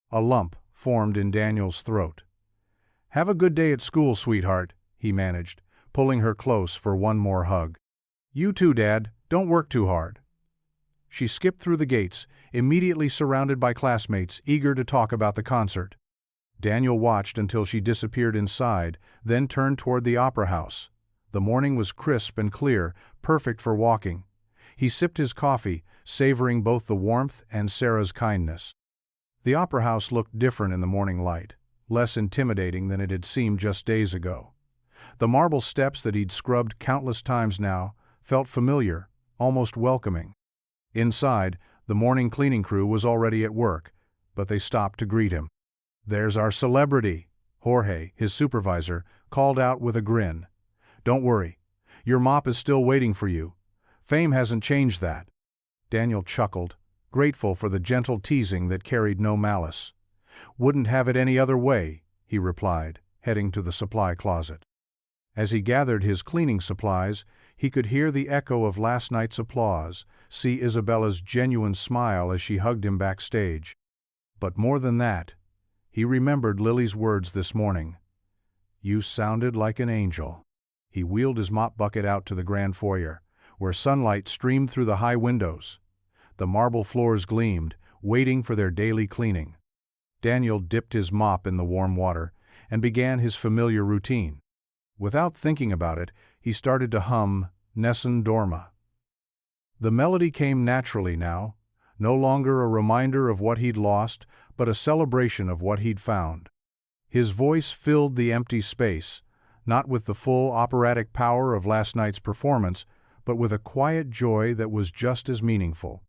A lump formed in Daniel's throat. "Have a good day at school, sweetheart," he managed, pulling her close for one more hug. "You too, Dad. Don't work too hard." She skipped through the gates, immediately surrounded by classmates eager to talk about the concert. Daniel watched until she disappeared inside, then turned toward the opera house. The morning was crisp and clear, perfect for walking. He sipped his coffee, savoring both the warmth and Sarah's kindness. The opera house looked different in the morning light, less intimidating than it had seemed just days ago. The marble steps that he'd scrubbed countless times now felt familiar, almost welcoming. Inside, the morning cleaning crew was already at work, but they stopped to greet him. "There's our celebrity," Jorge, his supervisor, called out with a grin. "Don't worry, your mop is still waiting for you. Fame hasn't changed that." Daniel chuckled, grateful for the gentle teasing that carried no malice. "Wouldn't have it any other way," he replied, heading to the supply closet. As he gathered his cleaning supplies, he could hear the echo of last night's applause, see Isabella's genuine smile as she hugged him backstage. But more than that, he remembered Lily's words this morning. "You sounded like an angel." He wheeled his mop bucket out to the grand foyer, where sunlight streamed through the high windows. The marble floors gleamed, waiting for their daily cleaning. Daniel dipped his mop in the warm water and began his familiar routine. Without thinking about it, he started to hum Nessun Dorma. The melody came naturally now, no longer a reminder of what he'd lost, but a celebration of what he'd found. His voice filled the empty space, not with the full operatic power of last night's performance, but with a quiet joy that was just as meaningful.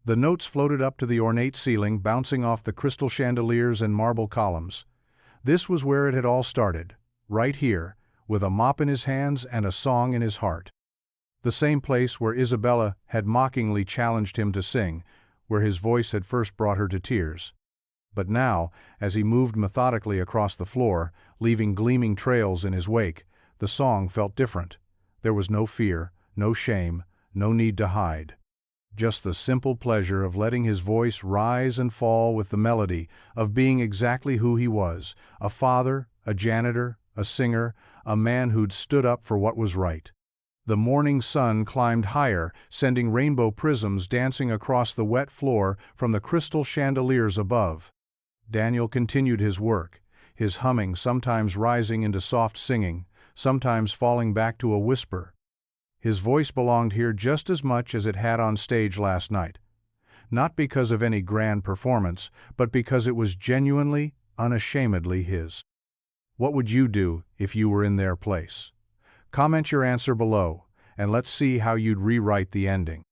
The notes floated up to the ornate ceiling, bouncing off the crystal chandeliers and marble columns. This was where it had all started, right here, with a mop in his hands and a song in his heart. The same place where Isabella had mockingly challenged him to sing, where his voice had first brought her to tears. But now, as he moved methodically across the floor, leaving gleaming trails in his wake, the song felt different. There was no fear, no shame, no need to hide. Just the simple pleasure of letting his voice rise and fall with the melody, of being exactly who he was, a father, a janitor, a singer, a man who'd stood up for what was right. The morning sun climbed higher, sending rainbow prisms dancing across the wet floor from the crystal chandeliers above. Daniel continued his work, his humming sometimes rising into soft singing, sometimes falling back to a whisper. His voice belonged here just as much as it had on stage last night. Not because of any grand performance, but because it was genuinely, unashamedly his. What would you do if you were in their place? Comment your answer below, and let's see how you'd rewrite the ending.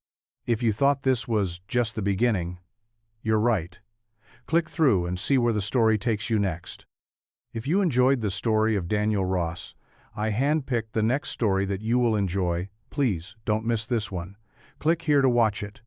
If you thought this was just the beginning, you're right. Click through and see where the story takes you next. If you enjoyed the story of Daniel Ross, I handpicked the next story that you will enjoy. Please don't miss this one. Click here to watch it.